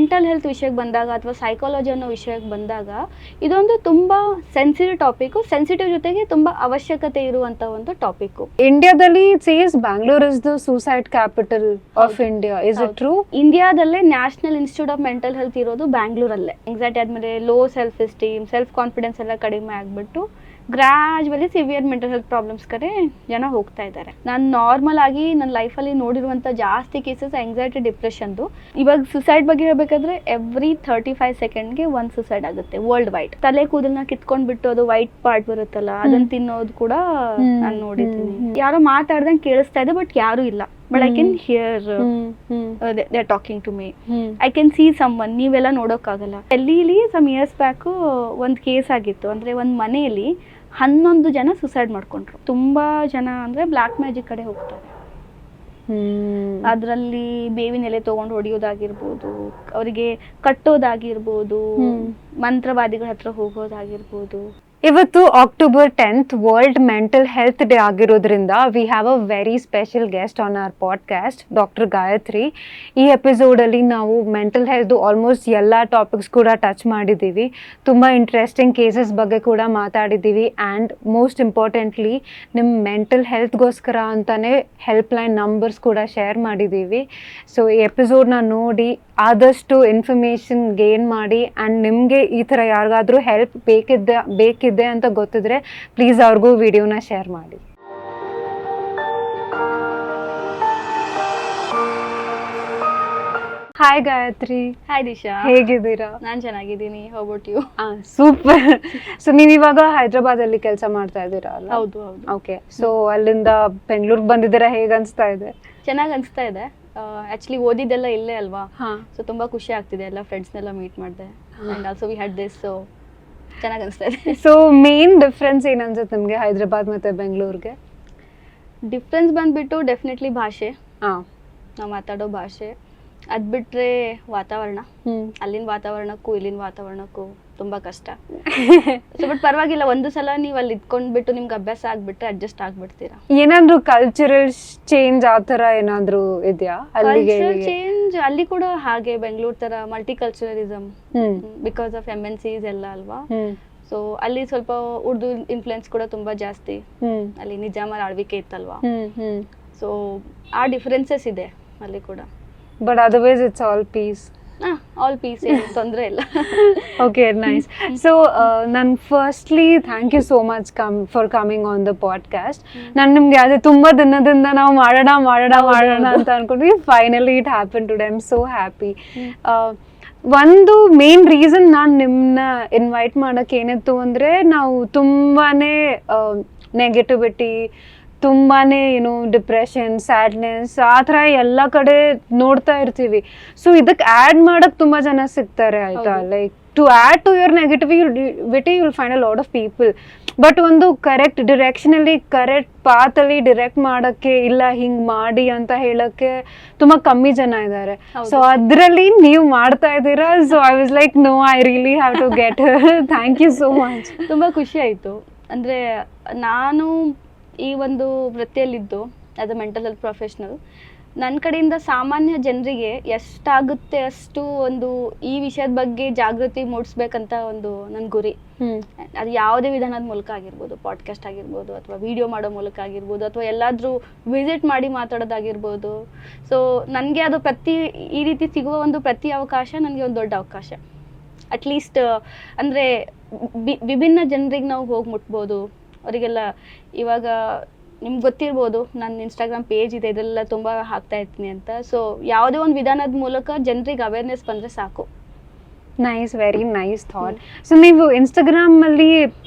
Mental health ವಿಷಯಕ್ಕೆ ಬಂದಾಗ ಅಥವಾ ಸೈಕಾಲಜಿ ಅನ್ನೋ ವಿಷಯಕ್ಕೆ ಬಂದಾಗ ಇದೊಂದು ತುಂಬ ಸೆನ್ಸಿಟಿವ್ ಟಾಪಿಕ್ಕು, ಸೆನ್ಸಿಟಿವ್ ಜೊತೆಗೆ ತುಂಬ ಅವಶ್ಯಕತೆ ಇರುವಂಥ ಒಂದು ಟಾಪಿಕ್ಕು. ಇಂಡಿಯಾದಲ್ಲಿ it says Bangalore is the suicide capital of India. Is it true? ಇಂಡಿಯಾದಲ್ಲೇ national institute of mental health ಇರೋದು ಬ್ಯಾಂಗ್ಳೂರಲ್ಲೇ. ಎಂಗ್ಸೈಟಿ ಆದಮೇಲೆ low self esteem, self confidence ಎಲ್ಲ ಕಡಿಮೆ ಆಗಿಬಿಟ್ಟು gradually severe mental health problems ಕಡೆ ಜನ ಹೋಗ್ತಾ ಇದ್ದಾರೆ. ನಾನು ನಾರ್ಮಲ್ ಆಗಿ ನನ್ನ ಲೈಫಲ್ಲಿ ನೋಡಿರುವಂಥ ಜಾಸ್ತಿ ಕೇಸಸ್ ಎಂಗ್ಸೈಟಿ, ಡಿಪ್ರೆಷನ್ದು. ಇವಾಗ ಸುಸೈಡ್ ಬಗ್ಗೆ ಹೇಳ್ಬೇಕಾದ್ರೆ ಎವ್ರಿ 35 ಸೆಕೆಂಡ್ಗೆ ಒಂದು ಸುಸೈಡ್ ಆಗುತ್ತೆ ವರ್ಲ್ಡ್ ವೈಡ್. ತಲೆ ಕೂದಲನ್ನ ಕಿತ್ಕೊಂಡ್ಬಿಟ್ಟು ಅದು ವೈಟ್ ಪಾರ್ಟ್ ಬರುತ್ತಲ್ಲ, ಅದನ್ನ ತಿನ್ನೋದು ಕೂಡ ನಾನು ನೋಡಿದ್ದೀನಿ. ಯಾರೋ ಮಾತಾಡ್ದಂಗೆ ಕೇಳಿಸ್ತಾ ಇದೆ, ಬಟ್ ಯಾರು ಇಲ್ಲ. But I can hear they are talking to me. I can see someone. ನೀವೆಲ್ಲ ನೋಡೋಕ್ಕಾಗಲ್ಲ. ಡೆಲ್ಲಿಲಿ ಸಮ್ ಇಯರ್ಸ್ ಬ್ಯಾಕು ಒಂದು ಕೇಸ್ ಆಗಿತ್ತು. ಅಂದರೆ ಒಂದು ಮನೆಯಲ್ಲಿ 11 ಜನ ಸುಸೈಡ್ ಮಾಡ್ಕೊಂಡ್ರು. ತುಂಬಾ ಜನ ಅಂದರೆ ಬ್ಲ್ಯಾಕ್ ಮ್ಯಾಜಿಕ್ ಕಡೆ ಹೋಗ್ತಾರೆ. ಅದರಲ್ಲಿ ಬೇವಿನ ಎಲೆ ತೊಗೊಂಡು ಹೊಡೆಯೋದಾಗಿರ್ಬೋದು, ಅವರಿಗೆ ಕಟ್ಟೋದಾಗಿರ್ಬೋದು, ಮಂತ್ರವಾದಿಗಳ ಹತ್ರ ಹೋಗೋದಾಗಿರ್ಬೋದು. ಇವತ್ತು October 10th world mental health day ಆಗಿರೋದ್ರಿಂದ we have a very special guest on our podcast, doctor Gayathri. ಈ ಎಪಿಸೋಡಲ್ಲಿ ನಾವು ಮೆಂಟಲ್ ಹೆಲ್ತ್ ಆಲ್ಮೋಸ್ಟ್ ಎಲ್ಲ ಟಾಪಿಕ್ಸ್ ಕೂಡ ಟಚ್ ಮಾಡಿದ್ದೀವಿ. ತುಂಬ ಇಂಟ್ರೆಸ್ಟಿಂಗ್ ಕೇಸಸ್ ಬಗ್ಗೆ ಕೂಡ ಮಾತಾಡಿದ್ದೀವಿ. ಆ್ಯಂಡ್ ಮೋಸ್ಟ್ ಇಂಪಾರ್ಟೆಂಟ್ಲಿ ನಿಮ್ಮ ಮೆಂಟಲ್ ಹೆಲ್ತ್ಗೋಸ್ಕರ ಅಂತಲೇ ಹೆಲ್ಪ್ಲೈನ್ ನಂಬರ್ಸ್ ಕೂಡ ಶೇರ್ ಮಾಡಿದ್ದೀವಿ. ಸೊ ಈ ಎಪಿಸೋಡ್ನ ನೋಡಿ ಆದಷ್ಟು ಇನ್ಫಾರ್ಮೇಷನ್ ಗೇನ್ ಮಾಡಿ. ಆ್ಯಂಡ್ ನಿಮಗೆ ಈ ಥರ ಯಾರಿಗಾದರೂ ಹೆಲ್ಪ್ ಬೇಕಿದೆ ಅಂತ ಗೊತ್ತಿದ್ರೆ ಪ್ಲೀಸ್ ಅವ್ರಿಗೂ ವಿಡಿಯೋನ ಶೇರ್ ಮಾಡಿ. ಹಾಯ್ ಗಾಯತ್ರಿ. ಹಾಯ್ ದಿಶಾ, ಹೇಗಿದ್ದೀರಾ? ನಾನು ಚೆನ್ನಾಗಿದ್ದೀನಿ. How about you? Super. So ನೀವು ಇವಾಗ ಹೈದ್ರಾಬಾದಲ್ಲಿ ಕೆಲಸ ಮಾಡ್ತಾ ಇದ್ದೀರಾ ಅಲ್ಲ? ಹೌದು ಹೌದು. ಓಕೆ. ಸೊ ಅಲ್ಲಿಂದ ಬೆಂಗಳೂರಿಗೆ ಬಂದಿದ್ದೀರಾ, ಹೇಗೆ ಅನಿಸ್ತಾ ಇದೆ? ಚೆನ್ನಾಗಿ ಅನಿಸ್ತಾ ಇದೆ. ಆ್ಯಕ್ಚುಲಿ ಓದಿದ್ದೆಲ್ಲ ಇಲ್ಲೇ ಅಲ್ವಾ, ಸೊ ತುಂಬ ಖುಷಿ ಆಗ್ತಿದೆ. ಎಲ್ಲ ಫ್ರೆಂಡ್ಸ್ನೆಲ್ಲ ಮೀಟ್ ಮಾಡಿದೆ. And also we had this, so ಚೆನ್ನಾಗಿ ಅನಿಸ್ತಾ ಇದೆ. ಸೊ ಮೇನ್ ಡಿಫ್ರೆನ್ಸ್ ಏನು ಅನ್ಸುತ್ತೆ ನಿಮಗೆ ಹೈದ್ರಾಬಾದ್ ಮತ್ತು ಬೆಂಗಳೂರಿಗೆ? ಡಿಫ್ರೆನ್ಸ್ ಬಂದುಬಿಟ್ಟು ಡೆಫಿನೆಟ್ಲಿ ಭಾಷೆ, ನಾವು ಮಾತಾಡೋ ಭಾಷೆ. ಅದು ಬಿಟ್ಟರೆ ವಾತಾವರಣ. ಅಲ್ಲಿನ ವಾತಾವರಣಕ್ಕೂ ಇಲ್ಲಿನ ವಾತಾವರಣಕ್ಕೂ ತುಂಬ ಕಷ್ಟ. ಸೊ ಬಟ್ ಪರವಾಗಿಲ್ಲ, ಒಂದು ಸಲ ನೀವು ಅಲ್ಲಿ ಇದ್ಕೊಂಡ್ಬಿಟ್ಟು ನಿಮ್ಗೆ ಅಭ್ಯಾಸ ಆಗ್ಬಿಟ್ರೆ ಅಡ್ಜಸ್ಟ್ ಆಗ್ಬಿಡ್ತೀರಾ. ಏನಾದ್ರು ಕಲ್ಚರಲ್ ಚೇಂಜ್ ಆ ಥರ ಏನಾದರೂ ಇದೆಯಾ? ಕಲ್ಚರಲ್ ಚೇಂಜ್ ಅಲ್ಲಿ ಕೂಡ ಹಾಗೆ ಬೆಂಗಳೂರು ಥರ ಮಲ್ಟಿ ಕಲ್ಚರಲಿಸಮ್ ಬಿಕಾಸ್ ಆಫ್ MNCs ಎಲ್ಲ ಅಲ್ವಾ. ಸೊ ಅಲ್ಲಿ ಸ್ವಲ್ಪ ಉರ್ದು ಇನ್ಫ್ಲುಯೆನ್ಸ್ ಕೂಡ ತುಂಬಾ ಜಾಸ್ತಿ. ಅಲ್ಲಿ ನಿಜಾಮರ ಆಳ್ವಿಕೆ ಇತ್ತಲ್ವಾ, ಸೊ ಆ ಡಿಫರೆನ್ಸಸ್ ಇದೆ ಅಲ್ಲಿ ಕೂಡ. But otherwise it's all peace. All peace, ಏನು ತೊಂದರೆ ಇಲ್ಲ. Okay, nice. ಸೊ ನಾನು firstly thank you so much for coming on the podcast. ನಾನು ನಿಮ್ಗೆ ಅದೇ ತುಂಬ ದಿನದಿಂದ ನಾವು ಮಾಡೋಣ ಅಂತ ಅನ್ಕೊಂಡ್ವಿ. Finally it happen today. I am so happy. ಒಂದು ಮೇನ್ ರೀಸನ್ ನಾನು ನಿಮ್ಮನ್ನ ಇನ್ವೈಟ್ ಮಾಡೋಕ್ಕೆ ಏನಿತ್ತು ಅಂದರೆ, ನಾವು ತುಂಬಾ ನೆಗೆಟಿವಿಟಿ, ತುಂಬಾ ಡಿಪ್ರೆಷನ್, ಸ್ಯಾಡ್ನೆಸ್ ಆ ಥರ ಎಲ್ಲ ಕಡೆ ನೋಡ್ತಾ ಇರ್ತೀವಿ. ಸೊ ಇದಕ್ಕೆ ಆ್ಯಡ್ ಮಾಡೋಕ್ಕೆ ತುಂಬ ಜನ ಸಿಗ್ತಾರೆ ಆಯಿತಾ. Like to add to your negativity you will find a lot of people. But ಒಂದು ಕರೆಕ್ಟ್ ಡಿರೆಕ್ಷನಲ್ಲಿ, ಕರೆಕ್ಟ್ ಪಾತಲ್ಲಿ ಡಿರೆಕ್ಟ್ ಮಾಡೋಕ್ಕೆ, ಇಲ್ಲ ಹಿಂಗೆ ಮಾಡಿ ಅಂತ ಹೇಳೋಕ್ಕೆ ತುಂಬ ಕಮ್ಮಿ ಜನ ಇದ್ದಾರೆ. ಸೊ ಅದರಲ್ಲಿ ನೀವು ಮಾಡ್ತಾ ಇದ್ದೀರಾ. So I was like, no, I really have to get her. Thank you so much. ತುಂಬ ಖುಷಿ ಆಯಿತು. ಅಂದರೆ ನಾನು ಈ ಒಂದು ವೃತ್ತಿಯಲ್ಲಿದ್ದು as a mental health professional, ನನ್ನ ಕಡೆಯಿಂದ ಸಾಮಾನ್ಯ ಜನರಿಗೆ ಎಷ್ಟಾಗುತ್ತೆ ಅಷ್ಟು ಒಂದು ಈ ವಿಷಯದ ಬಗ್ಗೆ ಜಾಗೃತಿ ಮೂಡಿಸ್ಬೇಕಂತ ಒಂದು ನನ್ನ ಗುರಿ. ಅದು ಯಾವುದೇ ವಿಧಾನದ ಮೂಲಕ ಆಗಿರ್ಬೋದು, ಪಾಡ್ಕಾಸ್ಟ್ ಆಗಿರ್ಬೋದು, ಅಥವಾ ವಿಡಿಯೋ ಮಾಡೋ ಮೂಲಕ ಆಗಿರ್ಬೋದು, ಅಥವಾ ಎಲ್ಲಾದರೂ ವಿಸಿಟ್ ಮಾಡಿ ಮಾತಾಡೋದಾಗಿರ್ಬೋದು. ಸೊ ನನಗೆ ಅದು ಈ ರೀತಿ ಸಿಗುವ ಒಂದು ಪ್ರತಿ ಅವಕಾಶ ನನಗೆ ಒಂದು ದೊಡ್ಡ ಅವಕಾಶ. ಅಟ್ಲೀಸ್ಟ್ ಅಂದರೆ ವಿಭಿನ್ನ ಜನರಿಗೆ ನಾವು ಹೋಗಿ ಮುಟ್ಬೋದು. ಅವರಿಗೆಲ್ಲ ಇವಾಗ ನಿಮ್ಗೆ ಗೊತ್ತಿರ್ಬೋದು, ನನ್ನ ಇನ್ಸ್ಟಾಗ್ರಾಮ್ ಪೇಜ್ ಇದೆ, ಇದೆಲ್ಲ ತುಂಬ ಹಾಕ್ತಾ ಇರ್ತೀನಿ ಅಂತ. ಸೊ ಯಾವುದೇ ಒಂದು ವಿಧಾನದ ಮೂಲಕ ಜನರಿಗೆ ಅವೇರ್ನೆಸ್ ಬಂದರೆ ಸಾಕು. Nice, very nice thought. So ನೀವು ಇನ್ಸ್ಟಾಗ್ರಾಮಲ್ಲಿ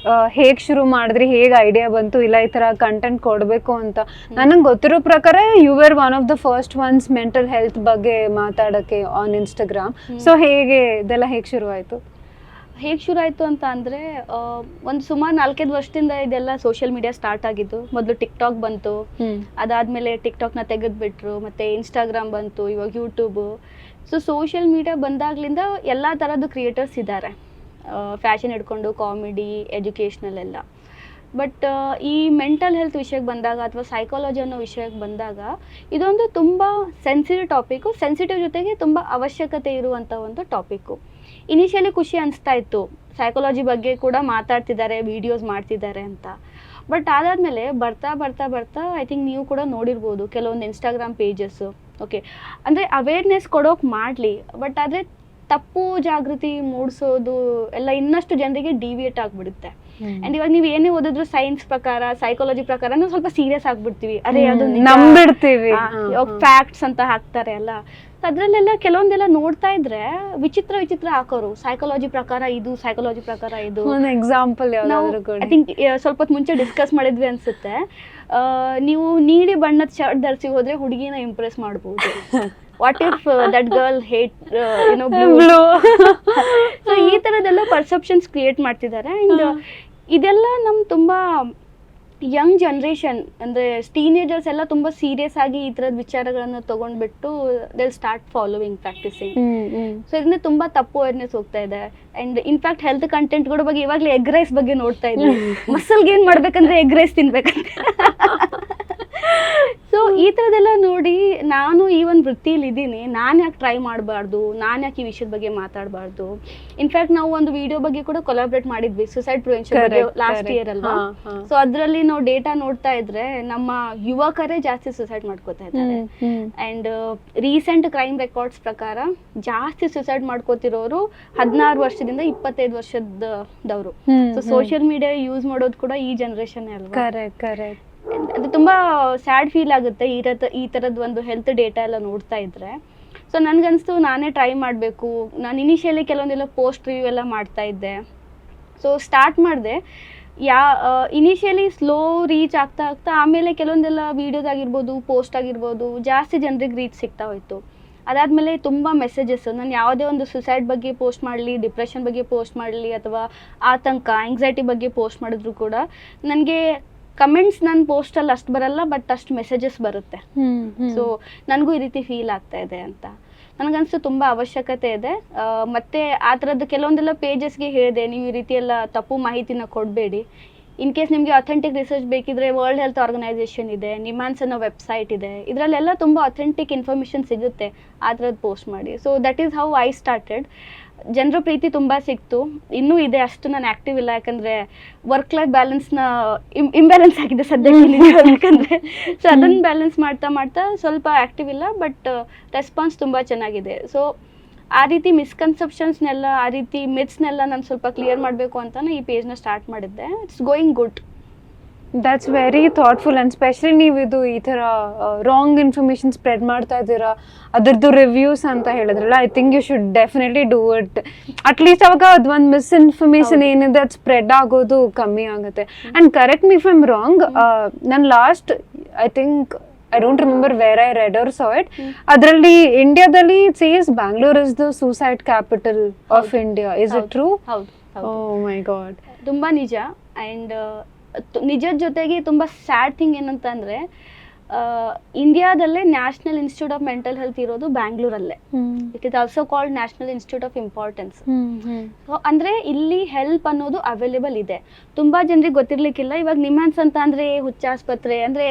ಹೇಗೆ ಶುರು ಮಾಡಿದ್ರಿ, ಹೇಗೆ ಐಡಿಯಾ ಬಂತು ಇಲ್ಲ ಈ ಥರ ಕಂಟೆಂಟ್ ಕೊಡಬೇಕು ಅಂತ? ನನಗೆ ಗೊತ್ತಿರೋ ಪ್ರಕಾರ you were one of the first ones mental health ಬಗ್ಗೆ ಮಾತಾಡೋಕ್ಕೆ ಆನ್ ಇನ್ಸ್ಟಾಗ್ರಾಮ್. ಸೊ ಇದೆಲ್ಲ ಹೇಗೆ ಶುರು ಆಯಿತು? ಹೇಗೆ ಶುರು ಆಯಿತು ಅಂತ ಅಂದರೆ, ಒಂದು ಸುಮಾರು 4-5 ವರ್ಷದಿಂದ ಇದೆಲ್ಲ ಸೋಷಿಯಲ್ ಮೀಡಿಯಾ ಸ್ಟಾರ್ಟ್ ಆಗಿದ್ದು. ಮೊದಲು ಟಿಕ್ಟಾಕ್ ಬಂತು, ಅದಾದಮೇಲೆ ಟಿಕ್ಟಾಕ್ನ ತೆಗೆದುಬಿಟ್ರು, ಮತ್ತು ಇನ್ಸ್ಟಾಗ್ರಾಮ್ ಬಂತು, ಇವಾಗ ಯೂಟ್ಯೂಬು. ಸೊ ಸೋಷಿಯಲ್ ಮೀಡಿಯಾ ಬಂದಾಗಲಿಂದ ಎಲ್ಲ ಥರದ್ದು ಕ್ರಿಯೇಟರ್ಸ್ ಇದ್ದಾರೆ, ಫ್ಯಾಷನ್ ಹಿಡ್ಕೊಂಡು ಕಾಮಿಡಿ, ಎಜುಕೇಷ್ನಲ್ ಎಲ್ಲ. ಬಟ್ ಈ ಮೆಂಟಲ್ ಹೆಲ್ತ್ ವಿಷಯಕ್ಕೆ ಬಂದಾಗ ಅಥವಾ ಸೈಕಾಲಜಿ ಅನ್ನೋ ವಿಷಯಕ್ಕೆ ಬಂದಾಗ ಇದೊಂದು ತುಂಬ ಸೆನ್ಸಿಟಿವ್ ಟಾಪಿಕ್ಕು, ಸೆನ್ಸಿಟಿವ್ ಜೊತೆಗೆ ತುಂಬ ಅವಶ್ಯಕತೆ ಇರುವಂಥ ಒಂದು ಟಾಪಿಕ್ಕು. ಇನಿಷಿಯಲಿ ಖುಷಿ ಅನಿಸ್ತಾ ಇತ್ತು, ಸೈಕಾಲಜಿ ಬಗ್ಗೆ ಕೂಡ ಮಾತಾಡ್ತಿದ್ದಾರೆ, ವೀಡಿಯೋಸ್ ಮಾಡ್ತಿದ್ದಾರೆ ಅಂತ. ಬಟ್ ಅದಾದಮೇಲೆ ಬರ್ತಾ ಬರ್ತಾ ಬರ್ತಾ ಐ ಥಿಂಕ್ ನೀವು ಕೂಡ ನೋಡಿರ್ಬೋದು ಕೆಲವೊಂದು ಇನ್ಸ್ಟಾಗ್ರಾಮ್ ಪೇಜಸ್ಸು, ಓಕೆ, ಅಂದರೆ ಅವೇರ್ನೆಸ್ ಕೊಡೋಕೆ ಮಾಡಲಿ, ಬಟ್ ಆದರೆ ತಪ್ಪು ಜಾಗೃತಿ ಮೂಡಿಸೋದು ಎಲ್ಲ ಇನ್ನಷ್ಟು ಜನರಿಗೆ ಡಿವಿಯೇಟ್ ಆಗಿಬಿಡುತ್ತೆ. ಆ್ಯಂಡ್ ಇವಾಗ ನೀವು ಏನೇ ಓದಿದ್ರು ಸೈನ್ಸ್ ಪ್ರಕಾರ, ಸೈಕಾಲಜಿ ಪ್ರಕಾರ ನಾವು ಸ್ವಲ್ಪ ಸೀರಿಯಸ್ ಆಗಿಬಿಡ್ತೀವಿ. ಅದೇ ಅದು ನಂಬಿಡ್ತೀವಿ, ಫ್ಯಾಕ್ಟ್ಸ್ ಅಂತ ಹಾಕ್ತಾರೆ ಅಲ್ಲ, ಅದರಲ್ಲೆಲ್ಲ ಕೆಲವೊಂದೆಲ್ಲ ನೋಡ್ತಾ ಇದ್ರೆ ವಿಚಿತ್ರ ವಿಚಿತ್ರ ಹಾಕೋರು. ಸೈಕಾಲಜಿ ಪ್ರಕಾರ ಇದು, ಸೈಕಾಲಜಿ ಪ್ರಕಾರ ಇದು. ಎಕ್ಸಾಂಪಲ್ ನಾವು ಐ ಥಿಂಕ್ ಸ್ವಲ್ಪ ಹೊತ್ತು ಮುಂಚೆ ಡಿಸ್ಕಸ್ ಮಾಡಿದ್ವಿ ಅನ್ಸುತ್ತೆ. ನೀವು ನೀಲಿ ಬಣ್ಣದ ಶರ್ಟ್ ಧರಿಸಿ ಹೋದ್ರೆ ಹುಡುಗಿನ ಇಂಪ್ರೆಸ್ ಮಾಡ್ಬೋದು. What if that girl hate blue? So ಈ ಥರದ್ದೆಲ್ಲ ಪರ್ಸೆಪ್ಷನ್ಸ್ ಕ್ರಿಯೇಟ್ ಮಾಡ್ತಿದ್ದಾರೆ. ಆ್ಯಂಡ್ ಇದೆಲ್ಲ ನಮ್ಮ ತುಂಬ ಯಂಗ್ ಜನ್ರೇಷನ್ ಅಂದರೆ ಟೀನೇಜರ್ಸ್ ಎಲ್ಲ ತುಂಬ ಸೀರಿಯಸ್ ಆಗಿ ಈ ಥರದ ವಿಚಾರಗಳನ್ನು ತೊಗೊಂಡ್ಬಿಟ್ಟು they start following, practicing. So ಇದನ್ನ ತುಂಬ ತಪ್ಪು ಅವೇರ್ನೆಸ್ ಹೋಗ್ತಾ ಇದೆ. ಆ್ಯಂಡ್ ಇನ್ಫ್ಯಾಕ್ಟ್ ಹೆಲ್ತ್ ಕಂಟೆಂಟ್ಗಳ ಬಗ್ಗೆ ಇವಾಗಲೇ ಎಗ್ ರೈಸ್ ಬಗ್ಗೆ ನೋಡ್ತಾ ಇದ್ದೀವಿ. ಮಸಲ್ಗೆ ಏನು ಮಾಡ್ಬೇಕಂದ್ರೆ ಎಗ್ ರೈಸ್ ತಿನ್ಬೇಕಂತ. ಸೊ ಈ ಥರದ್ದೆಲ್ಲ ನೋಡಿ ನಾನು ಈ ಒಂದು ವೃತ್ತಿಯಲ್ಲಿ ಇದ್ದೀನಿ, ನಾನು ಯಾಕೆ ಟ್ರೈ ಮಾಡಬಾರ್ದು, ನಾನು ಯಾಕೆ ಈ ವಿಷಯದ ಬಗ್ಗೆ ಮಾತಾಡಬಾರ್ದು. ಇನ್ಫ್ಯಾಕ್ಟ್ ನಾವು ಒಂದು ವಿಡಿಯೋ ಬಗ್ಗೆ ಕೂಡ ಕೊಲಾಬ್ರೇಟ್ ಮಾಡಿದ್ವಿ, ಸುಸೈಡ್ ಪ್ರಿವೆನ್ಷನ್ ಬಗ್ಗೆ, ಲಾಸ್ಟ್ ಇಯರ್ ಅಲ್ವಾ. ಸೊ ಅದರಲ್ಲಿ ನಾವು ಡೇಟಾ ನೋಡ್ತಾ ಇದ್ರೆ ನಮ್ಮ ಯುವಕರೇ ಜಾಸ್ತಿ ಸುಸೈಡ್ ಮಾಡ್ಕೋತಾ ಇದ್ದಾರೆ. ಆ್ಯಂಡ್ ರೀಸೆಂಟ್ ಕ್ರೈಮ್ ರೆಕಾರ್ಡ್ಸ್ ಪ್ರಕಾರ ಜಾಸ್ತಿ ಸುಸೈಡ್ ಮಾಡ್ಕೋತಿರೋರು 16 ವರ್ಷದಿಂದ 25 ವರ್ಷದವರು. ಸೊ ಸೋಷಿಯಲ್ ಮೀಡಿಯಾ ಯೂಸ್ ಮಾಡೋದು ಕೂಡ ಈ ಜನರೇಷನ್ ಅಲ್ವಾ. ಕರೆಕ್ಟ್. ಅದು ತುಂಬ ಸ್ಯಾಡ್ ಫೀಲ್ ಆಗುತ್ತೆ ಈ ಥರದ್ದು ಒಂದು ಹೆಲ್ತ್ ಡೇಟಾ ಎಲ್ಲ ನೋಡ್ತಾ ಇದ್ರೆ. ಸೊ ನನಗನ್ನಿಸ್ತು ನಾನೇ ಟ್ರೈ ಮಾಡಬೇಕು. ನಾನು ಇನಿಷಿಯಲಿ ಕೆಲವೊಂದೆಲ್ಲ ಪೋಸ್ಟ್ ರಿವ್ಯೂ ಎಲ್ಲ ಮಾಡ್ತಾ ಇದ್ದೆ. ಸೊ ಸ್ಟಾರ್ಟ್ ಮಾಡಿದೆ, ಇನಿಷಿಯಲಿ ಸ್ಲೋ ರೀಚ್ ಆಗ್ತಾ ಆಮೇಲೆ ಕೆಲವೊಂದೆಲ್ಲ ವೀಡಿಯೋಸ್ ಆಗಿರ್ಬೋದು, ಪೋಸ್ಟ್ ಆಗಿರ್ಬೋದು, ಜಾಸ್ತಿ ಜನರಿಗೆ ರೀಚ್ ಸಿಗ್ತಾ ಹೋಯಿತು. ಅದಾದಮೇಲೆ ತುಂಬ ಮೆಸೇಜಸ್, ನಾನು ಯಾವುದೇ ಒಂದು ಸುಸೈಡ್ ಬಗ್ಗೆ ಪೋಸ್ಟ್ ಮಾಡಲಿ, ಡಿಪ್ರೆಷನ್ ಬಗ್ಗೆ ಪೋಸ್ಟ್ ಮಾಡಲಿ, ಅಥವಾ ಆತಂಕ, ಆಂಗ್ಸೈಟಿ ಬಗ್ಗೆ ಪೋಸ್ಟ್ ಮಾಡಿದ್ರು ಕೂಡ ನನಗೆ ಕಮೆಂಟ್ಸ್ ನನ್ನ ಪೋಸ್ಟಲ್ಲಿ ಅಷ್ಟು ಬರಲ್ಲ, ಬಟ್ ಅಷ್ಟು ಮೆಸೇಜಸ್ ಬರುತ್ತೆ. ಸೊ ನನಗೂ ಈ ರೀತಿ ಫೀಲ್ ಆಗ್ತಾ ಇದೆ ಅಂತ ನನಗನ್ನಿಸ್ತು ತುಂಬ ಅವಶ್ಯಕತೆ ಇದೆ. ಮತ್ತು ಆ ಥರದ್ದು ಕೆಲವೊಂದೆಲ್ಲ ಪೇಜಸ್ಗೆ ಹೇಳಿದೆ, ನೀವು ಈ ರೀತಿ ಎಲ್ಲ ತಪ್ಪು ಮಾಹಿತಿನ ಕೊಡಬೇಡಿ. ಇನ್ ಕೇಸ್ ನಿಮಗೆ ಅಥೆಂಟಿಕ್ ರಿಸರ್ಚ್ ಬೇಕಿದ್ರೆ ವರ್ಲ್ಡ್ ಹೆಲ್ತ್ ಆರ್ಗನೈಸೇಷನ್ ಇದೆ, ನಿಮ್ಯಾನ್ಸ್ ಅನ್ನೋ ವೆಬ್ಸೈಟ್ ಇದೆ, ಇದರಲ್ಲೆಲ್ಲ ತುಂಬ ಅಥೆಂಟಿಕ್ ಇನ್ಫಾರ್ಮೇಷನ್ ಸಿಗುತ್ತೆ, ಆ ಥರದ್ದು ಪೋಸ್ಟ್ ಮಾಡಿ. So that is how I started. ಜನರ ಪ್ರೀತಿ ತುಂಬ ಸಿಕ್ತು, ಇನ್ನೂ ಇದೆ, ಅಷ್ಟು ನಾನು ಆ್ಯಕ್ಟಿವ್ ಇಲ್ಲ, ಯಾಕಂದರೆ ವರ್ಕ್ ಲೈಫ್ ಬ್ಯಾಲೆನ್ಸ್ನ ಇಂಬ್ಯಾಲೆನ್ಸ್ ಆಗಿದೆ ಸದ್ಯಕ್ಕೆ ಯಾಕಂದರೆ. ಸೊ ಅದನ್ನು ಬ್ಯಾಲೆನ್ಸ್ ಮಾಡ್ತಾ ಸ್ವಲ್ಪ ಆ್ಯಕ್ಟಿವ್ ಇಲ್ಲ, ಬಟ್ ರೆಸ್ಪಾನ್ಸ್ ತುಂಬ ಚೆನ್ನಾಗಿದೆ. ಸೊ ಆ ರೀತಿ ಮಿಸ್ಕನ್ಸೆಪ್ಷನ್ಸ್ನೆಲ್ಲ, ಆ ರೀತಿ ಮಿತ್ಸ್ನೆಲ್ಲ ನಾನು ಸ್ವಲ್ಪ ಕ್ಲಿಯರ್ ಮಾಡಬೇಕು ಅಂತ ಈ ಪೇಜ್ನ ಸ್ಟಾರ್ಟ್ ಮಾಡಿದ್ದೆ. It's going good. That's very thoughtful. And specially ನೀವು ಇದು ಈ ಥರ ರಾಂಗ್ ಇನ್ಫಾರ್ಮೇಷನ್ ಸ್ಪ್ರೆಡ್ ಮಾಡ್ತಾ ಇದ್ದೀರಾ, ಅದರದ್ದು ರಿವ್ಯೂಸ್ ಅಂತ ಹೇಳಿದ್ರಲ್ಲ, I think you should definitely do it. At least ಅವಾಗ ಅದೊಂದು ಮಿಸ್ಇನ್ಫಾರ್ಮೇಷನ್ ಏನಿದೆ ಅದು ಸ್ಪ್ರೆಡ್ ಆಗೋದು ಕಮ್ಮಿ ಆಗುತ್ತೆ. And correct me if I am wrong, ನಾನು last I think I don't remember where I read or saw it. ಅದರಲ್ಲಿ ಇಂಡಿಯಾದಲ್ಲಿ it says Bangalore is the suicide capital of India. Is it true? ಹೌದು. Oh my God. ತುಂಬ ನಿಜ. And ನಿಜದ ಜೊತೆಗೆ ತುಂಬ sad thing ಏನಂತಂದರೆ, ಇಂಡಿಯಾದಲ್ಲೇ national institute of mental health ಇರೋದು ಬ್ಯಾಂಗ್ಳೂರಲ್ಲೇ. It is also called national institute of importance. So ಅಂದರೆ ಇಲ್ಲಿ ಹೆಲ್ಪ್ ಅನ್ನೋದು ಅವೈಲೇಬಲ್ ಇದೆ. ತುಂಬ ಜನರಿಗೆ ಗೊತ್ತಿರ್ಲಿಕ್ಕಿಲ್ಲ. ಇವಾಗ ನಿಮ್ಯಾನ್ಸ್ ಅಂತ ಅಂದರೆ ಹುಚ್ಚಾಸ್ಪತ್ರೆ ಅಂದರೆ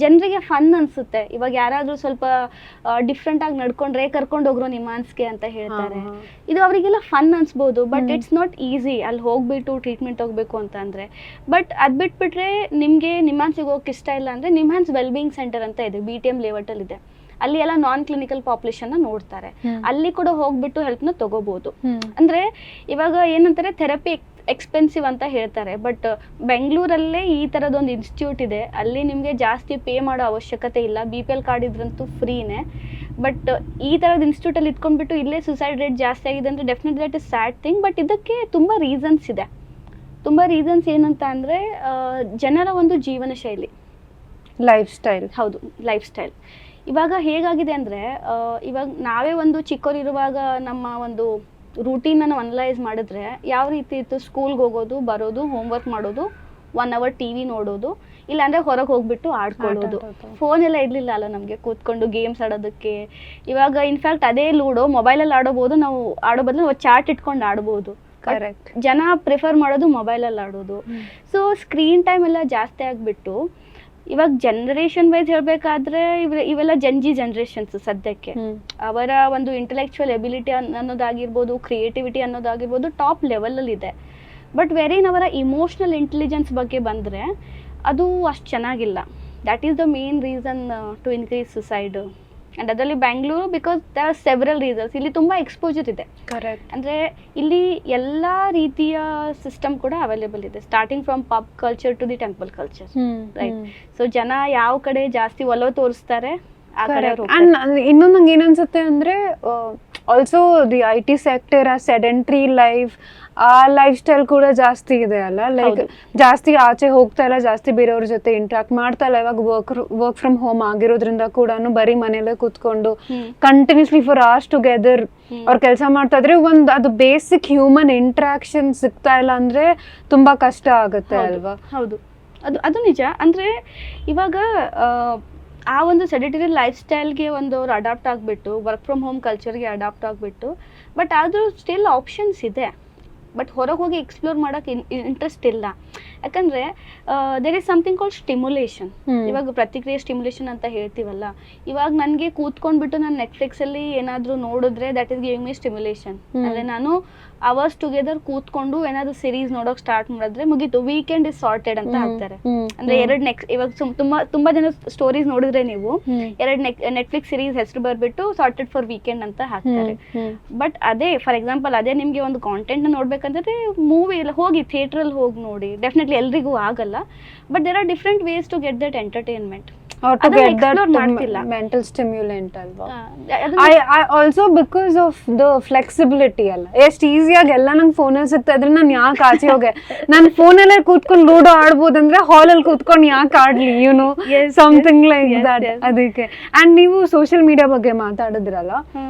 ಜನರಿಗೆ ಫನ್ ಅನಿಸುತ್ತೆ. ಇವಾಗ ಯಾರಾದರೂ ಸ್ವಲ್ಪ ಡಿಫ್ರೆಂಟಾಗಿ ನಡ್ಕೊಂಡ್ರೆ ಕರ್ಕೊಂಡು ಹೋಗ್ರೋ ನಿಮ್ಯಾನ್ಸ್ಗೆ ಅಂತ ಹೇಳ್ತಾರೆ. ಇದು ಅವರಿಗೆಲ್ಲ ಫನ್ ಅನ್ಸ್ಬೋದು, ಬಟ್ ಇಟ್ಸ್ ನಾಟ್ ಈಸಿ ಅಲ್ಲಿ ಹೋಗ್ಬಿಟ್ಟು ಟ್ರೀಟ್ಮೆಂಟ್ ಹೋಗಬೇಕು ಅಂತ ಅಂದರೆ. ಬಟ್ ಅದು ಬಿಟ್ಬಿಟ್ರೆ ನಿಮಗೆ ನಿಮ್ಯಾನ್ಸಿಗೆ ಹೋಗಕ್ಕೆ ಇಷ್ಟ ಇಲ್ಲ ಅಂದರೆ ನಿಮ್ಯಾನ್ಸ್ ವೆಲ್-ಬೀಯಿಂಗ್ ಸೆಂಟರ್ ಅಂತ ಇದೆ, BTM ಲೇಔಟಲ್ಲಿ ಇದೆ. ಅಲ್ಲಿ ಎಲ್ಲ ನಾನ್ ಕ್ಲಿನಿಕಲ್ ಪಾಪ್ಯುಲೇಷನ್ ನೋಡ್ತಾರೆ. ಅಲ್ಲಿ ಕೂಡ ಹೋಗ್ಬಿಟ್ಟು ಹೆಲ್ಪ್ನ ತಗೋಬಹುದು. ಅಂದ್ರೆ ಇವಾಗ ಏನಂತಾರೆ, ಥೆರಪಿ ಎಕ್ಸ್ಪೆನ್ಸಿವ್ ಅಂತ ಹೇಳ್ತಾರೆ, ಬಟ್ ಬೆಂಗಳೂರಲ್ಲೇ ಈ ಥರದೊಂದು ಇನ್ಸ್ಟಿಟ್ಯೂಟ್ ಇದೆ. ಅಲ್ಲಿ ನಿಮಗೆ ಜಾಸ್ತಿ ಪೇ ಮಾಡೋ ಅವಶ್ಯಕತೆ ಇಲ್ಲ. BPL ಕಾರ್ಡ್ ಇದ್ರಂತೂ ಫ್ರೀನೇ. ಬಟ್ ಈ ಥರದ ಇನ್ಸ್ಟಿಟ್ಯೂಟಲ್ಲಿ ಇಟ್ಕೊಂಡ್ಬಿಟ್ಟು ಇಲ್ಲೇ ಸುಸೈಡ್ ರೇಟ್ ಜಾಸ್ತಿ ಆಗಿದೆ ಅಂದರೆ definitely that is sad thing. But ಇದಕ್ಕೆ ತುಂಬ ರೀಸನ್ಸ್ ಇದೆ. ತುಂಬ ರೀಸನ್ಸ್ ಏನಂತ ಅಂದರೆ, ಜನರ ಒಂದು ಜೀವನ ಶೈಲಿ, ಲೈಫ್ ಸ್ಟೈಲ್. ಹೌದು, ಲೈಫ್ ಸ್ಟೈಲ್. ಇವಾಗ ಹೇಗಾಗಿದೆ ಅಂದರೆ, ಇವಾಗ ನಾವೇ ಒಂದು ಚಿಕ್ಕವರಿರುವಾಗ ನಮ್ಮ ಒಂದು ರೂಟೀನನ್ನು ನಾವು ಅನಲೈಸ್ ಮಾಡಿದ್ರೆ ಯಾವ ರೀತಿ ಇತ್ತು, ಸ್ಕೂಲ್ಗೆ ಹೋಗೋದು, ಬರೋದು, ಹೋಮ್ವರ್ಕ್ ಮಾಡೋದು, 1 hour TV ನೋಡೋದು, ಇಲ್ಲಾಂದರೆ ಹೊರಗೆ ಹೋಗ್ಬಿಟ್ಟು ಆಡ್ಕೊಳ್ಳೋದು. ಫೋನ್ ಎಲ್ಲ ಇರಲಿಲ್ಲ ಅಲ್ಲ ನಮಗೆ ಕೂತ್ಕೊಂಡು ಗೇಮ್ಸ್ ಆಡೋದಕ್ಕೆ. ಇವಾಗ ಇನ್ಫ್ಯಾಕ್ಟ್ ಅದೇ ಲೂಡೋ ಮೊಬೈಲಲ್ಲಿ ಆಡೋಬೋದು, ನಾವು ಆಡೋ ಬದಲು ಚಾರ್ಟ್ ಇಟ್ಕೊಂಡು ಆಡ್ಬೋದು. ಕರೆಕ್ಟ್. ಜನ ಪ್ರಿಫರ್ ಮಾಡೋದು ಮೊಬೈಲಲ್ಲಿ ಆಡೋದು. ಸೊ ಸ್ಕ್ರೀನ್ ಟೈಮ್ ಎಲ್ಲ ಜಾಸ್ತಿ ಆಗಿಬಿಟ್ಟು ಇವಾಗ ಜನರೇಷನ್ ವೈಸ್ ಹೇಳಬೇಕಾದ್ರೆ ಇವೆಲ್ಲ ಜನ್ರೇಷನ್ಸ್ ಸದ್ಯಕ್ಕೆ ಅವರ ಒಂದು ಇಂಟೆಲೆಕ್ಚುವಲ್ ಎಬಿಲಿಟಿ ಅನ್ನೋದಾಗಿರ್ಬೋದು, ಕ್ರಿಯೇಟಿವಿಟಿ ಅನ್ನೋದಾಗಿರ್ಬೋದು ಟಾಪ್ ಲೆವೆಲಲ್ಲಿ ಇದೆ. ಬಟ್ ವೆರಿನ್ ಅವರ ಇಮೋಷ್ನಲ್ ಇಂಟೆಲಿಜೆನ್ಸ್ ಬಗ್ಗೆ ಬಂದರೆ ಅದು ಅಷ್ಟು ಚೆನ್ನಾಗಿಲ್ಲ. That is the main reason to increase suicide. And ಅದರಲ್ಲಿ Bangalore because there are several reasons. ಇಲ್ಲಿ ತುಂಬ ಎಕ್ಸ್ಪೋಜರ್ ಇದೆ. ಕರೆಕ್ಟ್. ಅಂದರೆ ಇಲ್ಲಿ ಎಲ್ಲ ರೀತಿಯ ಸಿಸ್ಟಮ್ ಕೂಡ ಅವೈಲೇಬಲ್ ಇದೆ, starting from pub culture to the temple culture, right? So ಜನ ಯಾವ ಕಡೆ ಜಾಸ್ತಿ ಒಲವು ತೋರಿಸ್ತಾರೆ ಆ ಕಡೆ ಅವ್ರು ಹೋಗ್ತಾರೆ. ಅಂಡ್ ಇನ್ನೊಂದು ನಂಗೆ ಏನನ್ಸುತ್ತೆ ಅಂದರೆ also the I T sector ಆ ಸೆಡೆಂಟ್ರಿ ಲೈಫ್, ಆ ಲೈಫ್ ಸ್ಟೈಲ್ ಕೂಡ ಜಾಸ್ತಿ ಇದೆ ಅಲ್ಲ. ಲೈಕ್ ಜಾಸ್ತಿ ಆಚೆ ಹೋಗ್ತಾ ಇಲ್ಲ, ಜಾಸ್ತಿ ಬೇರೆಯವ್ರ ಜೊತೆ ಇಂಟ್ರಾಕ್ಟ್ ಮಾಡ್ತಾ ಇಲ್ಲ. ಇವಾಗ ವರ್ಕ್ ಫ್ರಮ್ ಹೋಮ್ ಆಗಿರೋದ್ರಿಂದ ಕೂಡ ಬರೀ ಮನೇಲೆ ಕೂತ್ಕೊಂಡು ಕಂಟಿನ್ಯೂಸ್ಲಿ ಫಾರ್ ಅವರ್ಸ್ ಟುಗೆದರ್ ಅವ್ರು ಕೆಲಸ ಮಾಡ್ತಾ ಇದ್ರೆ ಒಂದು ಅದು ಬೇಸಿಕ್ ಹ್ಯೂಮನ್ ಇಂಟ್ರಾಕ್ಷನ್ ಸಿಗ್ತಾ ಇಲ್ಲ ಅಂದ್ರೆ ತುಂಬಾ ಕಷ್ಟ ಆಗುತ್ತೆ ಅಲ್ವಾ? ಹೌದು, ಅದು ನಿಜ. ಅಂದರೆ ಇವಾಗ ಆ ಒಂದು ಸೆಡೆಟರಿ ಲೈಫ್ ಸ್ಟೈಲ್ಗೆ ಒಂದು ಅವ್ರು ಅಡಾಪ್ಟ್ ಆಗಿಬಿಟ್ಟು ವರ್ಕ್ ಫ್ರಮ್ ಹೋಮ್ ಕಲ್ಚರ್ಗೆ ಅಡಾಪ್ಟ್ ಆಗಿಬಿಟ್ಟು, ಬಟ್ ಆದರೂ ಸ್ಟಿಲ್ ಆಪ್ಷನ್ಸ್ ಇದೆ. ಬಟ್ ಹೊರಗೆ ಹೋಗಿ ಎಕ್ಸ್ಪ್ಲೋರ್ ಮಾಡೋಕ್ಕೆ ಇಂಟ್ರೆಸ್ಟ್ ಇಲ್ಲ. ಯಾಕಂದರೆ there is something called stimulation. ಇವಾಗ ಪ್ರತಿಕ್ರಿಯೆ ಸ್ಟಿಮ್ಯುಲೇಷನ್ ಅಂತ ಹೇಳ್ತೀವಲ್ಲ, ಇವಾಗ ನನಗೆ ಕೂತ್ಕೊಂಡ್ಬಿಟ್ಟು ನಾನು ನೆಟ್ಫ್ಲಿಕ್ಸಲ್ಲಿ ಏನಾದರೂ ನೋಡಿದ್ರೆ that is giving me stimulation. ಅಂದರೆ ನಾನು ಅವರ್ಸ್ ಟುಗೆದರ್ ಕೂತ್ಕೊಂಡು ಏನಾದರೂ ಸೀರೀಸ್ ನೋಡೋಕೆ ಸ್ಟಾರ್ಟ್ ಮಾಡಿದ್ರೆ ಮುಗೀತು, ವೀಕೆಂಡ್ ಇಸ್ ಸಾರ್ಟೆಡ್ ಅಂತ ಹಾಕ್ತಾರೆ. ಅಂದರೆ ಇವಾಗ ತುಂಬಾ ಜನ ಸ್ಟೋರೀಸ್ ನೋಡಿದ್ರೆ ನೀವು ನೆಟ್ಫ್ಲಿಕ್ಸ್ ಸೀರೀಸ್ ಹೆಸರು ಬರ್ಬಿಟ್ಟು ಸಾರ್ಟೆಡ್ ಫಾರ್ ವೀಕೆಂಡ್ ಅಂತ ಹಾಕ್ತಾರೆ. ಬಟ್ ಅದೇ ಫಾರ್ ಎಕ್ಸಾಂಪಲ್ ಅದೇ ನಿಮಗೆ ಒಂದು ಕಾಂಟೆಂಟ್ ನೋಡ್ಬೇಕಂದ್ರೆ ಮೂವಿ ಎಲ್ಲ ಹೋಗಿ ಥಿಯೇಟ್ರಲ್ಲಿ ಹೋಗಿ ನೋಡಿ. ಡೆಫಿನೆಟ್ಲಿ ಎಲ್ರಿಗೂ ಆಗಲ್ಲ, but there are different ways to get that entertainment. Or to get that mental stimulant alva. I also because of the flexibility alla est easy agi ella nang phone alli sitta adre nan yaak aache hoge nan phone alle kootkondu ludo aadbodu andre hall alli kootkondu yaak aadli, you know, something like that. Adike and neevu social media bagge maatadidralla,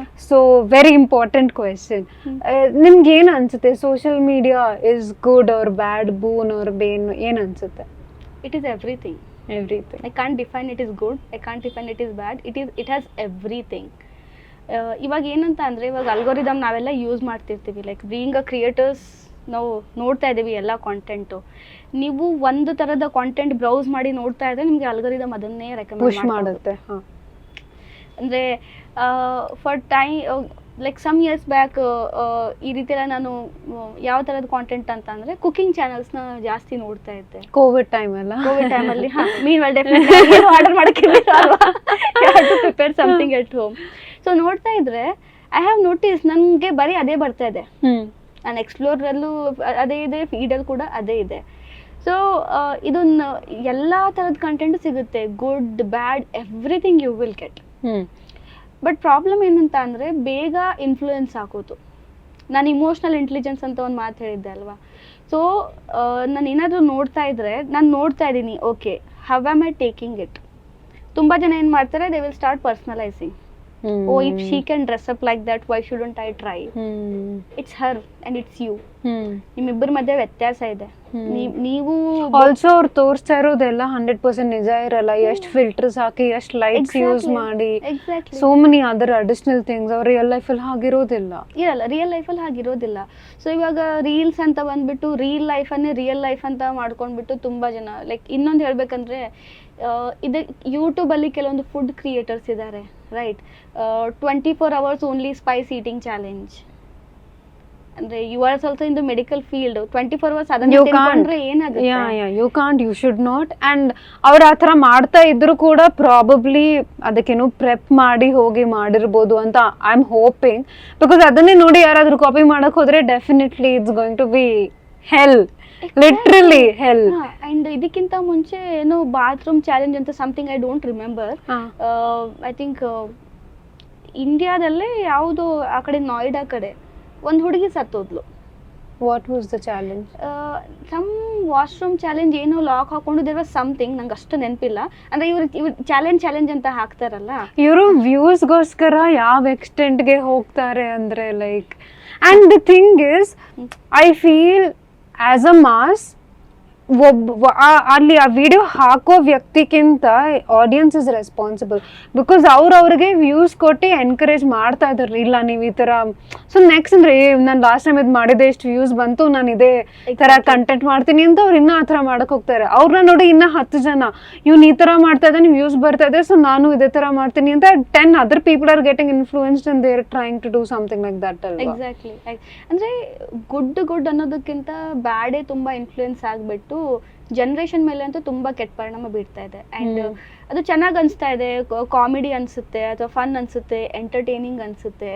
so very important question. Nimge ಏನು ಅನ್ಸುತ್ತೆ, social media is good or bad, boon or bane, ಏನು ಅನ್ಸುತ್ತೆ? It is everything. I can't define it is good, I can't define it is bad. It has everything. ಇವಾಗ ಏನಂತ ಅಂದರೆ ಇವಾಗ algorithm ನಾವೆಲ್ಲ use ಮಾಡ್ತಿರ್ತೀವಿ. ಲೈಕ್ ಬೀಯಿಂಗ್ ಅ ಕ್ರಿಯೇಟರ್ಸ್ ನಾವು ನೋಡ್ತಾ ಇದ್ದೀವಿ ಎಲ್ಲ ಕಾಂಟೆಂಟು. ನೀವು ಒಂದು ಥರದ ಕಾಂಟೆಂಟ್ ಬ್ರೌಸ್ ಮಾಡಿ ನೋಡ್ತಾ ಇದ್ದರೆ ನಿಮಗೆ ಅಲ್ಗೋರಿದಮ್ ಅದನ್ನೇ ರೆಕಮೆಂಡ್ ಮಾಡುತ್ತೆ. ಅಂದರೆ for like some years back ಈ ರೀತಿ ಎಲ್ಲ ನಾನು ಯಾವ ಥರದ ಕಾಂಟೆಂಟ್ ಅಂತ ಅಂದರೆ ಕುಕಿಂಗ್ ಚಾನಲ್ಸ್ನ ಜಾಸ್ತಿ ನೋಡ್ತಾ ಇದ್ದೆ. ಕೋವಿಡ್ ಟೈಮಲ್ಲಿ ಮೀನ್ವಲ್ ಡೆಫಿನೆಟ್ಲಿ ಆರ್ಡರ್ ಮಾಡೋಕ್ಕೆ prepare something at home. So ನೋಡ್ತಾ ಇದ್ರೆ ಐ ಹ್ಯಾವ್ ನೋಟಿಸ್ ನನಗೆ ಬರೀ ಅದೇ ಬರ್ತಾ ಇದೆ. ನಾನು ಎಕ್ಸ್ಪ್ಲೋರಲ್ಲೂ ಅದೇ ಇದೆ, ಫೀಡಲ್ಲಿ ಕೂಡ ಅದೇ ಇದೆ. ಸೊ ಇದನ್ನು ಎಲ್ಲ ಥರದ ಕಂಟೆಂಟು ಸಿಗುತ್ತೆ, good bad everything you will get. But problem ಏನಂತ ಅಂದರೆ ಬೇಗ ಇನ್ಫ್ಲೂಯೆನ್ಸ್ ಆಗೋದು. ನಾನು ಇಮೋಷ್ನಲ್ ಇಂಟೆಲಿಜೆನ್ಸ್ ಅಂತ ಒಂದು ಮಾತು ಹೇಳಿದ್ದೆ ಅಲ್ವಾ. ಸೊ ನಾನು ಏನಾದರೂ ನೋಡ್ತಾ ಇದ್ದರೆ ನಾನು ನೋಡ್ತಾ ಇದ್ದೀನಿ, okay how am I taking it. ತುಂಬ ಜನ ಏನು ಮಾಡ್ತಾರೆ, they will start personalising. Oh if she can dress up like that, why shouldn't I try? It's her and it's you. ನಿಮ್ಮಿಬ್ಬರ ಮಧ್ಯೆ ವ್ಯತ್ಯಾಸ ಇದೆ. ನೀವು ಆಲ್ಸೋ ಅವ್ರು ತೋರಿಸ್ತಾ ಇರೋದೆಲ್ಲ 100% ನಿಜ ಇರಲ್ಲ. ಎಷ್ಟು ಫಿಲ್ಟರ್ಸ್ ಹಾಕಿ, ಎಷ್ಟು ಲೈಟ್ಸ್ ಯೂಸ್ ಮಾಡಿ, so many other additional things ಅವ್ರ ರಿಯಲ್ ಲೈಫಲ್ಲಿ ಹಾಗಿರೋದಿಲ್ಲ. ರಿಯಲ್ ಲೈಫಲ್ಲಿ ಹಾಗಿರೋದಿಲ್ಲ. ಸೊ ಇವಾಗ ರೀಲ್ಸ್ ಅಂತ ಬಂದ್ಬಿಟ್ಟು ರಿಯಲ್ ಲೈಫನ್ನೇ ರಿಯಲ್ ಲೈಫ್ ಅಂತ ಮಾಡ್ಕೊಂಡ್ಬಿಟ್ಟು ತುಂಬ ಜನ, ಲೈಕ್ ಇನ್ನೊಂದು ಹೇಳ್ಬೇಕಂದ್ರೆ ಇದು ಯೂಟ್ಯೂಬಲ್ಲಿ ಕೆಲವೊಂದು ಫುಡ್ ಕ್ರಿಯೇಟರ್ಸ್ ಇದ್ದಾರೆ, right? 24 hours only spice eating challenge. ಅಂದ್ರೆ you are also in the medical field. 24 hours ಅದನ್ನ ತಿಳ್ಕೊಂಡ್ರೆ ಏನಾಗುತ್ತೆ? You can't, you should not. And ಅವ್ರು ಆ ಥರ ಮಾಡ್ತಾ ಇದ್ರು ಕೂಡ ಪ್ರಾಬಬ್ಲಿ ಅದಕ್ಕೇನು ಪ್ರೆಪ್ ಮಾಡಿ ಹೋಗಿ ಮಾಡಿರ್ಬೋದು ಅಂತ ಐ ಆಮ್ ಹೋಪಿಂಗ್. ಬಿಕಾಸ್ ಅದನ್ನೇ ನೋಡಿ ಯಾರಾದ್ರೂ ಕಾಪಿ ಮಾಡಕ್ ಹೋದ್ರೆ definitely it's going to be hell, literally hell. And ಇದಕ್ಕಿಂತ ಮುಂಚೆ ಏನೋ ಬಾತ್ರೂಮ್ ಚಾಲೆಂಜ್ ಅಂತ something, I don't remember. I think ಇಂಡಿಯಾದಲ್ಲೇ ಯಾವುದೋ ಆ ಕಡೆ ನೋಯ್ಡಾ ಕಡೆ ಒಂದು ಹುಡುಗಿ ಸತ್ತೋದ್ಲು. What was the challenge? Some washroom challenge, ಏನೋ ಲಾಕ್ ಹಾಕೊಂಡು ದೇರ್ ವಾಸ್ ಸಮಥಿಂಗ್, ನಂಗೆ ಅಷ್ಟು ನೆನಪಿಲ್ಲ. ಅಂದ್ರೆ ಇವ್ರು ಚಾಲೆಂಜ್ ಅಂತ ಹಾಕ್ತಾರಲ್ಲ, ಇವರು ವ್ಯೂಸ್ಗೋಸ್ಕರ ಯಾವ ಎಕ್ಸ್ಟೆಂಟ್ಗೆ ಹೋಗ್ತಾರೆ ಅಂದ್ರೆ like. And the thing is, I feel as a mass ಅಲ್ಲಿ ಆ ವಿಡಿಯೋ ಹಾಕೋ ವ್ಯಕ್ತಿಗಿಂತ ಆಡಿಯನ್ಸ್ ಇಸ್ ರೆಸ್ಪಾನ್ಸಿಬಲ್, ಬಿಕಾಸ್ ಅವ್ರಿಗೆ ವ್ಯೂಸ್ ಕೊಟ್ಟು ಎನ್ಕರೇಜ್ ಮಾಡ್ತಾ ಇದಾರೆ, ಇಲ್ಲ ನೀವು ಈ ತರ. ಸೊ ನೆಕ್ಸ್ಟ್ ಅಂದ್ರೆ ನಾನು ಲಾಸ್ಟ್ ಟೈಮ್ ಇದು ಮಾಡಿದೆ, ಇಷ್ಟು ವ್ಯೂಸ್ ಬಂತು, ನಾನು ಇದೇ ತರ ಕಂಟೆಂಟ್ ಮಾಡ್ತೀನಿ ಅಂತ ಅವ್ರು ಇನ್ನೂ ಆ ಥರ ಮಾಡಕ್ ಹೋಗ್ತಾರೆ. ಅವ್ರನ್ನ ನೋಡಿ ಇನ್ನ 10 ಜನ ಇವ್ನು ಈ ತರ ಮಾಡ್ತಾ ಇದ್ದಾನೆ, ವ್ಯೂಸ್ ಬರ್ತಾ ಇದೆ, ಸೊ ನಾನು ಇದೇ ತರ ಮಾಡ್ತೀನಿ ಅಂತ 10 other people are getting influenced and they are trying to do something like that ಅಲ್ವಾ. ಎಕ್ಸಾಕ್ಟ್ಲಿ. ಅಂದ್ರೆ ಗುಡ್ ಅನ್ನೋದಕ್ಕಿಂತ ಬ್ಯಾಡೇ ತುಂಬಾ ಇನ್ಫ್ಲೂಯೆನ್ಸ್ ಆಗ್ಬಿಟ್ಟು ಜನರೇಷನ್ ಮೇಲೆ ಅಂತೂ ತುಂಬಾ ಕೆಟ್ಟ ಪರಿಣಾಮ ಬೀರ್ತಾ ಇದೆ. ಅಂಡ್ ಅದು ಚೆನ್ನಾಗಿ ಅನಿಸ್ತಾ ಇದೆ, ಕಾಮಿಡಿ ಅನ್ಸುತ್ತೆ ಅಥವಾ ಫನ್ ಅನ್ಸುತ್ತೆ, ಎಂಟರ್ಟೈನಿಂಗ್ ಅನ್ಸುತ್ತೆ.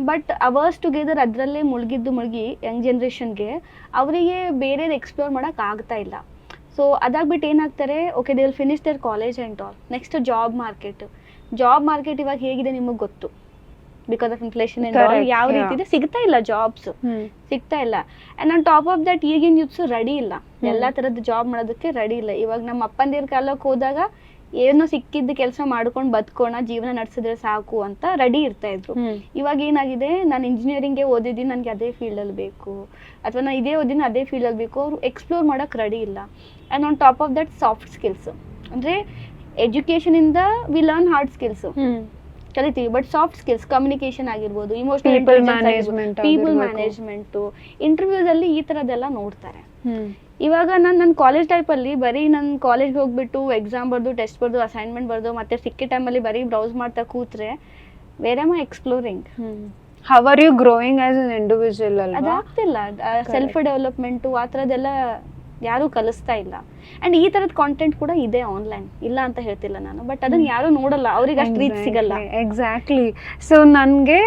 ಬಟ್ ಅವರ್ಸ್ ಟುಗೆದರ್ ಅದರಲ್ಲೇ ಮುಳುಗಿ ಯಂಗ್ ಜನ್ರೇಷನ್ಗೆ ಅವರಿಗೆ ಬೇರೆದು ಎಕ್ಸ್ಪ್ಲೋರ್ ಮಾಡಕ್ ಆಗ್ತಾ ಇಲ್ಲ. ಸೊ ಅದಾಗ್ಬಿಟ್ಟು ಏನಾಗ್ತಾರೆ, okay they will finish their college and all. Next job market ಇವಾಗ ಹೇಗಿದೆ ನಿಮಗೆ ಗೊತ್ತು, ಬಿಕಾಸ್ ಆಫ್ ಇನ್ಫ್ಲೇಷನ್ ಯಾವ ರೀತಿ ಇದೆ, ಸಿಗ್ತಾ ಇಲ್ಲ ಜಾಬ್ಸ್, ಸಿಗ್ತಾ ಇಲ್ಲ. And on top of that ಈಗಿನ ಯೂತ್ಸ್ ರೆಡಿ ಇಲ್ಲ, ಎಲ್ಲಾ ತರದ ಜಾಬ್ ಮಾಡೋದಕ್ಕೆ ರೆಡಿ ಇಲ್ಲ. ಇವಾಗ ನಮ್ಮ ಅಪ್ಪಂದಿರ ಕಾಲಕ್ಕೆ ಹೋದಾಗ ಏನೋ ಸಿಕ್ಕಿದ್ದ ಕೆಲಸ ಮಾಡ್ಕೊಂಡು ಬದುಕೋಣ, ಜೀವನ ನಡೆಸಿದ್ರೆ ಸಾಕು ಅಂತ ರೆಡಿ ಇರ್ತಾ ಇದ್ರು. ಇವಾಗ ಏನಾಗಿದೆ, ನಾನು ಇಂಜಿನಿಯರಿಂಗ್ಗೆ ಓದಿದ್ದೀನಿ, ನನಗೆ ಅದೇ ಫೀಲ್ಡಲ್ಲಿ ಬೇಕು, ಅಥವಾ ನಾನು ಇದೇ ಓದಿನ ಅದೇ ಫೀಲ್ಡಲ್ಲಿ ಬೇಕು, ಅವರು ಎಕ್ಸ್ಪ್ಲೋರ್ ಮಾಡೋಕೆ ರೆಡಿ ಇಲ್ಲ. And on top of that soft skills, ಅಂದರೆ ಎಜುಕೇಷನಿಂದ ವಿ ಲರ್ನ್ ಹಾರ್ಡ್ ಸ್ಕಿಲ್ಸ್ ಕಲಿತೀವಿ, ಬಟ್ ಸಾಫ್ಟ್ ಸ್ಕಿಲ್ಸ್ ಕಮ್ಯುನಿಕೇಶನ್ ಆಗಿರ್ಬೋದು, ಇಮೋಷನಲ್ ಪೀಪಲ್ ಮ್ಯಾನೇಜ್ಮೆಂಟು, ಇಂಟರ್ವ್ಯೂಸ್ ಅಲ್ಲಿ ಈ ಥರದ್ದೆಲ್ಲ ನೋಡ್ತಾರೆ. ಇವಾಗ ನನ್ನ ಕಾಲೇಜ್ ಟೈಪಲ್ಲಿ ಬರೀ ನನ್ನ ಕಾಲೇಜ್ಗೆ ಹೋಗ್ಬಿಟ್ಟು ಎಕ್ಸಾಮ್ ಬರ್ದು, ಟೆಸ್ಟ್ ಬರ್ದು, ಅಸೈನ್ಮೆಂಟ್ ಬರ್ದು, ಮತ್ತೆ ಸಿಕ್ಕಿ ಟೈಮಲ್ಲಿ ಬರೀ ಬ್ರೌಸ್ ಮಾಡ್ತಾ ಕೂತ್ರೆ where am I exploring? How are you growing as an individual ಅಲ್ವಾ? ಅದಾಗ್ತಿಲ್ಲ. ಸೆಲ್ಫ್ ಡೆವಲಪ್ಮೆಂಟು ಆ ಥರದ್ದೆಲ್ಲ ಯಾರೂ ಕಲಿಸ್ತಾ ಇಲ್ಲ. ಅಂಡ್ ಈ ತರದ ಕಾಂಟೆಂಟ್ ಕೂಡ ಇದೆ ಆನ್ಲೈನ್, ಇಲ್ಲ ಅಂತ ಹೇಳ್ತಿಲ್ಲ ನಾನು, ಬಟ್ ಅದನ್ನ ಯಾರು ನೋಡಲ್ಲ, ಅವ್ರಿಗೆ ಅಷ್ಟು ರೀಚ್ ಸಿಗಲ್ಲ. ಎಕ್ಸಾಕ್ಟ್ಲಿ. ಸೊ ನನ್ಗೆ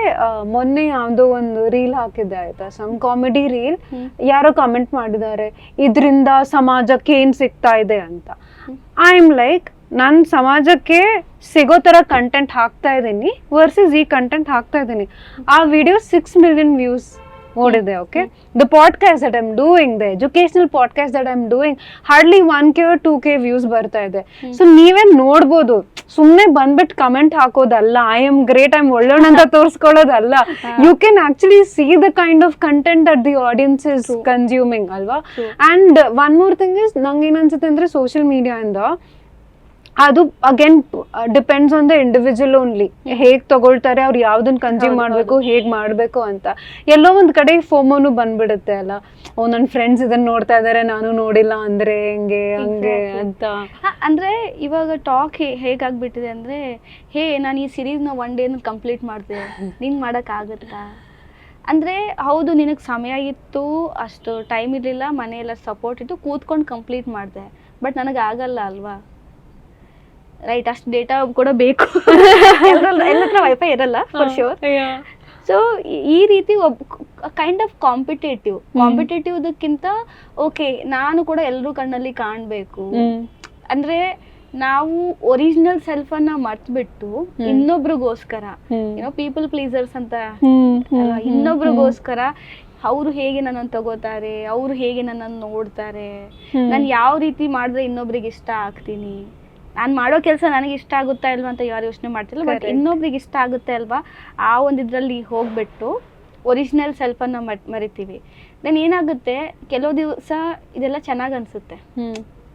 ಮೊನ್ನೆ ಯಾವ್ದೋ ಒಂದು ರೀಲ್ ಹಾಕಿದ್ದೆ ಆಯ್ತಾ, ಸಮ್ ಕಾಮಿಡಿ ರೀಲ್, ಯಾರೋ ಕಮೆಂಟ್ ಮಾಡಿದ್ದಾರೆ ಇದರಿಂದ ಸಮಾಜಕ್ಕೆ ಏನ್ ಸಿಗ್ತಾ ಇದೆ ಅಂತ. ಐ ಆಮ್ ಲೈಕ್, ನಾನು ಸಮಾಜಕ್ಕೆ ಸಿಗೋ ತರ ಕಂಟೆಂಟ್ ಹಾಕ್ತಾ ಇದ್ದೀನಿ ವರ್ಸಸ್ ಈ ಕಂಟೆಂಟ್ ಹಾಕ್ತಾ ಇದ್ದೀನಿ. ಆ ವಿಡಿಯೋ 6 million ವ್ಯೂಸ್ ನೋಡಿದೆ. Okay, the podcast that I am doing, the educational podcast that I am doing, hardly 1K or 2K views ಬರ್ತಾ ಇದೆ. ಸೊ ನೀವೇ ನೋಡ್ಬೋದು, ಸುಮ್ಮನೆ ಬಂದ್ಬಿಟ್ಟು ಕಮೆಂಟ್ ಹಾಕೋದಲ್ಲ, I am great, I am ಒಳ್ಳೆಯವಳು ಅಂತ ತೋರಿಸ್ಕೊಳ್ಳೋದಲ್ಲ. You can actually see the kind of content that the audience is consuming ಅಲ್ವಾ. And one more thing is, ನಂಗೆ ಏನನ್ಸುತ್ತೆ ಅಂದ್ರೆ ಸೋಷಿಯಲ್ ಮೀಡಿಯಾಯಿಂದ ಅದು again depends on the individual only, ಹೇಗ್ ತಗೊಳ್ತಾರೆ, ಅವ್ರು ಯಾವ್ದನ್ನ ಕನ್ಸ್ಯೂಮ್ ಮಾಡ್ಬೇಕು, ಹೇಗ್ ಮಾಡ್ಬೇಕು ಅಂತ. ಎಲ್ಲೋ ಒಂದ್ ಕಡೆ ಫೋಮೋನು ಬಂದ್ಬಿಡುತ್ತೆ ಅಲ್ಲ, ಓ ನನ್ನ ಫ್ರೆಂಡ್ಸ್ ಇದನ್ನ ನೋಡ್ತಾ ಇದಾರೆ, ನಾನು ನೋಡಿಲ್ಲ ಅಂದ್ರೆ ಹೆಂಗೆ ಹಂಗೆ ಅಂತ. ಅಂದ್ರೆ ಇವಾಗ ಟಾಕ್ ಹೇಗಾಗ್ಬಿಟ್ಟಿದೆ ಅಂದ್ರೆ, ಹೇ ನಾನು ಈ ಸೀರೀಸ್ನ 1 day ಕಂಪ್ಲೀಟ್ ಮಾಡ್ದೆ, ನಿಂಗೆ ಮಾಡಕ್ ಆಗತ್ತಾ? ಅಂದ್ರೆ ಹೌದು, ನಿನಗೆ ಸಮಯ ಇತ್ತು, ಅಷ್ಟು ಟೈಮ್ ಇರಲಿಲ್ಲ, ಮನೆಯೆಲ್ಲ ಸಪೋರ್ಟ್ ಇತ್ತು, ಕೂತ್ಕೊಂಡು ಕಂಪ್ಲೀಟ್ ಮಾಡಿದೆ, ಬಟ್ ನನಗೆ ಆಗಲ್ಲ ಅಲ್ವಾ, ರೈಟ್? ಅಷ್ಟು ಡೇಟಾ ಕೂಡ ಬೇಕು, ಎಲ್ಲ ಹತ್ರ ವೈಫೈ ಇರಲ್ಲ ಫಾರ್ ಶೋರ್. ಸೊ ಈ ರೀತಿ ಕೈಂಡ್ ಆಫ್ ಕಾಂಪಿಟೇಟಿವ್ದಕ್ಕಿಂತ ಓಕೆ ನಾನು ಕೂಡ ಎಲ್ಲರೂ ಕಣ್ಣಲ್ಲಿ ಕಾಣಬೇಕು ಅಂದ್ರೆ, ನಾವು ಒರಿಜಿನಲ್ ಸೆಲ್ಫ್ ಅನ್ನ ಮರ್ತ್ಬಿಟ್ಟು ಇನ್ನೊಬ್ರಿಗೋಸ್ಕರ, ಏನೋ ಪೀಪಲ್ ಪ್ಲೀಸರ್ಸ್ ಅಂತ, ಇನ್ನೊಬ್ರಿಗೋಸ್ಕರ ಅವ್ರು ಹೇಗೆ ನನ್ನನ್ನು ತಗೋತಾರೆ, ಅವ್ರು ಹೇಗೆ ನನ್ನನ್ನು ನೋಡ್ತಾರೆ, ನಾನು ಯಾವ ರೀತಿ ಮಾಡಿದ್ರೆ ಇನ್ನೊಬ್ರಿಗೆ ಇಷ್ಟ ಆಗ್ತೀನಿ, ನಾನು ಮಾಡೋ ಕೆಲಸ ನನಗೆ ಇಷ್ಟ ಆಗುತ್ತಾ ಇಲ್ವಾ ಅಂತ ಯಾರು ಯೋಚನೆ ಮಾಡ್ತಿಲ್ಲ, ಬಟ್ ಇನ್ನೊಬ್ರಿಗೆ ಇಷ್ಟ ಆಗುತ್ತೆ ಅಲ್ವಾ, ಆ ಒಂದು ಇದರಲ್ಲಿ ಹೋಗ್ಬಿಟ್ಟು ಒರಿಜಿನಲ್ ಸೆಲ್ಫನ್ನು ಮರಿತೀವಿ. ದೆನ್ ಏನಾಗುತ್ತೆ, ಕೆಲವು ದಿವಸ ಇದೆಲ್ಲ ಚೆನ್ನಾಗಿ ಅನಿಸುತ್ತೆ,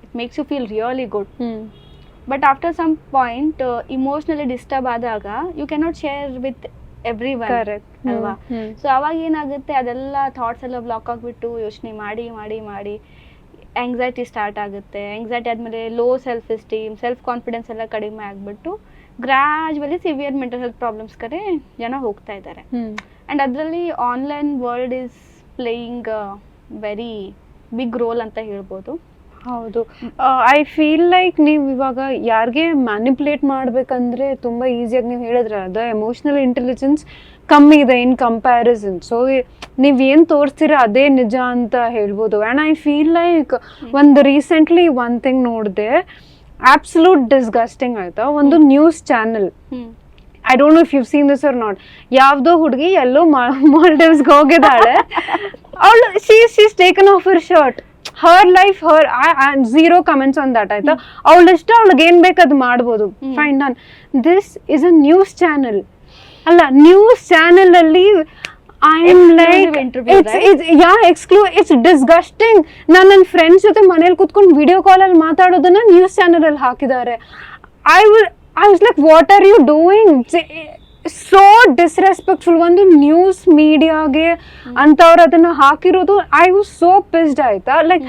it makes you feel really good, but after some point emotionally disturb ಆದಾಗ you cannot share with everyone ಅಲ್ವಾ. ಸೊ ಅವಾಗ ಏನಾಗುತ್ತೆ, ಅದೆಲ್ಲ ಥಾಟ್ಸ್ ಎಲ್ಲ ಬ್ಲಾಕ್ ಆಗಿಬಿಟ್ಟು ಯೋಚನೆ ಮಾಡಿ ಮಾಡಿ ಮಾಡಿ ಆಂಗ್ಸೈಟಿ ಸ್ಟಾರ್ಟ್ ಆಗುತ್ತೆ. ಆಂಗ್ಸೈಟಿ ಆದಮೇಲೆ low self esteem, self confidence ಎಲ್ಲ ಕಡಿಮೆ ಆಗಿಬಿಟ್ಟು gradually severe mental health problems ಕಡೆ ಜನ ಹೋಗ್ತಾ ಇದ್ದಾರೆ. ಆ್ಯಂಡ್ ಅದರಲ್ಲಿ online world is playing very big role ಅಂತ ಹೇಳ್ಬೋದು. ಹೌದು, ಐ ಫೀಲ್ ಲೈಕ್ ನೀವು ಇವಾಗ ಯಾರಿಗೆ ಮ್ಯಾನಿಪುಲೇಟ್ ಮಾಡಬೇಕಂದ್ರೆ ತುಂಬ ಈಸಿಯಾಗಿ ನೀವು ಹೇಳಿದ್ರೆ ಅದು ಎಮೋಷ್ನಲ್ ಇಂಟೆಲಿಜೆನ್ಸ್ ಕಮ್ಮಿ ಇದೆ ಇನ್ ಕಂಪ್ಯಾರಿಸನ್. ಸೊ ನೀವೇನು ತೋರಿಸ್ತೀರ ಅದೇ ನಿಜ ಅಂತ ಹೇಳ್ಬೋದು. ಆ್ಯಂಡ್ ಐ ಫೀಲ್ ಲೈಕ್ ಒಂದು ರೀಸೆಂಟ್ಲಿ ಒನ್ ಥಿಂಗ್ ನೋಡಿದೆ, ಆಬ್ಸಲ್ಯೂಟ್ ಡಿಸ್ಗಸ್ಟಿಂಗ್ ಆಯ್ತಾ, ಒಂದು news channel, I don't know if you seen this or not, ಯಾವುದೋ ಹುಡುಗಿ ಎಲ್ಲೋ ಮಾಲ್ಡೀವ್ಸ್ಗೆ ಹೋಗಿದ್ದಾಳೆ, ಅವಳು she's taken off her shirt, her life her, zero comments on that ಆಯ್ತಾ, ಅವಳಿಷ್ಟ ಅವಳಿಗೆ ಏನ್ ಬೇಕು ಅದು ಮಾಡ್ಬೋದು, fine done. This is a news channel ಅಲ್ಲ, ನ್ಯೂಸ್ ಚಾನಲ್ ಅಲ್ಲಿ I'm like, it's disgusting. ನಾನು ನನ್ನ ಫ್ರೆಂಡ್ಸ್ ಜೊತೆ ಮನೇಲಿ ಕೂತ್ಕೊಂಡು ವಿಡಿಯೋ ಕಾಲಲ್ಲಿ ಮಾತಾಡೋದನ್ನ ನ್ಯೂಸ್ ಚಾನಲ್ ಅಲ್ಲಿ ಹಾಕಿದ್ದಾರೆ. I was like, what are you doing? So disrespectful. ಒಂದು ನ್ಯೂಸ್ ಮೀಡಿಯಾಗೆ ಅಂತವ್ರು ಅದನ್ನ ಹಾಕಿರೋದು. ಐ ವಾಸ್ ಸೋ ಪಿಸ್ಡ್ ಆಯ್ತಾ. ಲೈಕ್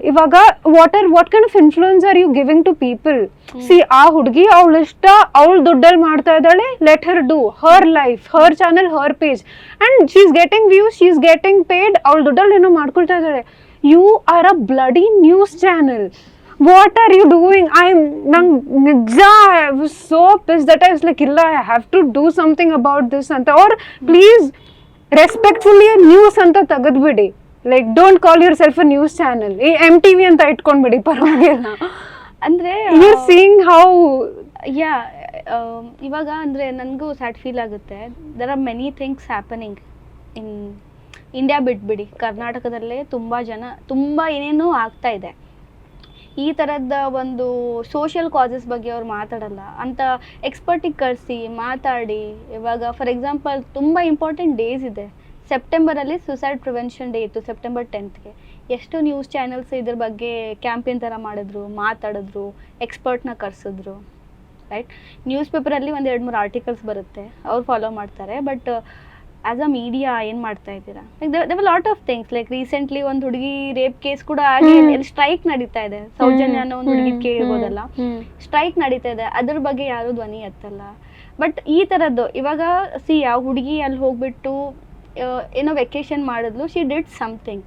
ಇವಾಗ what kind of influence are you giving to people? See, ಆ ಹುಡುಗಿ ಅವಳ ಇಷ್ಟ, ಅವಳ ದುಡ್ಡಲ್ಲಿ ಮಾಡ್ತಾ ಇದ್ದಾಳೆ, let her do her life, her channel, her page, and she is getting views, she is getting paid. ಅವಳ ದುಡ್ಡಲ್ಲಿ ಏನೋ ಮಾಡ್ಕೊಳ್ತಾ ಇದ್ದಾಳೆ. You are a bloody news channel. What are you doing? I was so pissed that I was like, illa, I have to do something about this anta, or please respectfully news anta tagadbidi. Like, don't call yourself a news channel. MTV anta itkonbidi paravagilla. ಅಂದ್ರೆ you're seeing how ಇವಾಗ ಅಂದ್ರೆ ನನಗೂ sad feel ಆಗುತ್ತೆ. there are many things happening in India ಬಿಟ್ಬಿಡಿ, ಕರ್ನಾಟಕದಲ್ಲೇ ತುಂಬಾ ಏನೇನೋ ಆಗ್ತಾ ಇದೆ. ಈ ಥರದ ಒಂದು ಸೋಷಿಯಲ್ ಕಾಸಸ್ ಬಗ್ಗೆ ಅವ್ರು ಮಾತಾಡಲ್ಲ ಅಂತ ಎಕ್ಸ್ಪರ್ಟಿಗೆ ಕರೆಸಿ ಮಾತಾಡಿ. ಇವಾಗ ಫಾರ್ ಎಕ್ಸಾಂಪಲ್ ತುಂಬ ಇಂಪಾರ್ಟೆಂಟ್ ಡೇಸ್ ಇದೆ. ಸೆಪ್ಟೆಂಬರಲ್ಲಿ ಸುಸೈಡ್ ಪ್ರಿವೆನ್ಷನ್ ಡೇ ಇತ್ತು, ಸೆಪ್ಟೆಂಬರ್ 10th. ಎಷ್ಟು ನ್ಯೂಸ್ ಚಾನೆಲ್ಸ್ ಇದ್ರ ಬಗ್ಗೆ ಕ್ಯಾಂಪೇನ್ ಥರ ಮಾಡಿದ್ರು, ಮಾತಾಡಿದ್ರು, ಎಕ್ಸ್ಪರ್ಟ್ನ ಕರೆಸಿದ್ರು, ರೈಟ್? ನ್ಯೂಸ್ ಪೇಪರಲ್ಲಿ 1-2-3 ಆರ್ಟಿಕಲ್ಸ್ ಬರುತ್ತೆ, ಅವ್ರು ಫಾಲೋ ಮಾಡ್ತಾರೆ. ಬಟ್ ಆಸ್ ಅ ಮೀಡಿಯಾ ಏನು ಮಾಡ್ತಾ ಇದ್ದೀರಾ? Like there lot of things. Like recently ಒಂದು ಹುಡುಗಿ ರೇಪ್ ಕೇಸ್ ಕೂಡ ಆಗಿ ಸ್ಟ್ರೈಕ್ ನಡೀತಾ ಇದೆ. ಸೌಜನ್ಯ ಅನ್ನೋ ಒಂದು ಹುಡುಗಿ ಕೇಳಿರ್ಬೋದಲ್ಲ, ಸ್ಟ್ರೈಕ್ ನಡೀತಾ ಇದೆ. ಅದ್ರ ಬಗ್ಗೆ ಯಾರು ಧ್ವನಿ ಎತ್ತಲ್ಲ. ಬಟ್ ಈ ಥರದ್ದು ಇವಾಗ ಆ ಹುಡುಗಿ ಅಲ್ಲಿ ಹೋಗ್ಬಿಟ್ಟು ಏನೋ ವೆಕೇಶನ್ ಮಾಡಿದ್ಲು, she did something,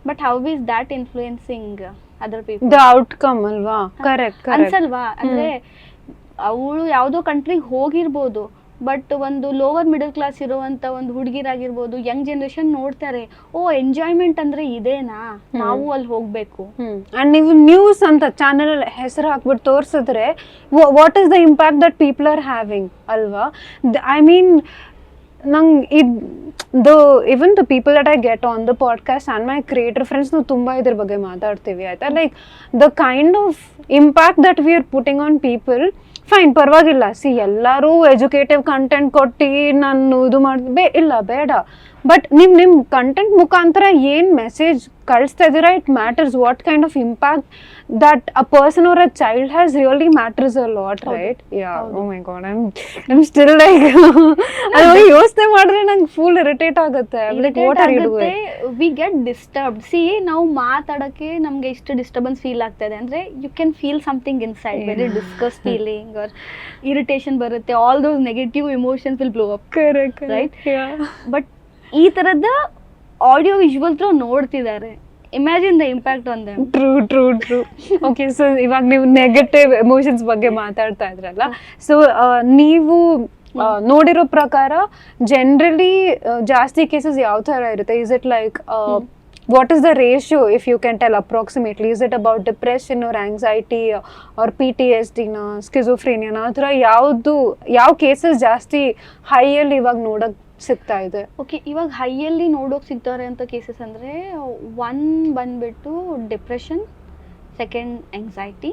but how is that influencing other people? The outcome ಅಲ್ವಾ? ಕರೆಕ್ಟ್ ಅನ್ಸಲ್ವಾ? ಅಂದ್ರೆ ಅವಳು ಯಾವುದೋ ಕಂಟ್ರಿಗೆ ಹೋಗಿರ್ಬೋದು, ಬಟ್ ಒಂದು ಲೋವರ್ ಮಿಡಲ್ ಕ್ಲಾಸ್ ಇರುವಂತ ಒಂದು ಹುಡುಗಿರಾಗಿರ್ಬೋದು, ಯಂಗ್ ಜನರೇಷನ್ ನೋಡ್ತಾರೆ, ಓ ಎಂಜಾಯ್ಮೆಂಟ್ ಅಂದ್ರೆ ಇದೇನಾ, ನಾವು ಅಲ್ಲಿ ಹೋಗ್ಬೇಕು. ಅಂಡ್ ನೀವು ನ್ಯೂಸ್ ಅಂತ ಚಾನಲ್ ಹೆಸರು ಹಾಕ್ಬಿಟ್ಟು ತೋರಿಸಿದ್ರೆ what is the impact that people are having ಅಲ್ವಾ? ಐ ಮೀನ್, ನಂಗೆ even the people that I get on the podcast and my creator friends, ನಾವು ತುಂಬ ಇದ್ರ ಬಗ್ಗೆ ಮಾತಾಡ್ತೀವಿ ಆಯ್ತಾ. Like the kind of impact that we are putting on people, fine, ಪರವಾಗಿಲ್ಲ. C, ಎಲ್ಲರೂ ಎಜುಕೇಟಿವ್ ಕಂಟೆಂಟ್ ಕೊಟ್ಟು ನಾನು ಇದು ಇಲ್ಲ, ಬೇಡ. ಬಟ್ ನಿಮ್ಮ ಕಂಟೆಂಟ್ ಮುಖಾಂತರ ಏನು ಮೆಸೇಜ್ ಕಳಿಸ್ತಾ ಇದ್ದೀರಾ, it matters. What kind of impact that a person or a child has really matters a lot, right? Yeah, oh my god, I'm still like ಅದು ಯೋಚನೆ ಮಾಡಿದ್ರೆ ನಂಗೆ ಫುಲ್ ಇರಿಟೇಟ್ ಆಗುತ್ತೆ. We get disturbed. ಸಿ, ನಾವು ಮಾತಾಡೋಕ್ಕೆ ನಮಗೆ ಇಷ್ಟು disturbance feel ಆಗ್ತಾ ಇದೆ ಅಂದರೆ you can feel something inside, very disgust feeling or irritation ಬರುತ್ತೆ. All those negative emotions will blow up, right? But ಈ ಥರದ ಆಡಿಯೋ ವಿಜುವಲ್ ಥ್ರೂ ನೋಡ್ತಿದ್ದಾರೆ. Imagine the impact on them. True. Okay, so ಇವಾಗ ನೀವು negative emotions ಬಗ್ಗೆ ಮಾತಾಡ್ತಾ ಇದ್ರಲ್ಲ, so ನೀವು ನೋಡಿರೋ ಪ್ರಕಾರ ಜನರಲಿ ಜಾಸ್ತಿ ಕೇಸಸ್ ಯಾವ ಥರ ಇರುತ್ತೆ? Is it like what is the ratio, if you can tell approximately? Is it about depression or anxiety or PTSD na, schizophrenia na, athra ಯಾವ ಕೇಸಸ್ ಜಾಸ್ತಿ ಹೈಯಲ್ಲಿ ಇವಾಗ ನೋಡಕ್ ಸಿಗ್ತಾ ಇದೆ? ಓಕೆ, ಇವಾಗ ಹೈಯಲ್ಲಿ ನೋಡೋಕೆ ಸಿಗ್ತಾರೆ ಅಂತ ಕೇಸಸ್ ಅಂದರೆ, ಒನ್ ಬಂದ್ಬಿಟ್ಟು depression, second anxiety.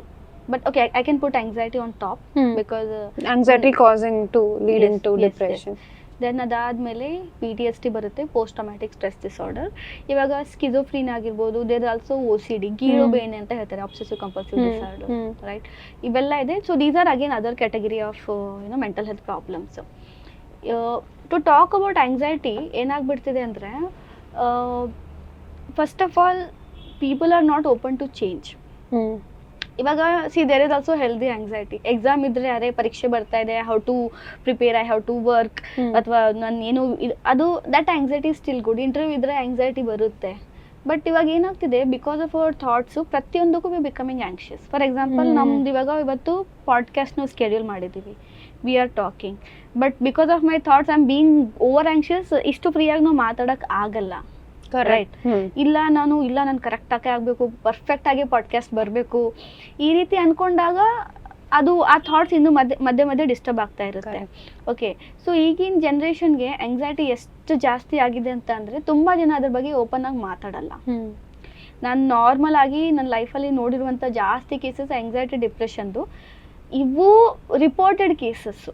But okay, I can put anxiety on top because anxiety causing to leading to depression. Then ಅದಾದಮೇಲೆ PTSD ಬರುತ್ತೆ, ಪೋಸ್ಟ್ ಟ್ರಾಮ್ಯಾಟಿಕ್ ಸ್ಟ್ರೆಸ್ ಡಿಸಾರ್ಡರ್. ಇವಾಗ ಸ್ಕಿಜೋಫ್ರೀನಿಯಾ ಆಗಿರ್ಬೋದು, ದೇರ್ ಆಲ್ಸೋ OCD, ಗೀಳೋಬೇನೆ ಅಂತ ಹೇಳ್ತಾರೆ, Obsessive Compulsive Disorder, ರೈಟ್? ಇವೆಲ್ಲ ಇದೆ. So these are again other category of mental health problems. To talk about anxiety, ಏನಾಗ್ಬಿಡ್ತಿದೆ ಅಂದರೆ, first of all people are not open to change. ಇವಾಗ there is also healthy anxiety. Exam ಇದ್ರೆ, ಅರೆ ಪರೀಕ್ಷೆ ಬರ್ತಾ ಇದೆ, how to prepare, I have to work, ಅಥವಾ ನಾನು ಏನು ಅದು that anxiety still good. Interview ಇದ್ರೆ ಆಂಗ್ಸೈಟಿ ಬರುತ್ತೆ. ಬಟ್ ಇವಾಗ ಏನಾಗ್ತಿದೆ, ಬಿಕಾಸ್ ಆಫ್ ಅವರ್ ಥಾಟ್ಸು ಪ್ರತಿಯೊಂದಕ್ಕೂ we becoming anxious. For example, ನಮ್ದು ಇವಾಗ ಇವತ್ತು ಪಾಡ್ಕಾಸ್ಟ್ನ ಸ್ಕೆಡ್ಯೂಲ್ ಮಾಡಿದ್ದೀವಿ, we are talking, but because of my thoughts I am being over anxious. ಇಷ್ಟು ಫ್ರೀಯಾಗಿ ನಾವು ಮಾತಾಡೋಕೆ ಆಗಲ್ಲ, ರೈಟ್? ಇಲ್ಲ ನಾನು ಕರೆಕ್ಟಾಗಿ ಆಗಬೇಕು, ಪರ್ಫೆಕ್ಟಾಗಿ ಪಾಡ್ಕಾಸ್ಟ್ ಬರಬೇಕು, ಈ ರೀತಿ ಅಂದ್ಕೊಂಡಾಗ ಅದು ಆ ಥಾಟ್ಸ್ ಇನ್ನೂ ಮಧ್ಯೆ ಡಿಸ್ಟರ್ಬ್ ಆಗ್ತಾ ಇರುತ್ತೆ. ಓಕೆ, ಸೊ ಈಗಿನ ಜನ್ರೇಷನ್ಗೆ ಆಂಗ್ಸೈಟಿ ಎಷ್ಟು ಜಾಸ್ತಿ ಆಗಿದೆ ಅಂತ ಅಂದರೆ, ತುಂಬ ಜನ ಅದ್ರ ಬಗ್ಗೆ ಓಪನ್ ಆಗಿ ಮಾತಾಡಲ್ಲ. ನಾನು ನಾರ್ಮಲ್ ಆಗಿ ನನ್ನ ಲೈಫಲ್ಲಿ ನೋಡಿರುವಂಥ ಜಾಸ್ತಿ ಕೇಸಸ್ ಆಂಗ್ಸೈಟಿ, ಡಿಪ್ರೆಷನ್ದು, ಇವು ರಿಪೋರ್ಟೆಡ್ ಕೇಸಸ್ಸು.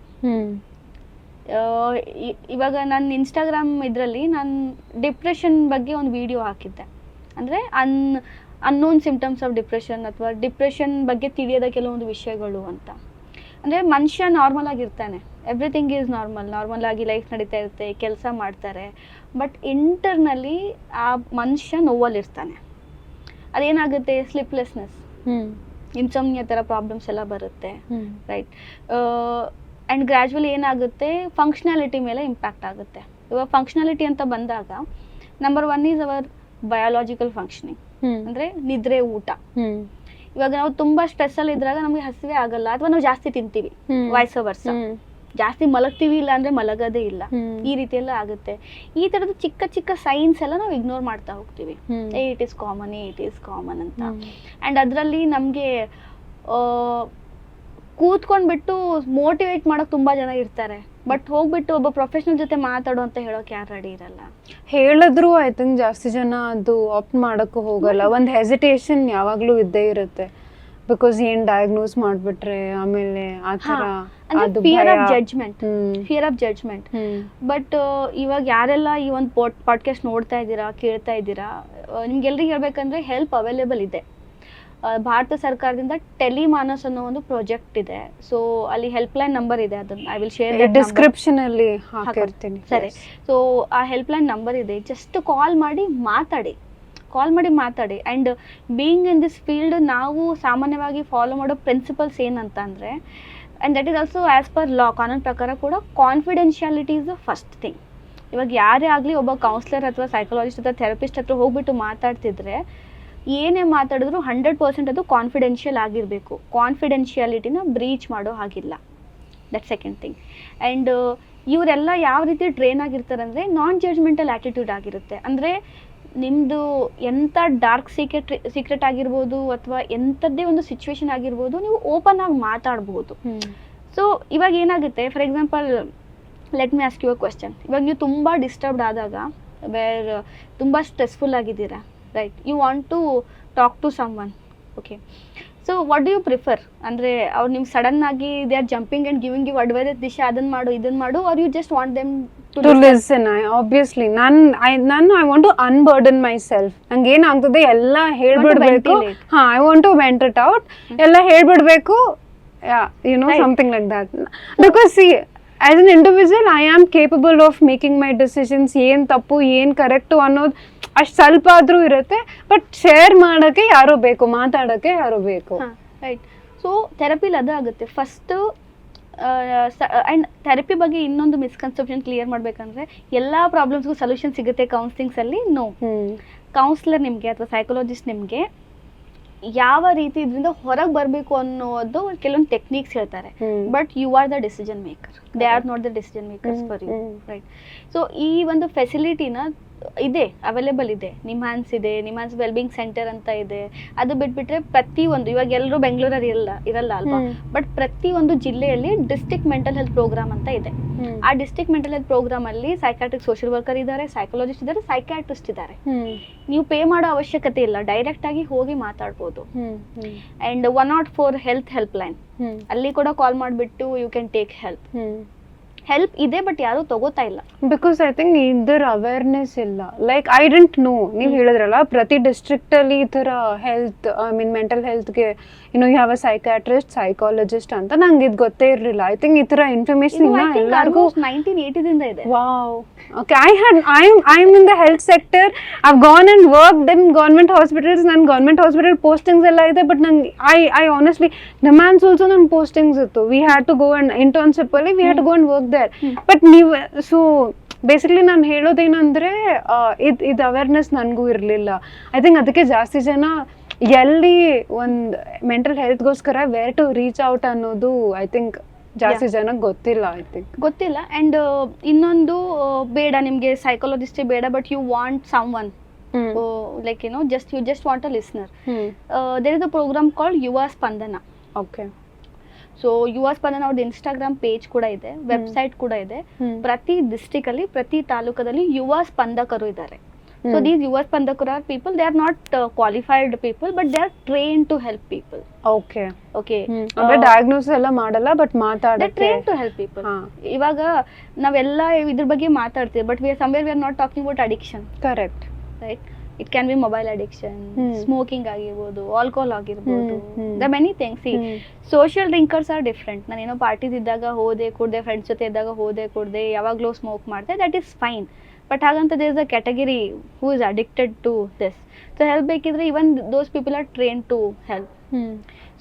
ಇವಾಗ ನನ್ನ ಇನ್ಸ್ಟಾಗ್ರಾಮ್ ಇದರಲ್ಲಿ ನಾನು ಡಿಪ್ರೆಷನ್ ಬಗ್ಗೆ ಒಂದು ವಿಡಿಯೋ ಹಾಕಿದ್ದೆ. ಅಂದರೆ ಅನ್ನೋನ್ ಸಿಂಪ್ಟಮ್ಸ್ ಆಫ್ ಡಿಪ್ರೆಷನ್ ಅಥವಾ ಡಿಪ್ರೆಷನ್ ಬಗ್ಗೆ ತಿಳಿಯೋದ ಕೆಲವೊಂದು ವಿಷಯಗಳು ಅಂತ. ಅಂದರೆ ಮನುಷ್ಯ ನಾರ್ಮಲ್ ಆಗಿರ್ತಾನೆ, ಎವ್ರಿಥಿಂಗ್ ಈಸ್ ನಾರ್ಮಲ್ ಆಗಿ ಲೈಫ್ ನಡೀತಾ ಇರುತ್ತೆ, ಕೆಲಸ ಮಾಡ್ತಾರೆ. ಬಟ್ ಇಂಟರ್ನಲ್ಲಿ ಆ ಮನುಷ್ಯ ನೋವಲ್ಲಿರ್ತಾನೆ. ಅದೇನಾಗುತ್ತೆ, ಸ್ಲಿಪ್ಲೆಸ್ನೆಸ್, ಇನ್ಸಮ್ನಿಯಾ ಥರ ಪ್ರಾಬ್ಲಮ್ಸ್ ಎಲ್ಲ ಬರುತ್ತೆ, ರೈಟ್. ಆ್ಯಂಡ್ ಗ್ರ್ಯಾಜುವಲಿ ಏನಾಗುತ್ತೆ, ಫಂಕ್ಷನಾಲಿಟಿ ಮೇಲೆ ಇಂಪ್ಯಾಕ್ಟ್ ಆಗುತ್ತೆ. ಇವಾಗ ಫಂಕ್ಷನಾಲಿಟಿ ಅಂತ ಬಂದಾಗ number 1 is our biological functioning, ಅಂದರೆ ನಿದ್ರೆ, ಊಟ. ಇವಾಗ ನಾವು ತುಂಬ ಸ್ಟ್ರೆಸ್ಸಲ್ಲಿ ಇದ್ರಾಗ ನಮಗೆ ಹಸಿವೆ ಆಗಲ್ಲ, ಅಥವಾ ನಾವು ಜಾಸ್ತಿ ತಿಂತೀವಿ, ವೈಸ್ ವರ್ಸ. ಜಾಸ್ತಿ ಮಲಗ್ತೀವಿ, ಇಲ್ಲ ಅಂದರೆ ಮಲಗೋದೇ ಇಲ್ಲ, ಈ ರೀತಿ ಎಲ್ಲ ಆಗುತ್ತೆ. ಈ ಥರದ್ದು ಚಿಕ್ಕ ಚಿಕ್ಕ ಸೈನ್ಸ್ ಎಲ್ಲ ನಾವು ಇಗ್ನೋರ್ ಮಾಡ್ತಾ ಹೋಗ್ತೀವಿ. ಇಟ್ ಈಸ್ ಕಾಮನ್ ಅಂತ. ಆ್ಯಂಡ್ ಅದರಲ್ಲಿ ನಮಗೆ ಕೂತ್ಕೊಂಡ್ಬಿಟ್ಟು ಮೋಟಿವೇಟ್ ಮಾಡೋಕೆ ತುಂಬ ಜನ ಇರ್ತಾರೆ, ಬಟ್ ಹೋಗ್ಬಿಟ್ಟು ಒಬ್ಬ ಪ್ರೊಫೆಷನಲ್ ಜೊತೆ ಮಾತಾಡು ಅಂತ ಹೇಳೋಕೆ ಯಾರು ರೆಡಿ ಇರಲ್ಲ. ಹೇಳಿದ್ರು ಐ ಥಿಂಕ್ ಜಾಸ್ತಿ ಜನ ಅದು ಆಪ್ಟ್ ಮಾಡೋಕ್ಕೂ ಹೋಗಲ್ಲ. ಒಂದು ಹೆಸಿಟೇಷನ್ ಯಾವಾಗಲೂ ಇದ್ದೇ ಇರುತ್ತೆ, ಬಿಕಾಸ್ ಏನು ಡಯಾಗ್ನೋಸ್ ಮಾಡಿಬಿಟ್ರೆ ಆಮೇಲೆ ಆ ಥರ ಫಿಯರ್ ಆಫ್ ಜಡ್ಜ್ಮೆಂಟ್. ಬಟ್ ಇವಾಗ ಯಾರೆಲ್ಲ ಈ ಒಂದು ಪಾಡ್ಕಾಸ್ಟ್ ನೋಡ್ತಾ ಇದ್ದೀರಾ, ಕೇಳ್ತಾ ಇದ್ದೀರಾ, ನಿಮ್ಗೆಲ್ರಿಗೆ ಹೇಳ್ಬೇಕಂದ್ರೆ ಹೆಲ್ಪ್ ಅವೈಲೇಬಲ್ ಇದೆ. ಭಾರತ ಸರ್ಕಾರದಿಂದ ಟೆಲಿ ಮಾನಸ್ ಅನ್ನೋ ಒಂದು ಪ್ರಾಜೆಕ್ಟ್ ಇದೆ. ಸೊ ಅಲ್ಲಿ ಹೆಲ್ಪ್ಲೈನ್ ನಂಬರ್ ಇದೆ, ಅದನ್ನ ಐ ವಿಲ್ ಶೇರ್ ಡಿಸ್ಕ್ರಿಪ್ಷನ್ ಅಲ್ಲಿ ಹಾಕಿರ್ತೀನಿ. ಸರಿ. ಸೊ ಆ ಹೆಲ್ಪ್ಲೈನ್ ನಂಬರ್ ಇದೆ, ಜಸ್ಟ್ ಕಾಲ್ ಮಾಡಿ ಮಾತಾಡಿ. And being in this field ನಾವು ಸಾಮಾನ್ಯವಾಗಿ ಫಾಲೋ ಮಾಡೋ ಪ್ರಿನ್ಸಿಪಲ್ಸ್ ಏನಂತ ಅಂದರೆ, and that is also as per law, ಕಾನೂನು ಪ್ರಕಾರ ಕೂಡ confidentiality is the first thing. ಇವಾಗ ಯಾರೇ ಆಗಲಿ ಒಬ್ಬ ಕೌನ್ಸಿಲರ್ ಅಥವಾ ಸೈಕಾಲಜಿಸ್ಟ್ ಅಥವಾ ಥೆರಪಿಸ್ಟ್ ಹತ್ರ ಹೋಗ್ಬಿಟ್ಟು ಮಾತಾಡ್ತಿದ್ರೆ ಏನೇ ಮಾತಾಡಿದ್ರು 100% ಅದು ಕಾನ್ಫಿಡೆನ್ಷಿಯಲ್ ಆಗಿರಬೇಕು. ಕಾನ್ಫಿಡೆನ್ಷಿಯಾಲಿಟಿನ ಬ್ರೀಚ್ ಮಾಡೋ ಹಾಗಿಲ್ಲ. That second thing. ಆ್ಯಂಡ್ ಇವರೆಲ್ಲ ಯಾವ ರೀತಿ ಟ್ರೈನ್ ಆಗಿರ್ತಾರೆ ಅಂದರೆ ನಾನ್ ಜಡ್ಜ್ಮೆಂಟಲ್ ಆ್ಯಟಿಟ್ಯೂಡ್ ಆಗಿರುತ್ತೆ. ಅಂದರೆ ನಿಮ್ಮದು ಎಂಥ ಡಾರ್ಕ್ ಸೀಕ್ರೆಟ್ ಆಗಿರ್ಬೋದು ಅಥವಾ ಎಂಥದ್ದೇ ಒಂದು ಸಿಚುವೇಶನ್ ಆಗಿರ್ಬೋದು, ನೀವು ಓಪನ್ ಆಗಿ ಮಾತಾಡ್ಬೋದು. ಸೊ ಇವಾಗ ಏನಾಗುತ್ತೆ, for example let me ask you a question. ಇವಾಗ ನೀವು ತುಂಬ ಡಿಸ್ಟರ್ಬ್ಡ್ ಆದಾಗ, ತುಂಬ ಸ್ಟ್ರೆಸ್ಫುಲ್ ಆಗಿದ್ದೀರಾ, right, you want to talk to someone, okay. So what do you prefer? ಅಂದರೆ ಅವ್ರು ನಿಮ್ಗೆ ಸಡನ್ ಆಗಿ they are jumping and giving you advice, Disha ಅದನ್ನು ಮಾಡು ಇದನ್ನು ಮಾಡು, or you just want them to listen? Obviously ನಾನು I want to unburden myself. ನಂಗೆ ಏನಾಗ್ತದೆ ಎಲ್ಲ ಹೇಳ್ಬಿಡ್ಬೇಕು. I want to vent it out, ಎಲ್ಲ ಹೇಳ್ಬಿಡ್ಬೇಕು, you know, something like that. Because see, as an individual I am capable of making my decisions. ಏನು ತಪ್ಪು ಏನು correct ಅನ್ನೋದು ಅಷ್ಟು ಸ್ವಲ್ಪ ಆದರೂ ಇರುತ್ತೆ. ಬಟ್ ಶೇರ್ ಮಾಡೋಕ್ಕೆ ಯಾರೋ ಬೇಕು, ಮಾತಾಡೋಕ್ಕೆ ಯಾರೋ ಬೇಕು, ರೈಟ್. ಸೊ ಥೆರಪಿಲಿ ಅದು ಆಗುತ್ತೆ ಫಸ್ಟು. ಆ್ಯಂಡ್ ಥೆರಪಿ ಬಗ್ಗೆ ಇನ್ನೊಂದು ಮಿಸ್ಕನ್ಸೆಪ್ಷನ್ ಕ್ಲಿಯರ್ ಮಾಡಬೇಕಂದ್ರೆ, ಎಲ್ಲ ಪ್ರಾಬ್ಲಮ್ಸ್ಗೂ ಸೊಲ್ಯೂಷನ್ ಸಿಗುತ್ತೆ ಕೌನ್ಸಿಲಿಂಗ್ಸಲ್ಲಿ. ನೋ, ಕೌನ್ಸಿಲರ್ ನಿಮಗೆ ಅಥವಾ ಸೈಕಾಲಜಿಸ್ಟ್ ನಿಮಗೆ ಯಾವ ರೀತಿ ಇದರಿಂದ ಹೊರಗೆ ಬರಬೇಕು ಅನ್ನೋದು ಕೆಲವೊಂದು ಟೆಕ್ನಿಕ್ಸ್ ಹೇಳ್ತಾರೆ. But you are the decision maker, they are not the decision makers for you, right. So ಈ ಒಂದು ಫೆಸಿಲಿಟಿನ ಇದೆ, ಅವೈಲೇಬಲ್ ಇದೆ. ನಿಮ್ಹಾನ್ಸ್ ಇದೆ, ನಿಮ್ಹಾನ್ಸ್ ವೆಲ್ಬೀಯಿಂಗ್ ಸೆಂಟರ್ ಅಂತ ಇದೆ. ಅದು ಬಿಟ್ಬಿಟ್ರೆ ಪ್ರತಿಯೊಂದು, ಇವಾಗ ಎಲ್ಲರೂ ಬೆಂಗಳೂರಲ್ಲಿ ಇರಲ್ಲ ಅಲ್ವಾ, ಬಟ್ ಪ್ರತಿಯೊಂದು ಜಿಲ್ಲೆಯಲ್ಲಿ ಡಿಸ್ಟ್ರಿಕ್ಟ್ ಮೆಂಟಲ್ ಹೆಲ್ತ್ ಪ್ರೋಗ್ರಾಮ್ ಅಂತ ಇದೆ. ಆ ಡಿಸ್ಟ್ರಿಕ್ಟ್ ಮೆಂಟಲ್ ಹೆಲ್ತ್ ಪ್ರೋಗ್ರಾಮ್ ಅಲ್ಲಿ ಸೈಕಾಟ್ರಿಕ್ ಸೋಷಿಯಲ್ ವರ್ಕರ್ ಇದ್ದಾರೆ, ಸೈಕಾಲಜಿಸ್ಟ್ ಇದ್ದಾರೆ, ಸೈಕಾಟ್ರಿಸ್ಟ್ ಇದ್ದಾರೆ. ನೀವು ಪೇ ಮಾಡೋ ಅವಶ್ಯಕತೆ ಇಲ್ಲ, ಡೈರೆಕ್ಟ್ ಆಗಿ ಹೋಗಿ ಮಾತಾಡ್ಬೋದು. ಅಂಡ್ 104 ಹೆಲ್ತ್ ಹೆಲ್ಪ್ಲೈನ್, ಅಲ್ಲಿ ಕೂಡ ಕಾಲ್ ಮಾಡಿಬಿಟ್ಟು ಯು ಕ್ಯಾನ್ ಟೇಕ್ ಹೆಲ್ಪ್ ಇದೆ, ಬಟ್ ಯಾರು ತಗೋತಾ ಇಲ್ಲ. ಬಿಕಾಸ್ ಐ ಥಿಂಕ್ ಇದರ ಅವೇರ್ನೆಸ್ ಇಲ್ಲ. ಲೈಕ್ ಐ ಡೆಂಟ್ ನೋ, ನೀವು ಹೇಳಿದ್ರಲ್ಲ ಪ್ರತಿ ಡಿಸ್ಟ್ರಿಕ್ಟ್ ಅಲ್ಲಿ ಈ ಥರ ಹೆಲ್ತ್, ಐ ಮೀನ್ ಮೆಂಟಲ್ ಹೆಲ್ತ್ಗೆ you have a psychiatrist, psychologist ಅಂತ ನಂಗೆ ಇದು ಗೊತ್ತೇ ಇರಲಿಲ್ಲ. ಐ ಥಿಂಕ್ ಈ ಥರ ಇನ್ಫಾರ್ಮೇಶನ್ ಎಲ್ಲರಿಗೂ 1980ದಿಂದ ಇದೆ. Wow, okay. I am in the health sector, I have gone and worked in government hospitals. ನನ್ನ ಗೌರ್ಮೆಂಟ್ ಹಾಸ್ಪಿಟಲ್ ಪೋಸ್ಟಿಂಗ್ಸ್ ಎಲ್ಲ ಇದೆ, ಬಟ್ ನಂಗೆ ಐ ಆನೆಸ್ಟ್ಲಿ ನಿಮ್ಹಾನ್ಸ್ ಆಲ್ಸೋ ನನ್ನ ಪೋಸ್ಟಿಂಗ್ಸ್ ಇತ್ತು. We had to go and internship ಅಲ್ಲಿ we had to go and work there. But ನೀವು, so basically ನಾನು ಹೇಳೋದೇನಂದ್ರೆ ಇದು ಅವೇರ್ನೆಸ್ ನನಗೂ ಇರಲಿಲ್ಲ. ಐ ಥಿಂಕ್ ಅದಕ್ಕೆ ಜಾಸ್ತಿ ಜನ ಎಲ್ಲಿ ಒಂದು ಮೆಂಟಲ್ ಹೆಲ್ತ್ಗೋಸ್ಕರ ವೇರ್ ಟು ರೀಚ್ ಔಟ್ ಅನ್ನೋದು ಐ ಥಿಂಕ್ ಜಾಸ್ತಿ ಜನಕ್ಕೆ ಗೊತ್ತಿಲ್ಲ. ಐ ಥಿಂಕ್ ಗೊತ್ತಿಲ್ಲ. ಆ್ಯಂಡ್ ಇನ್ನೊಂದು, ಬೇಡ ನಿಮಗೆ ಸೈಕಾಲಜಿಸ್ಟೇ ಬೇಡ, but you want some one, like you just want a listener. There is a program called Yuva Spandana. Okay. So ಯುವ ಸ್ಪಂದನ ಅವ್ರದ್ದು ಇನ್ಸ್ಟಾಗ್ರಾಮ್ ಪೇಜ್ ಕೂಡ ಇದೆ, ವೆಬ್ಸೈಟ್ ಕೂಡ ಇದೆ. ಪ್ರತಿ ಡಿಸ್ಟ್ರಿಕ್ಟ್ ಅಲ್ಲಿ, ಪ್ರತಿ ತಾಲೂಕದಲ್ಲಿ ಯುವ ಸ್ಪಂದಕರು ಇದ್ದಾರೆ. So these ಯುವ ಸ್ಪಂದಕರು are people, they are not qualified people, but they are trained to help people. Okay. Okay. ಅಂದ್ರೆ ಡಯಾಗ್ನೋಸಿಸ್ ಎಲ್ಲ ಮಾಡಲ್ಲ, ಬಟ್ They are ಮಾತಾಡಕ್ಕೆ. trained to help people. ಇವಾಗ ನಾವೆಲ್ಲ ಇದ್ರ ಬಗ್ಗೆ ಮಾತಾಡ್ತೀವಿ, but we are somewhere we are not talking about addiction. Correct. Right? It can be mobile addiction, smoking ಆಗಿರ್ಬೋದು, ಆಲ್ಕೋಹಾಲ್ ಆಗಿರ್ಬೋದು, the many things. See, social drinkers are different. ನಾನು ಏನೋ parties ಇದ್ದಾಗ ಹೋದೆ ಕುಡ್ದೆ, ಫ್ರೆಂಡ್ಸ್ ಜೊತೆ ಇದ್ದಾಗ ಹೋದೆ ಕುಡ್ದೆ, ಯಾವಾಗಲೂ ಸ್ಮೋಕ್ ಮಾಡಿದೆ, ದಟ್ ಈಸ್ ಫೈನ್. ಬಟ್ ಹಾಗಂತ there is a category who is addicted to this. So help ಬೇಕಿದ್ರೆ even those people are train to help.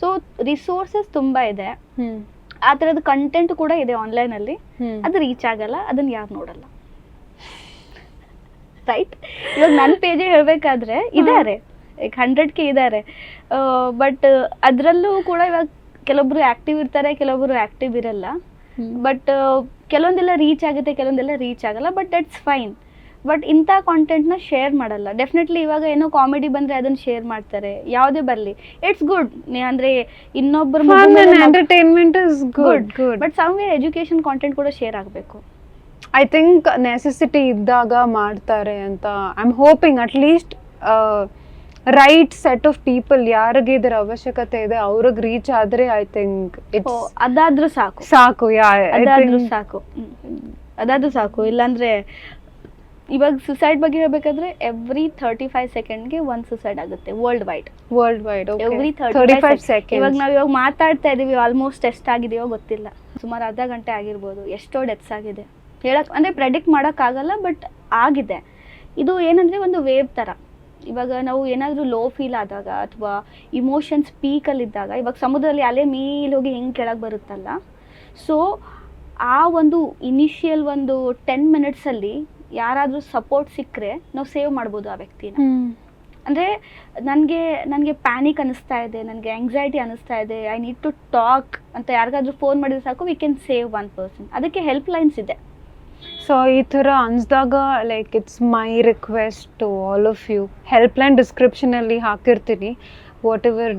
So resources ತುಂಬ ಇದೆ, ಆ ಥರದ ಕಂಟೆಂಟ್ ಕೂಡ ಇದೆ ಆನ್ಲೈನಲ್ಲಿ. ಅದು ರೀಚ್ ಆಗಲ್ಲ, ಅದನ್ನ ಯಾರು ನೋಡಲ್ಲ. ರೈಟ್? ಇವಾಗ ನನ್ನ ಪೇಜೇ ಹೇಳಬೇಕಾದ್ರೆ ಇದ್ದಾರೆ, ಈಗ 100K ಇದ್ದಾರೆ, ಬಟ್ ಅದರಲ್ಲೂ ಕೂಡ ಇವಾಗ ಕೆಲವೊಬ್ರು ಆ್ಯಕ್ಟಿವ್ ಇರ್ತಾರೆ, ಕೆಲವೊಬ್ರು ಆ್ಯಕ್ಟಿವ್ ಇರಲ್ಲ. ಬಟ್ ಕೆಲವೊಂದೆಲ್ಲ ರೀಚ್ ಆಗುತ್ತೆ, ಕೆಲವೊಂದೆಲ್ಲ ರೀಚ್ ಆಗಲ್ಲ, ಬಟ್ ದಟ್ಸ್ ಫೈನ್. ಬಟ್ ಇಂಥ ಕಾಂಟೆಂಟ್ನ ಶೇರ್ ಮಾಡಲ್ಲ. ಡೆಫಿನೆಟ್ಲಿ ಇವಾಗ ಏನೋ ಕಾಮಿಡಿ ಬಂದರೆ ಅದನ್ನು ಶೇರ್ ಮಾಡ್ತಾರೆ, ಯಾವುದೇ ಬರಲಿ, ಇಟ್ಸ್ ಗುಡ್. ಅಂದರೆ ಇನ್ನೊಬ್ಬರು entertainment is good, but somewhere education content ಕೂಡ ಶೇರ್ ಆಗಬೇಕು. ಐ ಥಿಂಕ್ ನೆಸೆಸಿಟಿ ಇದ್ದಾಗ ಮಾಡ್ತಾರೆ ಅಂತ I am hoping. At least right set of people, ಯಾರಿಗೆ ಇದರ ಅವಶ್ಯಕತೆ ಇದೆ ಅವ್ರಿಗೆ ರೀಚ್ ಆದ್ರೆ ಐ ಥಿಂಕ್ ಅದಾದ್ರೂ ಸಾಕು. ಅದಾದ್ರೂ ಸಾಕು. ಇಲ್ಲಾಂದ್ರೆ ಇವಾಗ ಸುಸೈಡ್ ಬಗ್ಗೆ ಹೇಳ್ಬೇಕಾದ್ರೆ ಎವ್ರಿ 35 ಸೆಕೆಂಡ್ಗೆ ಒಂದು ಸುಸೈಡ್ ಆಗುತ್ತೆ ವರ್ಲ್ಡ್ ವೈಡ್. Every 35 second. ಇವಾಗ ಮಾತಾಡ್ತಾ ಇದೀವಿ, ಆಲ್ಮೋಸ್ಟ್ ಎಷ್ಟಾಗಿದೆಯೋ ಗೊತ್ತಿಲ್ಲ, ಸುಮಾರು ಅರ್ಧ ಗಂಟೆ ಆಗಿರ್ಬೋದು, ಎಷ್ಟೋ ಡೆತ್ಸ್ ಆಗಿದೆ. ಹೇಳಕ್ ಅಂದರೆ ಪ್ರೆಡಿಕ್ಟ್ ಮಾಡೋಕ್ಕಾಗಲ್ಲ, ಬಟ್ ಆಗಿದೆ. ಇದು ಏನಂದರೆ ಒಂದು ವೇವ್ ಥರ. ಇವಾಗ ನಾವು ಏನಾದರೂ ಲೋ ಫೀಲ್ ಆದಾಗ ಅಥವಾ ಇಮೋಷನ್ಸ್ ಪೀಕಲ್ಲಿದ್ದಾಗ, ಇವಾಗ ಸಮುದ್ರದಲ್ಲಿ ಅಲೆ ಮೇಲೆ ಹೋಗಿ ಹೆಂಗೆ ಕೆಳಗೆ ಬರುತ್ತಲ್ಲ, ಸೊ ಆ ಒಂದು ಇನಿಷಿಯಲ್ ಒಂದು 10 ಮಿನಿಟ್ಸಲ್ಲಿ ಯಾರಾದರೂ ಸಪೋರ್ಟ್ ಸಿಕ್ಕರೆ ನಾವು ಸೇವ್ ಮಾಡ್ಬೋದು ಆ ವ್ಯಕ್ತಿನ. ಅಂದರೆ ನನಗೆ ಪ್ಯಾನಿಕ್ ಅನ್ನಿಸ್ತಾ ಇದೆ, ನನಗೆ ಆಂಗ್ಸೈಟಿ ಅನ್ನಿಸ್ತಾ ಇದೆ, ಐ ನೀಡ್ ಟು ಟಾಕ್ ಅಂತ ಯಾರಿಗಾದ್ರೂ ಫೋನ್ ಮಾಡಿದ್ರೆ ಸಾಕು, ವಿ ಕ್ಯಾನ್ ಸೇವ್ 1 ಪರ್ಸನ್. ಅದಕ್ಕೆ ಹೆಲ್ಪ್ ಲೈನ್ಸ್ ಇದೆ. ಸೊ ಈ ಥರ ಅನ್ಸ್ದಾಗ like it's my request to all of you, help line ಡಿಸ್ಕ್ರಿಪ್ಷನಲ್ಲಿ ಹಾಕಿರ್ತೀನಿ. Whatever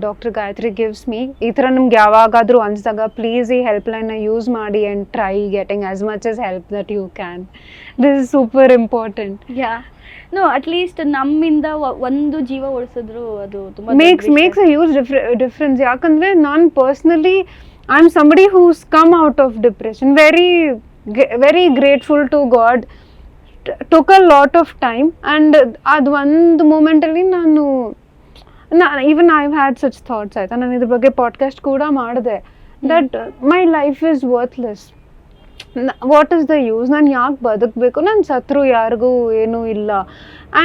doctor Gayatri gives me, ಈ ಥರ ನಿಮ್ಗೆ ಯಾವಾಗಾದರೂ ಅನ್ಸ್ದಾಗ ಪ್ಲೀಸ್ ಈ ಹೆಲ್ಪ್ ಲೈನ್ನ ಯೂಸ್ ಮಾಡಿ and try getting as much as help that you can. This is super important. No, at least ನಮ್ಮಿಂದ ಒಂದು ಜೀವ ಉಳಿಸಿದ್ರು ಅದು ತುಂಬ ಮೇಕ್ಸ್ ಅ ಹ್ಯೂಜ್ ಡಿಫ್ರೆನ್ಸ್. ಯಾಕಂದರೆ ನಾನು personally I am somebody who's come out of depression, very grateful to God. Took a lot of time, and ad one moment alli nanu even I've had such thoughts. Aita nanu iದ್ರ ಬಗ್ಗೆ podcast ಕೂಡ ಮಾಡಿದೆ, that my life is worthless. What is the use? ನಾನು ಯಾಕೆ ಬದುಕಬೇಕು? ನಾನು ಸತ್ರು ಯಾರಿಗೂ ಏನೂ ಇಲ್ಲ.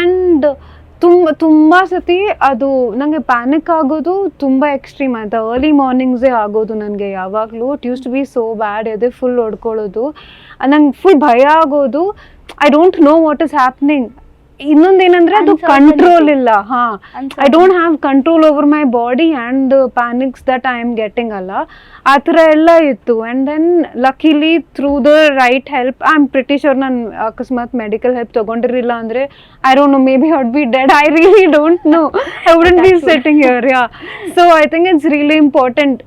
ಆ್ಯಂಡ್ ತುಂಬ ಸತಿ ಅದು ನನಗೆ ಪ್ಯಾನಿಕ್ ಆಗೋದು ತುಂಬ ಎಕ್ಸ್ಟ್ರೀಮ್ ಆಯಿತು. ಅರ್ಲಿ ಮಾರ್ನಿಂಗ್ಸೇ ಆಗೋದು ನನಗೆ ಯಾವಾಗಲೂ. It used to be so bad. ಎದೆ ಫುಲ್ ಹೊಡ್ಕೊಳ್ಳೋದು, ನಂಗೆ ಫುಲ್ ಭಯ ಆಗೋದು. I don't know what is happening. ಇನ್ನೊಂದೇನಂದ್ರೆ ಅದು ಕಂಟ್ರೋಲ್ ಇಲ್ಲ. I don't have control over my body and panics that I am getting ಅಲ್ಲ, ಆ ಥರ ಎಲ್ಲ ಇತ್ತು. And then luckily through the right help, I am pretty sure ನಾನು ಅಕಸ್ಮಾತ್ ಮೆಡಿಕಲ್ ಹೆಲ್ಪ್ ತೊಗೊಂಡಿರಲಿಲ್ಲ ಅಂದರೆ I don't know, maybe I would B dead. I really don't know, I wouldn't be sitting here. So I think it's really important.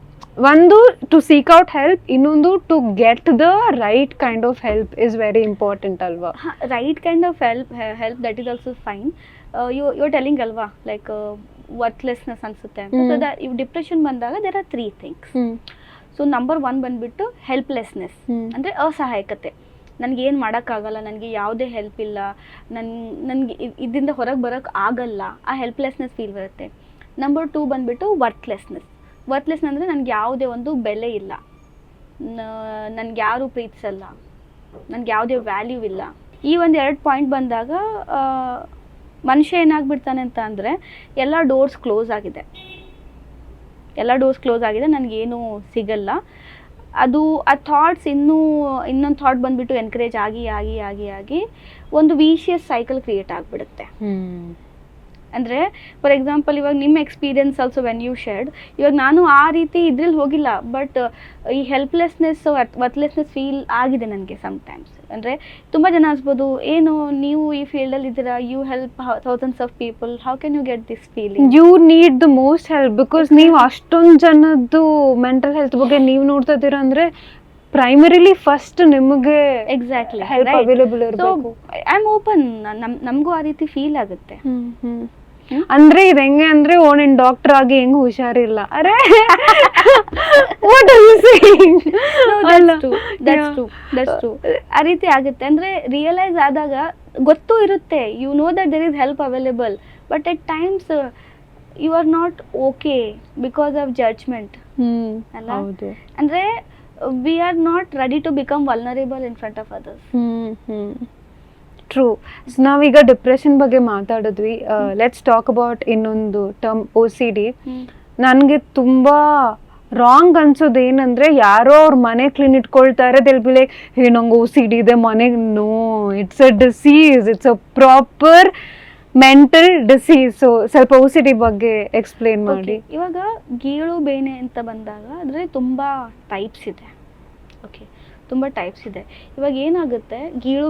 ಒಂದು to seek out help, ಇನ್ನೊಂದು to get the right kind of help is very important ಅಲ್ವಾ? Right kind of help that is also fine. You telling ಅಲ್ವಾ, like worthlessness ಅನ್ಸುತ್ತೆ ಅಂತ. So ಇವ್ depression ಬಂದಾಗ there are 3 things. So number 1 ಬಂದ್ಬಿಟ್ಟು helplessness, ಅಂದರೆ ಅಸಹಾಯಕತೆ. ನನಗೇನು ಮಾಡೋಕ್ಕಾಗಲ್ಲ, ನನಗೆ ಯಾವುದೇ ಹೆಲ್ಪ್ ಇಲ್ಲ, ನನಗೆ ಇದರಿಂದ ಹೊರಗೆ ಬರೋಕ್ಕೆ ಆಗಲ್ಲ, ಆ ಹೆಲ್ಪ್ಲೆಸ್ನೆಸ್ ಫೀಲ್ ಬರುತ್ತೆ. ನಂಬರ್ 2 ಬಂದ್ಬಿಟ್ಟು ವರ್ತ್ಲೆಸ್ನೆಸ್. ಅಂದರೆ ನನಗೆ ಯಾವುದೇ ಒಂದು ಬೆಲೆ ಇಲ್ಲ, ನನಗೆ ಯಾರೂ ಪ್ರೀತಿಸಲ್ಲ, ನನಗೆ ಯಾವುದೇ ವ್ಯಾಲ್ಯೂ ಇಲ್ಲ. ಈ ಒಂದು 2 ಪಾಯಿಂಟ್ ಬಂದಾಗ ಮನುಷ್ಯ ಏನಾಗ್ಬಿಡ್ತಾನೆ ಅಂತ ಅಂದರೆ ಎಲ್ಲ ಡೋರ್ಸ್ ಕ್ಲೋಸ್ ಆಗಿದೆ, ನನಗೇನು ಸಿಗಲ್ಲ. ಅದು ಆ ಥಾಟ್ಸ್ ಇನ್ನೊಂದು ಥಾಟ್ ಬಂದುಬಿಟ್ಟು ಎನ್ಕರೇಜ್ ಆಗಿ ಒಂದು ವಿಷಿಯಸ್ ಸೈಕಲ್ ಕ್ರಿಯೇಟ್ ಆಗಿಬಿಡುತ್ತೆ. ಅಂದರೆ ಫಾರ್ ಎಕ್ಸಾಂಪಲ್ ಇವಾಗ ನಿಮ್ಮ ಎಕ್ಸ್ಪೀರಿಯನ್ಸ್ ಆಲ್ಸೋ ವೆನ್ ಯು ಶೇರ್ಡ್, ಇವಾಗ ನಾನು ಆ ರೀತಿ ಇದ್ರಲ್ಲಿ ಹೋಗಿಲ್ಲ, ಬಟ್ ಈ ಹೆಲ್ಪ್ಲೆಸ್ನೆಸ್ ವರ್ತ್ಲೆಸ್ನೆಸ್ ಫೀಲ್ ಆಗಿದೆ ನನಗೆ ಸಮ್ಟೈಮ್ಸ್. ಅಂದರೆ ತುಂಬ ಜನ ಅನ್ಸ್ಬೋದು, ಏನು ನೀವು ಈ ಫೀಲ್ಡಲ್ಲಿ ಇದ್ದೀರಾ, you help thousands of people, how can you get this feeling? You need the most help because ನೀವು ಅಷ್ಟೊಂದು ಜನದ್ದು ಮೆಂಟಲ್ ಹೆಲ್ತ್ ಬಗ್ಗೆ ನೀವು ನೋಡ್ತಾ ಇದ್ದೀರಾ ಅಂದರೆ ಪ್ರೈಮರಿಲಿ ಫಸ್ಟ್ ನಿಮಗೆ ಎಕ್ಸಾಕ್ಟ್ಲಿ ಹೆಲ್ಪ್ ಅವೈಲೇಬಲ್ ಸೊ ಇರಬೇಕು. ಐ ಆಮ್ ಓಪನ್, ನಮಗೂ ಆ ರೀತಿ ಫೀಲ್ ಆಗುತ್ತೆ. ಅಂದ್ರೆ ಇದು ಹೆಂಗೆ ಅಂದ್ರೆ ನಿನ್ ಡಾಕ್ಟರ್ ಆಗಿ ಹೆಂಗ್ ಹುಷಾರಿಲ್ಲ, ಅರೆ what are you saying? No, that's true. ಆ ರೀತಿ ಆಗುತ್ತೆ. ಅಂದ್ರೆ ರಿಯಲೈಸ್ ಆದಾಗ ಗೊತ್ತೂ ಇರುತ್ತೆ, you know that there is help available, but at times you are not okay because of judgment ಅಲ್ಲ. ಅಂದ್ರೆ we are not ready to become vulnerable in front of others. True. ನಾವೀಗ ಡಿಪ್ರೆಷನ್ ಬಗ್ಗೆ ಮಾತಾಡಿದ್ವಿ. Let's talk about ಇನ್ನೊಂದು term, OCD. ನನಗೆ ತುಂಬಾ wrong ಅನ್ಸೋದು ಏನಂದ್ರೆ, ಯಾರೋ ಅವ್ರ ಮನೆ ಕ್ಲೀನ್ ಇಟ್ಕೊಳ್ತಾರೆ, ದಿಲ್ ಬಿ ಲೈಕ್ ಹೇ ನಂಗೆ OCD ಇದೆ ಮನೆಗೆ. No, it's a disease, it's a proper mental disease. So ಸ್ವಲ್ಪ OCD ಬಗ್ಗೆ ಎಕ್ಸ್ಪ್ಲೇನ್ ಮಾಡಿ. ಇವಾಗ ಗೀಳು ಬೇನೆ ಅಂತ ಬಂದಾಗ ಅದ್ರಲ್ಲಿ ತುಂಬಾ ಟೈಪ್ಸ್ ಇದೆ. ಓಕೆ, ತುಂಬ ಟೈಪ್ಸ್ ಇದೆ. ಇವಾಗ ಏನಾಗುತ್ತೆ, ಗೀಳು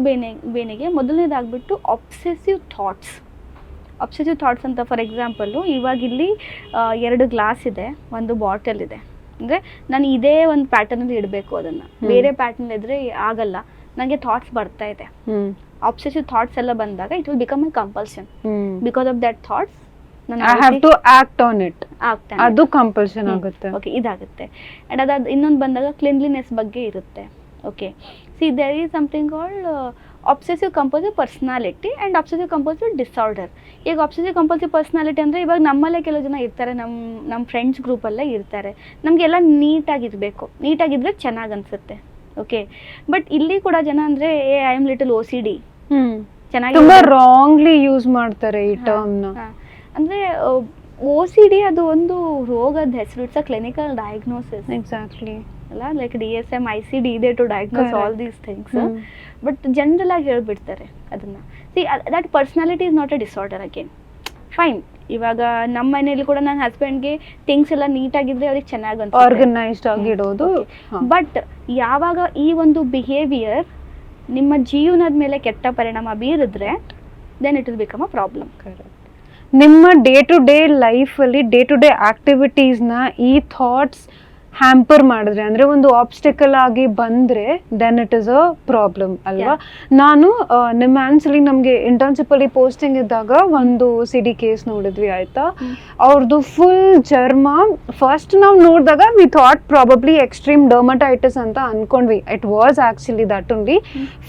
ಬೇನೆಗೆ ಮೊದಲನೇದಾಗ್ಬಿಟ್ಟು ಅಬ್ಸೆಸಿವ್ ಥಾಟ್ಸ್ ಅಂತ. ಫಾರ್ ಎಕ್ಸಾಂಪಲ್ಲು, ಇವಾಗ ಇಲ್ಲಿ 2 ಗ್ಲಾಸ್ ಇದೆ, ಒಂದು ಬಾಟಲ್ ಇದೆ. ಅಂದರೆ ನಾನು ಇದೇ ಒಂದು ಪ್ಯಾಟರ್ನಲ್ಲಿ ಇಡಬೇಕು, ಅದನ್ನು ಬೇರೆ ಪ್ಯಾಟರ್ನ್ ಇದ್ರೆ ಆಗಲ್ಲ, ನನಗೆ ಥಾಟ್ಸ್ ಬರ್ತಾ ಇದೆ. ಅಬ್ಸೆಸಿವ್ ಥಾಟ್ಸ್ ಎಲ್ಲ ಬಂದಾಗ it will become a compulsion. Because of that thoughts I have to act on it. ಅದು ಕಂಪಲ್ಷನ್ ಆಗುತ್ತೆ. ಓಕೆ, ಇದಾಗುತ್ತೆ. ಆ್ಯಂಡ್ ಅದಾದ ಇನ್ನೊಂದು ಬಂದಾಗ ಕ್ಲೀನ್ಲಿನೆಸ್ ಬಗ್ಗೆ ಇರುತ್ತೆ. Okay, see there is something called obsessive compulsive personality and obsessive compulsive disorder. ಈಗ obsessive compulsive personality ಅಂದರೆ, ಇವಾಗ ನಮ್ಮಲ್ಲೇ ಕೆಲವು ಜನ ಇರ್ತಾರೆ, ನಮ್ಮ ಫ್ರೆಂಡ್ಸ್ ಗ್ರೂಪಲ್ಲೇ ಇರ್ತಾರೆ, ನಮಗೆಲ್ಲ ನೀಟಾಗಿರಬೇಕು, ನೀಟಾಗಿದ್ದರೆ ಚೆನ್ನಾಗಿ ಅನಿಸುತ್ತೆ. ಓಕೆ, ಬಟ್ ಇಲ್ಲಿ ಕೂಡ ಜನ ಅಂದರೆ ಐ ಆಮ್ ಲಿಟಲ್ OCD, ಚೆನ್ನಾಗಿ ತುಂಬಾ ರಾಂಗ್ಲಿ ಯೂಸ್ ಮಾಡ್ತಾರೆ ಈ ಟರ್ಮ್ನ. ಅಂದರೆ OCD ಅದು ಒಂದು ರೋಗದ ಹೆಸರು, it's a clinical diagnosis. Exactly ಅಲ್ಲ, ಲೈಕ್ DSM ICD ಇದೆ to diagnose all these things. But general ಆಗಿ ಹೇಳ್ಬಿಡ್ತಾರೆ ಅದನ್ನ. See that personality is not a disorder again. Fine, ಇವಾಗ ನಮ್ಮ ಮನೇಲಿ ಕೂಡ ನನ್ನ ಹಸ್ಬೆಂಡ್ಗೆ ಥಿಂಗ್ಸ್ ಎಲ್ಲ ನೀಟಾಗಿದ್ರೆ ಅವ್ರಿಗೆ ಚೆನ್ನಾಗಿ ಅನ್ಸುತ್ತೆ, ಆರ್ಗನೈಸ್ಡ್ ಆಗಿಡೋದು. ಬಟ್ ಯಾವಾಗ ಈ ಒಂದು ಬಿಹೇವಿಯರ್ ನಿಮ್ಮ ಜೀವನದ ಮೇಲೆ ಕೆಟ್ಟ ಪರಿಣಾಮ ಬೀರಿದ್ರೆ then it will become a problem. ನಿಮ್ಮ ಡೇ ಟು ಡೇ ಲೈಫಲ್ಲಿ ಡೇ ಟು ಡೇ ಆಕ್ಟಿವಿಟೀಸ್ನ ಈ ಥಾಟ್ಸ್ ಹ್ಯಾಂಪರ್ ಮಾಡಿದ್ರೆ, ಅಂದರೆ ಒಂದು ಆಬ್ಸ್ಟಿಕಲ್ ಆಗಿ ಬಂದರೆ, then it is a problem ಅಲ್ವಾ. ನಾನು ನಿಮ್ಮ ಆನ್ಸಲಿ ನಮಗೆ ಇಂಟರ್ನ್ಶಿಪ್ಪಲ್ಲಿ ಪೋಸ್ಟಿಂಗ್ ಇದ್ದಾಗ ಒಂದು OCD ಕೇಸ್ ನೋಡಿದ್ವಿ ಆಯಿತಾ. ಅವ್ರದ್ದು ಫುಲ್ ಚರ್ಮ, ಫಸ್ಟ್ ನಾವು ನೋಡಿದಾಗ we thought probably extreme dermatitis ಅಂತ ಅಂದ್ಕೊಂಡ್ವಿ. It was actually that only.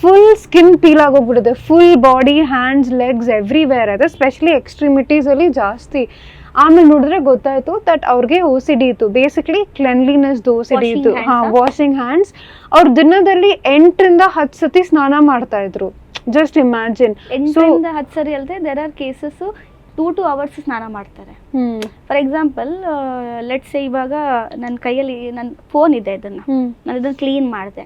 Full skin peel ಆಗೋಗ್ಬಿಟ್ಟಿದೆ, full body, hands, legs everywhere ಇದೆ, ಸ್ಪೆಷಲಿ ಎಕ್ಸ್ಟ್ರಿಮಿಟೀಸಲ್ಲಿ ಜಾಸ್ತಿ. ಆಮೇಲೆ ನೋಡಿದ್ರೆ ಗೊತ್ತಾಯ್ತು ದಟ್ ಅವ್ರಿಗೆ OCD ಇತ್ತು, ಬೇಸಿಕ್ಲಿ ಕ್ಲೆನ್ಲಿನೆಸ್ OCD ಇತ್ತು. Washing hands. ಅವ್ರ ದಿನದಲ್ಲಿ 8ರಿಂದ 10 ಸತಿ ಸ್ನಾನ ಮಾಡ್ತಾ ಇದ್ರು. Just imagine. 8ರಿಂದ 10 ಸರಿ ಅಲ್ಲದೆ there are cases 2 to 2 hours ಸ್ನಾನ ಮಾಡ್ತಾರೆ. ಫಾರ್ ಎಕ್ಸಾಂಪಲ್, ಲೆಟ್ಸ್ ಸೇ ಇವಾಗ ನನ್ನ ಕೈಯಲ್ಲಿ ನನ್ನ ಫೋನ್ ಇದೆ, ನಾನು ಇದನ್ನ ಕ್ಲೀನ್ ಮಾಡಿದೆ,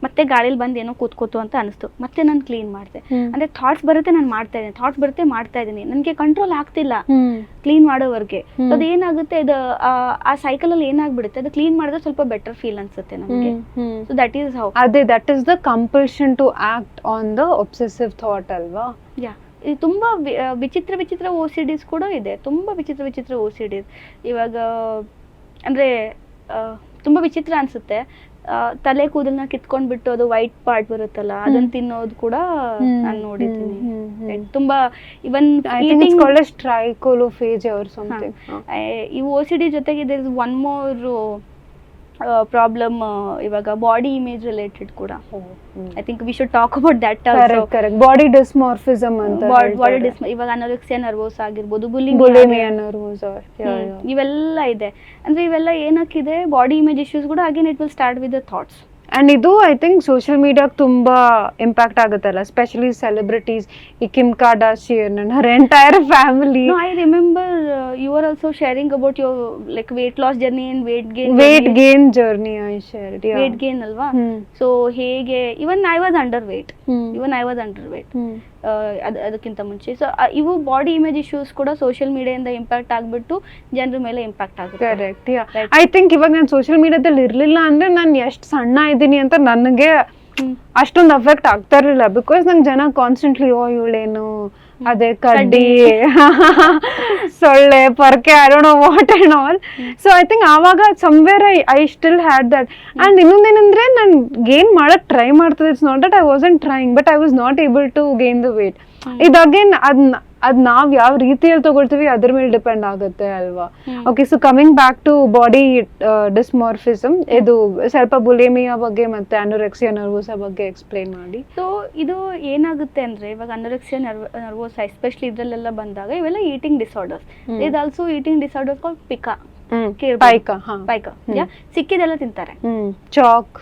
ಮತ್ತೆ ಗಾಳಿಲಿ ಬಂದು ಏನೋ ಕೂತ್ಕೋತು ಅಂತ ಅನಿಸ್ತು, ಮತ್ತೆ ನಾನು ಕ್ಲೀನ್ ಮಾಡಿದೆ. ಅಂದ್ರೆ ಥಾಟ್ಸ್ ಬರುತ್ತೆ, ನಾನು ಮಾಡ್ತಾ ಇದ್ದೀನಿ, ಥಾಟ್ಸ್ ಬರುತ್ತೆ, ಮಾಡ್ತಾ ಇದ್ದೀನಿ, ನನಗೆ ಕಂಟ್ರೋಲ್ ಆಗ್ತಿಲ್ಲ ಕ್ಲೀನ್ ಮಾಡೋವರೆಗೆ. ಅದು ಏನಾಗುತ್ತೆ, ಇದು ಆ ಸೈಕಲ್ ಅಲ್ಲಿ ಏನಾಗ್ಬಿಡುತ್ತೆ, ಅದು ಕ್ಲೀನ್ ಮಾಡಿದ್ರೆ ಸ್ವಲ್ಪ ಬೆಟರ್ ಫೀಲ್ ಅನ್ಸುತ್ತೆ ನಮಗೆ. So that is how. ಅದೇ, that is the compulsion to act on the obsessive thought ಅಲ್ವಾ. ಯಾ, ಇದು ತುಂಬ ವಿಚಿತ್ರ OCDs ಕೂಡ ಇದೆ, ತುಂಬ ವಿಚಿತ್ರ OCDs. ಇವಾಗ ಅಂದರೆ ತುಂಬ ವಿಚಿತ್ರ ಅನಿಸುತ್ತೆ, ತಲೆ ಕೂದಲನ್ನ ಕಿತ್ಕೊಂಡ್ಬಿಟ್ಟು ಅದು ವೈಟ್ ಪಾರ್ಟ್ ಬರುತ್ತಲ್ಲ, ಅದನ್ನ ತಿನ್ನೋದು ಕೂಡ ನಾನು ನೋಡಿದ್ದೀನಿ. ತುಂಬಾ ಇವನ್ ಟ್ರೈಕೋಲೋಫೇಜ್ ಆರ್ ಸಮಥಿಂಗ್. ಈ OCD ಜೊತೆಗೆ there is one more problem, ಇವಾಗ ಬಾಡಿ ಇಮೇಜ್ ರಿಲೇಟೆಡ್ ಕೂಡ. I think we should talk about that also. Correct, body dysmorphism ಅಂತ. ಬಾಡಿ ಇವಾಗ ಅನೋರೆಕ್ಸಿಯಾ ನರ್ವೋಸ್ ಆಗಿರ್ಬೋದು, ಬುಲಿಮಿಯಾ ನರ್ವೋಸ್, ಇವೆಲ್ಲ ಇದೆ. ಅಂದ್ರೆ ಇವೆಲ್ಲ ಏನಕ್ಕಿದೆ, ಬಾಡಿ ಇಮೇಜ್ ಇಶ್ಯೂಸ್ ಕೂಡ. Again it will start with the thoughts. And ಇದು ಐ ಥಿಂಕ್ ಸೋಷಿಯಲ್ ಮೀಡಿಯಾಗೆ ತುಂಬಾ ಇಂಪ್ಯಾಕ್ಟ್ ಆಗುತ್ತಲ್ಲ, ಸ್ಪೆಷಲಿ ಸೆಲೆಬ್ರಿಟೀಸ್. ಈ Kim Kardashian and her entire family. No, I remember you were also sharing about your like weight loss journey and weight gain journey I shared. Yeah, weight gain alva. So ಹೇಗೆ, even I was underweight. ಅದಕ್ಕಿಂತ ಮುಂಚೆ. So ಇವು body image issues ಕೂಡ social ಮೀಡಿಯಾದಿಂದ impact ಆಗ್ಬಿಟ್ಟು ಜನರ ಮೇಲೆ impact ಆಗುತ್ತೆ. Correct. I think ಇವಾಗ ನಾನು ಸೋಷಿಯಲ್ ಮೀಡಿಯಾದಲ್ಲಿ ಇರಲಿಲ್ಲ ಅಂದ್ರೆ ನಾನು ಎಷ್ಟು ಸಣ್ಣ ಇದ್ದೀನಿ ಅಂತ ನನಗೆ ಅಷ್ಟೊಂದು ಅಫೆಕ್ಟ್ ಆಗ್ತಾ ಇರಲಿಲ್ಲ ಬಿಕಾಸ್ ನಂಗೆ ಜನ ಕಾನ್ಸ್ಟೆಂಟ್ಲಿ ಇವಳೇನು ಅದೇ ಕಡ್ಡಿ ಸೊಳ್ಳೆ ಪರ್ಕೆ I don't know what and all. So I think ಆವಾಗ somewhere I still had that. And ಇನ್ನೊಂದೇನಂದ್ರೆ ನಾನು ಗೇನ್ ಮಾಡಕ್ ಟ್ರೈ ಮಾಡ್ತಿದ್ದೆ. It's not that I wasn't trying but I was not able to gain the weight. ಇದು again ಅದ್ ನಾವ್ ಯಾವ ರೀತಿಯಲ್ಲಿ ತಗೊಳ್ತೀವಿ ಅದ್ರ ಮೇಲೆ ಡಿಪೆಂಡ್ ಆಗುತ್ತೆ ಅಲ್ವಾ. Okay, so coming back to body dysmorphism, ಇದು ಸ್ವಲ್ಪ ಬುಲಿಮಿಯಾ ಬಗ್ಗೆ ಮತ್ತೆ ಅನೋರೆಕ್ಸಿಯಾ ನರ್ವೋಸಾ ಬಗ್ಗೆ ಎಕ್ಸ್ಪ್ಲೈನ್ ಮಾಡಿ. ಸೊ ಇದು ಏನಾಗುತ್ತೆ ಅಂದ್ರೆ ಇವಾಗ ಅನೋರೆಕ್ಸಿಯಾ ನರ್ವೋಸಾ ಎಸ್ಪೆಷಲಿ ಇದ್ರಲ್ಲೆಲ್ಲ ಬಂದಾಗ ಇವೆಲ್ಲ ಈಟಿಂಗ್ ಡಿಸಾರ್ಡರ್ಸ್. ಇದು ಆಲ್ಸೋ ಈಟಿಂಗ್ ಡಿಸಾರ್ಡರ್ ಕಾಲ್ಡ್ ಪಿಕಾ, ಸಿಕ್ಕಿದೆಲ್ಲ ತಿಂತಾರೆ. ಚಾಕ್,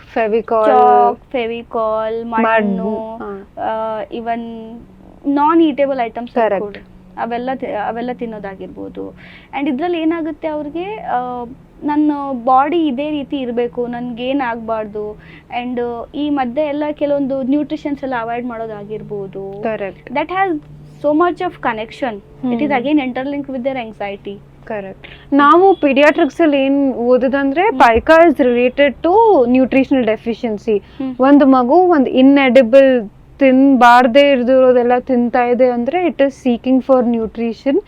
ಫೆವಿಕಾಲ್, ಮಣ್ಣು, ಇವನ್ ನಾನ್ ಈಟೇಬಲ್ ಐಟಮ್ಸ್ ಅವೆಲ್ಲ ತಿನ್ನೋದಾಗಿರ್ಬೋದು. ಆ್ಯಂಡ್ ಇದ್ರಲ್ಲಿ ಏನಾಗುತ್ತೆ ಅವ್ರಿಗೆ ನನ್ನ ಬಾಡಿ ಇದೇ ರೀತಿ ಇರಬೇಕು, ನನ್ಗೇನ್ ಆಗಬಾರ್ದು. ಆ್ಯಂಡ್ ಈ ಮಧ್ಯೆ ಎಲ್ಲ ಕೆಲವೊಂದು ನ್ಯೂಟ್ರಿಷನ್ಸ್ ಎಲ್ಲ ಅವಾಯ್ಡ್ ಮಾಡೋದಾಗಿರ್ಬೋದು. That has so much of connection. It is again interlink with their anxiety. Correct. ನಾವು ಪೀಡಿಯಾಟ್ರಿಕ್ಸ್ ಅಲ್ಲಿ ಏನ್ ಓದೋದಂದ್ರೆ pica is related to nutritional deficiency. ಒಂದು ಮಗು ಒಂದು ಇನ್ಎಡಿಬಲ್ ತಿನ್ಬಾರ್ದೇ ಇರೋದೆಲ್ಲ ತಿಂತಾ ಇದೆ ಅಂದ್ರೆ it is seeking for nutrition.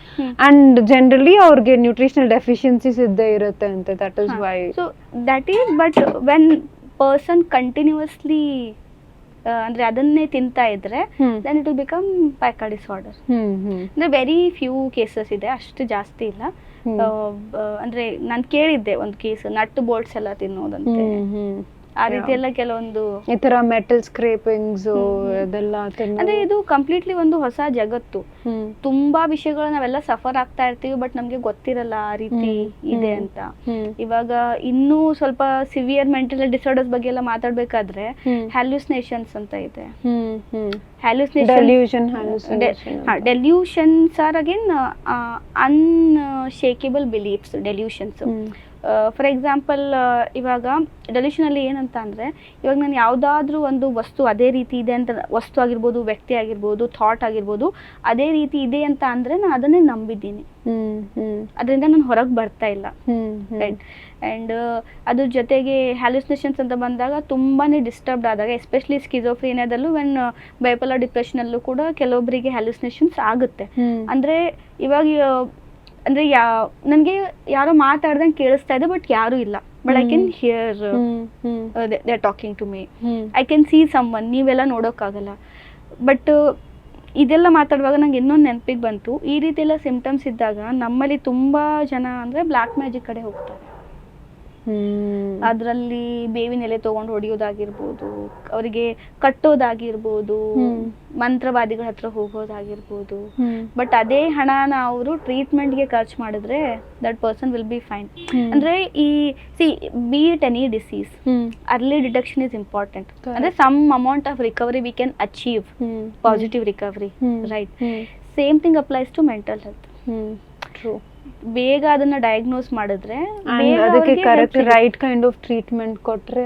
And generally ಅವ್ರಿಗೆ ನ್ಯೂಟ್ರಿಷನಲ್ ಡೆಫಿಷಿಯನ್ಸೀಸ್ ಇದ್ದೇ ಇರುತ್ತೆ ಅಂತ. That is why. So that is but when person continuously ಅಂದ್ರೆ ಅದನ್ನೇ ತಿಂತಾ ಇದ್ರೆ then it will become pica disorder. ಅಂದ್ರೆ ವೆರಿ ಫ್ಯೂ ಕೇಸಸ್ ಇದೆ, ಅಷ್ಟು ಜಾಸ್ತಿ ಇಲ್ಲ. ಅಂದ್ರೆ ನಾನು ಕೇಳಿದ್ದೆ ಒಂದು ಕೇಸ್, ನಟ್ ಬೋಲ್ಟ್ಸ್ ಎಲ್ಲ ತಿನ್ನೋದಂತೆ, ಆ ರೀತಿ ಎಲ್ಲ ಕೆಲವೊಂದು ಈ ತರ ಮೆಟಲ್ ಸ್ಕ್ರೇಪಿಂಗ್ಸ್ ಅದೆಲ್ಲ. ಅಂದ್ರೆ ಇದು ಕಂಪ್ಲೀಟ್ಲಿ ಒಂದು ಹೊಸ ಜಗತ್ತು. ತುಂಬಾ ವಿಷಯಗಳು ನಾವೆಲ್ಲ ಸಫರ್ ಆಗ್ತಾ ಇರ್ತೀವಿ ಬಟ್ ನಮ್ಗೆ ಗೊತ್ತಿರಲ್ಲ ಆ ರೀತಿ ಇದೆ ಅಂತ. ಇವಾಗ ಇನ್ನೂ ಸ್ವಲ್ಪ ಸಿವಿಯರ್ ಮೆಂಟಲ್ ಡಿಸಾರ್ಡರ್ಸ್ ಬಗ್ಗೆ ಎಲ್ಲ ಮಾತಾಡ್ಬೇಕಾದ್ರೆ ಹ್ಯಾಲ್ಯೂಸಿನೇಷನ್ಸ್ ಅಂತ ಇದೆ. Delusions are again unshakable beliefs. Delusions for example ಇವಾಗ ಡೆಲ್ಯೂಷನಲ್ಲಿ ಏನಂತ ಅಂದರೆ, ಇವಾಗ ನಾನು ಯಾವುದಾದ್ರೂ ಒಂದು ವಸ್ತು ಅದೇ ರೀತಿ ಇದೆ ಅಂತ, ವಸ್ತು ಆಗಿರ್ಬೋದು, ವ್ಯಕ್ತಿ ಆಗಿರ್ಬೋದು, ಥಾಟ್ ಆಗಿರ್ಬೋದು, ಅದೇ ರೀತಿ ಇದೆ ಅಂತ ಅಂದರೆ ನಾನು ಅದನ್ನೇ ನಂಬಿದ್ದೀನಿ, ಅದರಿಂದ ನಾನು ಹೊರಗೆ ಬರ್ತಾ ಇಲ್ಲ. ರೈಟ್. ಆ್ಯಂಡ್ ಅದ್ರ ಜೊತೆಗೆ ಹ್ಯಾಲ್ಯೂಸಿನೇಷನ್ಸ್ ಅಂತ ಬಂದಾಗ ತುಂಬಾ ಡಿಸ್ಟರ್ಬ್ಡ್ ಆದಾಗ, ಎಸ್ಪೆಷಲಿ ಸ್ಕಿಜೋಫ್ರೇನಿಯಾದಲ್ಲೂ ವೆನ್ ಬೈಪೋಲಾರ್ ಡಿಪ್ರೆಷನಲ್ಲೂ ಕೂಡ ಕೆಲವೊಬ್ಬರಿಗೆ ಹ್ಯಾಲ್ಯೂಸಿನೇಷನ್ಸ್ ಆಗುತ್ತೆ. ಅಂದರೆ ಇವಾಗ ಅಂದ್ರೆ ನನಗೆ ಯಾರೋ ಮಾತಾಡ್ದಂಗೆ ಕೇಳಿಸ್ತಾ ಇದೆ ಬಟ್ ಯಾರೂ ಇಲ್ಲ, but I can hear they are talking to me, I can see someone. ನೀವೆಲ್ಲ ನೋಡೋಕ್ಕಾಗಲ್ಲ. ಬಟ್ ಇದೆಲ್ಲ ಮಾತಾಡುವಾಗ ನಂಗೆ ಇನ್ನೊಂದು ನೆನಪಿಗೆ ಬಂತು, ಈ ರೀತಿ ಎಲ್ಲ ಸಿಂಪ್ಟಮ್ಸ್ ಇದ್ದಾಗ ನಮ್ಮಲ್ಲಿ ತುಂಬ ಜನ ಅಂದರೆ ಬ್ಲ್ಯಾಕ್ ಮ್ಯಾಜಿಕ್ ಕಡೆ ಹೋಗ್ತಾರೆ. ಅದರಲ್ಲಿ ಬೇವಿನ ಎಲೆ ತಗೊಂಡು ಹೊಡಿಯೋದಾಗಿರ್ಬೋದು, ಅವರಿಗೆ ಕಟ್ಟೋದಾಗಿರ್ಬೋದು, ಮಂತ್ರವಾದಿಗಳ ಹತ್ರ ಹೋಗೋದಾಗಿರ್ಬೋದು. ಬಟ್ ಅದೇ ಹಣನ ಅವರು ಟ್ರೀಟ್ಮೆಂಟ್ಗೆ ಖರ್ಚು ಮಾಡಿದ್ರೆ that person will be fine. ಅಂದ್ರೆ ಈ be it any disease, early detection is important. ಅಂದ್ರೆ some amount of recovery we can achieve, positive recovery. Right. Same thing applies to mental health. True. ಬೇಗ ಅದನ್ನ ಡಯಾಗ್ನೋಸ್ ಮಾಡಿದ್ರೆ ಅದಕ್ಕೆ correct right kind of treatment ಕೊಟ್ರೆ.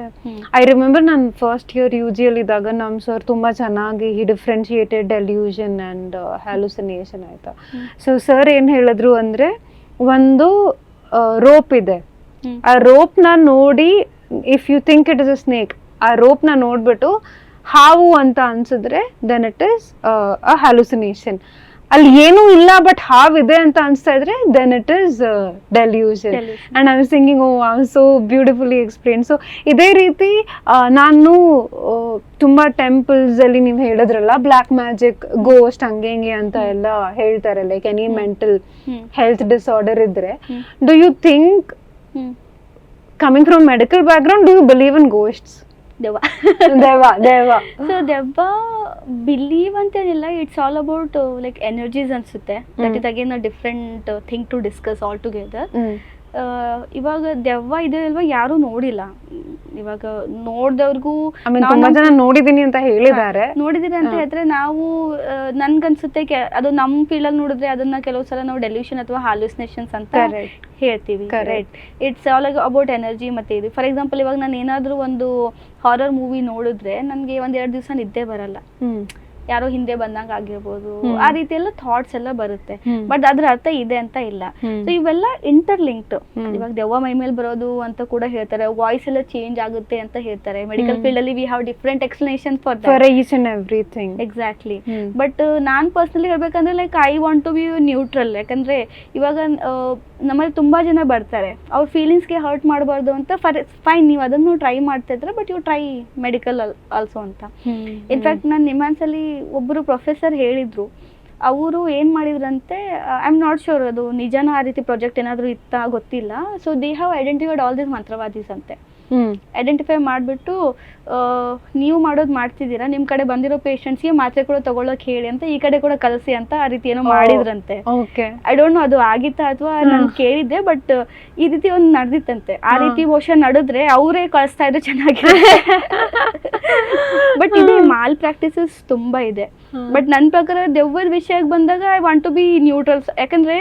I remember ನಾನು first year UG ಇದ್ದಾಗ ನಮ್ sir ತುಂಬಾ ಚೆನ್ನಾಗಿ ಡಿಫ್ರೆನ್ಶಿಯೇಟೆಡ್ ಡೆಲ್ಯೂಷನ್ ಅಂಡ್ ಹ್ಯಾಲುಸಿನೇಷನ್ ಆಯ್ತಾ. ಸೊ ಸರ್ ಏನ್ ಹೇಳಿದ್ರು ಅಂದ್ರೆ, ಒಂದು ರೋಪ್ ಇದೆ, ಆ ರೋಪ್ ನ ನೋಡಿ if you think it is a snake, ಆ ರೋಪ್ ನ ನೋಡ್ಬಿಟ್ಟು ಹಾವು ಅಂತ ಅನ್ಸಿದ್ರೆ then it is a hallucination. ಅಲ್ಲಿ ಏನೂ ಇಲ್ಲ ಬಟ್ ಹಾವಿದೆ ಅಂತ ಅನ್ಸ್ತಾ ಇದ್ರೆ then it is delusion. And I was thinking, oh so beautifully explain. So ಇದೇ ರೀತಿ ನಾನು ತುಂಬಾ ಟೆಂಪಲ್ಸ್ ಅಲ್ಲಿ ನೀವು ಹೇಳಿದ್ರಲ್ಲ ಬ್ಲ್ಯಾಕ್ ಮ್ಯಾಜಿಕ್, ಗೋಸ್ಟ್, ಹಂಗೆ ಹಿಂಗೆ ಅಂತ ಎಲ್ಲ ಹೇಳ್ತಾರೆ. Like any mental health disorder ಇದ್ರೆ, do you think, coming from medical background, do you believe in ghosts? So ದೆವ್ವ ಬಿಲೀವ್ ಅಂತೇನಿಲ್ಲ, it's all about like energies ಅನ್ಸುತ್ತೆ. That is again a different thing to discuss altogether. ಇವಾಗ ದೆವ್ವ ಇದೆ ಅಲ್ವಾ, ಯಾರು ನೋಡಿಲ್ಲ. ಇವಾಗ ನೋಡ್ದವ್ರಿಗೂ ನೋಡಿದೀನಿ ಅಂತ ಹೇಳಿದ್ದಾರೆ, ನೋಡಿದೀನಿ ಅಂತ ಹೇಳಿದ್ರೆ ನಾವು ನನ್ಗನ್ಸುತ್ತೆ ಅದು ನಮ್ ಫೀಲ್ಡ್ ನೋಡಿದ್ರೆ ಅದನ್ನ ಕೆಲವು ಸಲ ನಾವು ಡೆಲ್ಯೂಷನ್ ಅಥವಾ ಹಾಲ್ಯೂಸಿನೇಷನ್ಸ್ ಅಂತ ಹೇಳ್ತೀವಿ. Right. It's all about energy. ಮತ್ತೆ ಇದು ಫಾರ್ ಎಕ್ಸಾಂಪಲ್ ಇವಾಗ ನಾನು ಏನಾದ್ರೂ ಒಂದು ಹಾರರ್ ಮೂವಿ ನೋಡಿದ್ರೆ ನನಗೆ 1-2 ದಿವಸ ನಿದ್ದೆ ಬರಲ್ಲ. ಯಾರೋ ಹಿಂದೆ ಬಂದಂಗೆ ಆಗಿರ್ಬೋದು, ಆ ರೀತಿ ಎಲ್ಲ ಥಾಟ್ಸ್ ಎಲ್ಲ ಬರುತ್ತೆ. ಬಟ್ ಅದ್ರ ಅರ್ಥ ಇದೆ ಅಂತ ಇಲ್ಲ. ಸೊ ಇವೆಲ್ಲ ಇಂಟರ್ಲಿಂಕ್ಡ್. ಇವಾಗ ದೆವ್ವ ಮೈ ಮೇಲೆ ಬರೋದು ಅಂತ ಕೂಡ ಹೇಳ್ತಾರೆ, ವಾಯ್ಸ್ ಎಲ್ಲ ಚೇಂಜ್ ಆಗುತ್ತೆ ಅಂತ ಹೇಳ್ತಾರೆ. ಮೆಡಿಕಲ್ ಫೀಲ್ಡ್ ಅಲ್ಲಿ we have different explanation for each and everything. Exactly. But ನಾನ್ ಪರ್ಸನಲಿ ಹೇಳ್ಬೇಕಂದ್ರೆ like I want to be neutral. ಯಾಕಂದ್ರೆ ಇವಾಗ ನಮ್ಮಲ್ಲಿ ತುಂಬಾ ಜನ ಬರ್ತಾರೆ, ಅವ್ರ ಫೀಲಿಂಗ್ಸ್ಗೆ ಹರ್ಟ್ ಮಾಡಬಾರ್ದು ಅಂತ. ಫೈನ್, ನೀವು ಅದನ್ನು ಟ್ರೈ ಮಾಡ್ತಾ ಇದ್ರೆ, but you try medical also ಅಂತ. ಇನ್ಫ್ಯಾಕ್ಟ್ ನಾನು ನಿಮ್ಹಾನ್ಸ್ ಅಲ್ಲಿ ಒಬ್ಬರು ಪ್ರೊಫೆಸರ್ ಹೇಳಿದ್ರು, ಅವರು ಏನು ಮಾಡಿದ್ರಂತೆ, ಐ ಆಮ್ ನಾಟ್ ಶೋರ್ ಅದು ನಿಜನೋ ಆ ರೀತಿ ಪ್ರಾಜೆಕ್ಟ್ ಏನಾದರೂ ಇತ್ತಾ ಗೊತ್ತಿಲ್ಲ. So they have identified all this ಮಂತ್ರವಾದೀಸ್ ಅಂತೆ. ಐಡೆಂಟಿಫೈ ಮಾಡಿಬಿಟ್ಟು ನೀವು ಮಾಡೋದು ಮಾಡ್ತಿದ್ದೀರಾ, ನಿಮ್ಮ ಕಡೆ ಬಂದಿರೋ ಪೇಷಂಟ್ಸ್ಗೆ ಮಾತ್ರೆ ಕೂಡ ತಗೊಳ್ಳೋಕೆ ಹೇಳಿ ಅಂತ, ಈ ಕಡೆ ಕೂಡ ಕಲಿಸಿ ಅಂತ ಆ ರೀತಿ ಏನೋ ಮಾಡಿದ್ರಂತೆ. ಐ ಡೋಂಟ್ ನೋ ಅದು ಆಗಿತ್ತಾ ಅಥವಾ ನಾನು ಕೇಳಿದ್ದೆ, ಬಟ್ ಈ ರೀತಿ ಒಂದು ನಡೆದಿತ್ತಂತೆ. ಆ ರೀತಿ ಬಹುಶಃ ನಡೆದ್ರೆ ಅವರೇ ಕಳಿಸ್ತಾ ಇದ್ರೆ ಚೆನ್ನಾಗಿರುತ್ತೆ. ಬಟ್ ಇದು ಮಾಲ್ ಪ್ರಾಕ್ಟೀಸಸ್ ತುಂಬಾ ಇದೆ. ಬಟ್ ನನ್ನ ಪ್ರಕಾರ ದೆವ್ವದ ವಿಷಯಕ್ಕೆ ಬಂದಾಗ I want to be neutral. ಯಾಕಂದ್ರೆ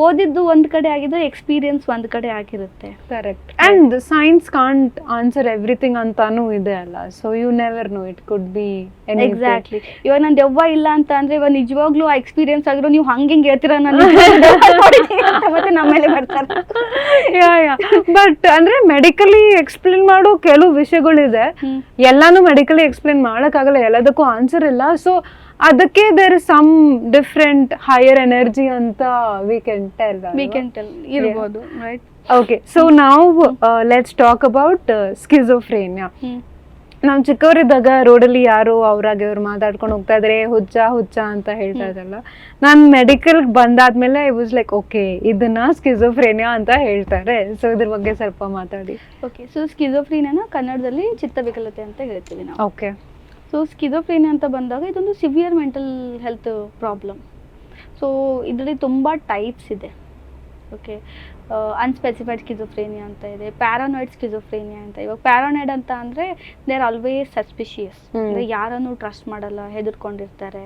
ಓದಿದ್ದು ಒಂದ್ ಕಡೆ ಆಗಿದ್ರೆ ಎಕ್ಸ್ಪೀರಿಯನ್ಸ್ ಒಂದ್ ಕಡೆ ಆಗಿರುತ್ತೆ. Correct. And science can't answer everything ಅಂತಾನೂ ಇದೆ ಅಲ್ಲ, so you never know, it could be exactly. ಇವಾಗ ನಾನು ದೆವ್ವ ಇಲ್ಲ ಅಂತ ಅಂದ್ರೆ ಇವಾಗ ನಿಜವಾಗ್ಲೂ ಆ ಎಕ್ಸ್ಪೀರಿಯನ್ಸ್ ಆಗಿರೋ ನೀವು ಹಂಗೆ ಹೇಳ್ತೀರಾ, ನಾನು ಮತ್ತೆ ನಮ್ಮ ಮೇಲೆ ಬರ್ತಾರೆ. ಬಟ್ ಅಂದ್ರೆ ಮೆಡಿಕಲಿ ಎಕ್ಸ್ಪ್ಲೇನ್ ಮಾಡೋ ಕೆಲವು ವಿಷಯಗಳಿದೆ, ಎಲ್ಲಾನು ಮೆಡಿಕಲಿ ಎಕ್ಸ್ಪ್ಲೇನ್ ಮಾಡಕ್ಕಾಗಲ್ಲ, ಎಲ್ಲದಕ್ಕೂ ಆನ್ಸರ್ ಇಲ್ಲ. ಸೊ ಅದಕ್ಕೆ there is some different higher energy ಅಂತ ವಿ ಕ್ಯಾನ್ ಟೆಲ್ ಇರ್ಬೋದು, ರೈಟ್? ಓಕೆ, ಸೊ ನಾವು ಲೆಟ್ಸ್ ಟಾಕ್ ಅಬೌಟ್ ಸ್ಕಿಜೋಫ್ರೇನಿಯಾ. ನಾವು ಚಿಕ್ಕವರಿದ್ದಾಗ ರೋಡಲ್ಲಿ ಯಾರು ಅವ್ರಾಗೆ ಅವ್ರು ಮಾತಾಡ್ಕೊಂಡು ಹೋಗ್ತಾ ಇದ್ರೆ ಹುಚ್ಚ ಹುಚ್ಚ ಅಂತ ಹೇಳ್ತಾ ಇದ್ರಲ್ಲ. ನಾನು ಮೆಡಿಕಲ್ ಬಂದಾದ್ಮೇಲೆ ಐ ವಾಸ್ ಲೈಕ್, ಓಕೆ ಇದನ್ನ ಸ್ಕಿಜೋಫ್ರೇನಿಯಾ ಅಂತ ಹೇಳ್ತಾರೆ. ಸೊ ಇದ್ರ ಬಗ್ಗೆ ಸ್ವಲ್ಪ ಮಾತಾಡಿ. ಓಕೆ, ಸೊ ಸ್ಕಿಜೋಫ್ರೇನಿಯಾನ ಕನ್ನಡದಲ್ಲಿ ಚಿತ್ತವಿಕಲತೆ ಅಂತ ಹೇಳ್ತೀವಿ ನಾವು. ಓಕೆ. ಸೊ ಸ್ಕಿಜೋಫ್ರೇನಿಯಾ ಅಂತ ಬಂದಾಗ ಇದೊಂದು severe mental health problem. So ಇದರಲ್ಲಿ ತುಂಬ ಟೈಪ್ಸ್ ಇದೆ. ಓಕೆ, ಅನ್ಸ್ಪೆಸಿಫೈಡ್ ಸ್ಕಿಜೋಫ್ರೇನಿಯಾ ಅಂತ ಇದೆ, ಪ್ಯಾರಾನಾಯ್ಡ್ ಸ್ಕಿಜೋಫ್ರೇನಿಯಾ ಅಂತ. ಇವಾಗ ಪ್ಯಾರಾನಾಯ್ಡ್ ಅಂತ ಅಂದರೆ ದೇ ಆರ್ ಆಲ್ವೇಸ್ ಸಸ್ಪಿಷಿಯಸ್, ಅಂದರೆ ಯಾರನ್ನು ಟ್ರಸ್ಟ್ ಮಾಡಲ್ಲ, ಹೆದರ್ಕೊಂಡಿರ್ತಾರೆ.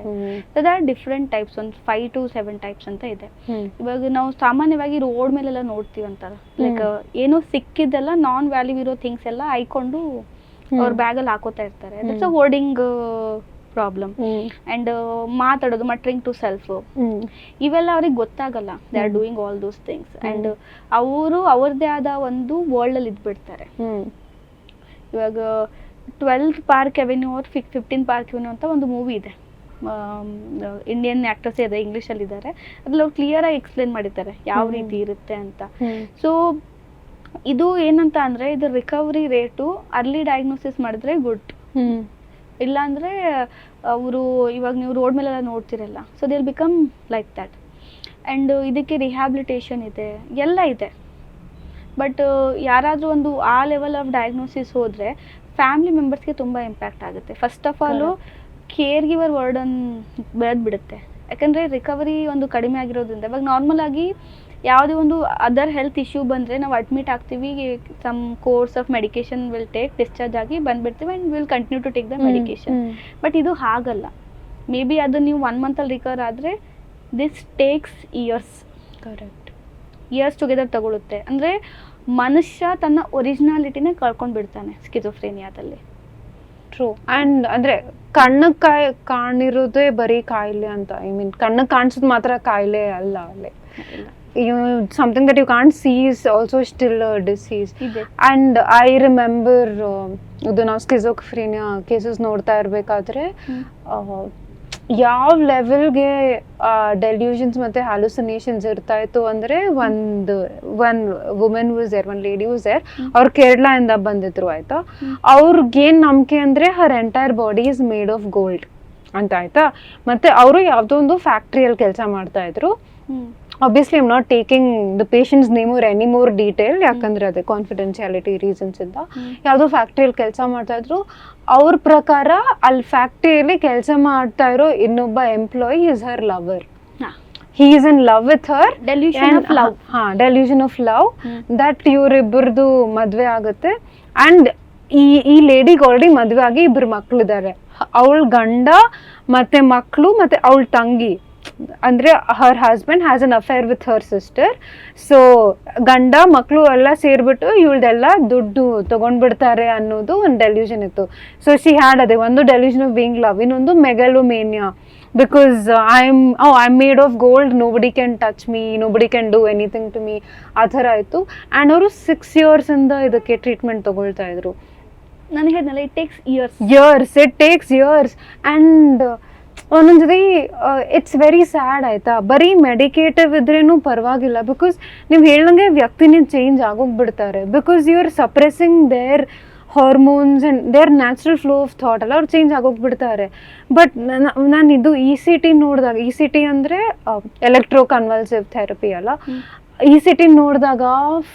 ದೇ ಆರ್ ಡಿಫ್ರೆಂಟ್ ಟೈಪ್ಸ್, ಒಂದು 5 to 7 ಟೈಪ್ಸ್ ಅಂತ ಇದೆ. ಇವಾಗ ನಾವು ಸಾಮಾನ್ಯವಾಗಿ ರೋಡ್ ಮೇಲೆಲ್ಲ ನೋಡ್ತೀವಿ ಅಂತಾರೆ, ಲೈಕ್ ಏನೋ ಸಿಕ್ಕಿದ್ದೆಲ್ಲ ನಾನ್ ವ್ಯಾಲ್ಯೂ ಇರೋ ಥಿಂಗ್ಸ್ ಎಲ್ಲ ಆಯ್ಕೊಂಡು ಅವ್ರ ಬ್ಯಾಗಲ್ಲಿ ಹಾಕೋತಾ ಇರ್ತಾರೆ. That's a hoarding problem. And ಮಾತಾಡೋದು, ಮಟ್ರಿಂಗ್ ಟು ಸೆಲ್ಫ್, ಇವೆಲ್ಲ ಅವ್ರಿಗೆ ಗೊತ್ತಾಗಲ್ಲ. They are doing all those things. And ಅವರು ಅವ್ರದ್ದೇ ಆದ ಒಂದು ವರ್ಲ್ಡ್ ಅಲ್ಲಿ ಇದ್ಬಿಡ್ತಾರೆ. ಇವಾಗ 12th ಪಾರ್ಕ್ ಅವೆನ್ಯೂ ಅವ್ರ 15 ಪಾರ್ಕ್ ಅವೆನ್ಯೂ ಅಂತ ಒಂದು ಮೂವಿ ಇದೆ, ಇಂಡಿಯನ್ ಆಕ್ಟರ್ಸ್ ಇದೆ, ಇಂಗ್ಲಿಷಲ್ಲಿ ಇದ್ದಾರೆ. ಅದ್ರಲ್ಲಿ ಅವ್ರು ಕ್ಲಿಯರ್ ಆಗಿ ಎಕ್ಸ್ಪ್ಲೇನ್ ಮಾಡಿದ್ದಾರೆ ಯಾವ ರೀತಿ ಇರುತ್ತೆ ಅಂತ. ಸೊ ಇದು ಏನಂತ ಅಂದ್ರೆ ಇದು ರಿಕವರಿ ರೇಟು ಅರ್ಲಿ ಡಯಾಗ್ನೋಸಿಸ್ ಮಾಡಿದ್ರೆ ಗುಡ್. ಇಲ್ಲಾಂದ್ರೆ ಅವರು ಇವಾಗ ನೀವು ರೋಡ್ ಮೇಲೆಲ್ಲ ನೋಡ್ತಿರಲ್ಲ, so they will become like that. And ಇದಕ್ಕೆ ರಿಹ್ಯಾಬಿಲಿಟೇಷನ್ ಇದೆ, ಎಲ್ಲ ಇದೆ. ಬಟ್ ಯಾರಾದರೂ ಒಂದು ಆ ಲೆವೆಲ್ ಆಫ್ ಡಯಾಗ್ನೋಸಿಸ್ ಹೋದರೆ ಫ್ಯಾಮಿಲಿ ಮೆಂಬರ್ಸ್ಗೆ ತುಂಬ ಇಂಪ್ಯಾಕ್ಟ್ ಆಗುತ್ತೆ. First of all care giver burden ಬೆಳೆದ್ಬಿಡುತ್ತೆ. ಯಾಕಂದರೆ ರಿಕವರಿ ಒಂದು ಕಡಿಮೆ ಆಗಿರೋದ್ರಿಂದ ಇವಾಗ ನಾರ್ಮಲ್ ಆಗಿ ಯಾವುದೇ ಒಂದು ಅದರ್ ಹೆಲ್ತ್ ಇಶ್ಯೂ ಬಂದರೆ ನಾವು ಅಡ್ಮಿಟ್ ಆಗ್ತೀವಿ, some course of medication will take, discharge ಆಗಿ ಬಂದುಬಿಡ್ತೀವಿ and will continue to take the medication. But ಇದು ಹಾಗಲ್ಲ. ಮೇ ಬಿ ಅದು ನೀವು 1 ಮಂತಲ್ಲಿ ರಿಕವರ್ ಆದರೆ this takes years. Correct. Years together ತಗೊಳುತ್ತೆ. ಅಂದರೆ ಮನುಷ್ಯ ತನ್ನ ಒರಿಜಿನಾಲಿಟಿನೇ ಕಳ್ಕೊಂಡು ಬಿಡ್ತಾನೆ ಸ್ಕಿಜೋಫ್ರೇನಿಯಾದಲ್ಲಿ. ಟ್ರೂ. ಆ್ಯಂಡ್ ಅಂದರೆ ಕಣ್ಣಕ್ಕೆ ಕಾಣಿರೋದೇ ಬರೀ ಕಾಯಿಲೆ ಅಂತ, ಐ ಮೀನ್ ಕಣ್ಣಕ್ಕೆ ಕಾಣಿಸೋದು ಮಾತ್ರ ಕಾಯಿಲೆ ಅಲ್ಲ. Like something that you can't see is also still a disease. And I remember ಇದು ನಾವು ಸ್ಕಿಜೋಫ್ರೇನಿಯಾ ಕೇಸಸ್ ನೋಡ್ತಾ ಇರಬೇಕಾದ್ರೆ ಯಾವ ಲೆವೆಲ್ಗೆ ಡೆಲ್ಯೂಷನ್ಸ್ ಮತ್ತು ಹ್ಯಾಲುಸಿನೇಷನ್ಸ್ ಇರ್ತಾ ಇತ್ತು ಅಂದರೆ one women was there, one lady was there. ಅವ್ರು ಕೇರಳದಿಂದ ಬಂದಿದ್ರು, ಆಯಿತಾ. ಅವ್ರಿಗೇನು ನಂಬಿಕೆ ಅಂದರೆ her entire body is made of gold ಅಂತ, ಆಯಿತಾ. ಮತ್ತು ಅವರು ಯಾವುದೋ ಒಂದು ಫ್ಯಾಕ್ಟ್ರಿಯಲ್ಲಿ ಕೆಲಸ ಮಾಡ್ತಾಯಿದ್ರು. Obviously I'm not taking the patients name or any more detail, ಯಾಕಂದರೆ ಅದೇ ಕಾನ್ಫಿಡೆನ್ಷಿಯಾಲಿಟಿ ರೀಸನ್ಸ್ ಇಂದ. ಯಾವುದೋ ಫ್ಯಾಕ್ಟ್ರಿಯಲ್ಲಿ ಕೆಲಸ ಮಾಡ್ತಾಯಿದ್ರು. ಅವ್ರ ಪ್ರಕಾರ ಅಲ್ಲಿ ಫ್ಯಾಕ್ಟ್ರಿಯಲ್ಲಿ ಕೆಲಸ ಮಾಡ್ತಾ ಇರೋ ಇನ್ನೊಬ್ಬ employee is her lover. he is in love with her. Delusion of love. Delusion of love. That ಇವರಿಬ್ಬರದು ಮದುವೆ ಆಗುತ್ತೆ. ಆ್ಯಂಡ್ ಈ ಲೇಡಿಗೆ ಆಲ್ರೆಡಿ ಮದುವೆ ಆಗಿ 2 ಮಕ್ಕಳಿದ್ದಾರೆ. ಅವಳ ಗಂಡ ಮತ್ತು ಮಕ್ಕಳು ಮತ್ತು ಅವಳ ತಂಗಿ ಅಂದರೆ her husband has an affair with her sister. So ಗಂಡ ಮಕ್ಕಳು ಎಲ್ಲ ಸೇರಿಬಿಟ್ಟು ಇವಳ್ದೆಲ್ಲ ದುಡ್ಡು ತೊಗೊಂಡ್ಬಿಡ್ತಾರೆ ಅನ್ನೋದು ಒಂದು ಡೆಲ್ಯೂಷನ್ ಇತ್ತು. ಸೊ ಶಿ ಹ್ಯಾಡ್ ಅದೇ ಒಂದು ಡೆಲ್ಯೂಷನ್ ಆಫ್ ಬೀಯಿಂಗ್ ಲವ್, ಇನ್ನೊಂದು megalomania. Because I made of gold, nobody can touch me, nobody can do anything to me, ಆ ಥರ ಆಯಿತು. ಆ್ಯಂಡ್ ಅವರು 6 yearsಯಿಂದ ಇದಕ್ಕೆ ಟ್ರೀಟ್ಮೆಂಟ್ ತೊಗೊಳ್ತಾ ಇದ್ರು. ನನಗೆ ಹೇಳಿದ್ನಲ್ಲ, it takes it takes years. And ಒಂದೊಂದ್ಸರಿ ಇಟ್ಸ್ ವೆರಿ ಸ್ಯಾಡ್ ಆಯ್ತಾ. ಬರೀ ಮೆಡಿಕೇಟಿವ್ ಇದ್ರೇನು ಪರವಾಗಿಲ್ಲ, ಬಿಕಾಸ್ ನೀವು ಹೇಳ್ದಂಗೆ ವ್ಯಕ್ತಿನೇ ಚೇಂಜ್ ಆಗೋಗ್ಬಿಡ್ತಾರೆ. Because you are suppressing their hormones and their natural flow of thought ಎಲ್ಲ ಅವ್ರು ಚೇಂಜ್ ಆಗೋಗ್ಬಿಡ್ತಾರೆ. ಬಟ್ ನಾನು ಇದು ECT ನೋಡಿದಾಗ, ECT ಅಂದರೆ ಎಲೆಕ್ಟ್ರೋ ಕನ್ವಲ್ಸಿವ್ ಥೆರಪಿ ಅಲ್ಲ, ECT ನೋಡಿದಾಗ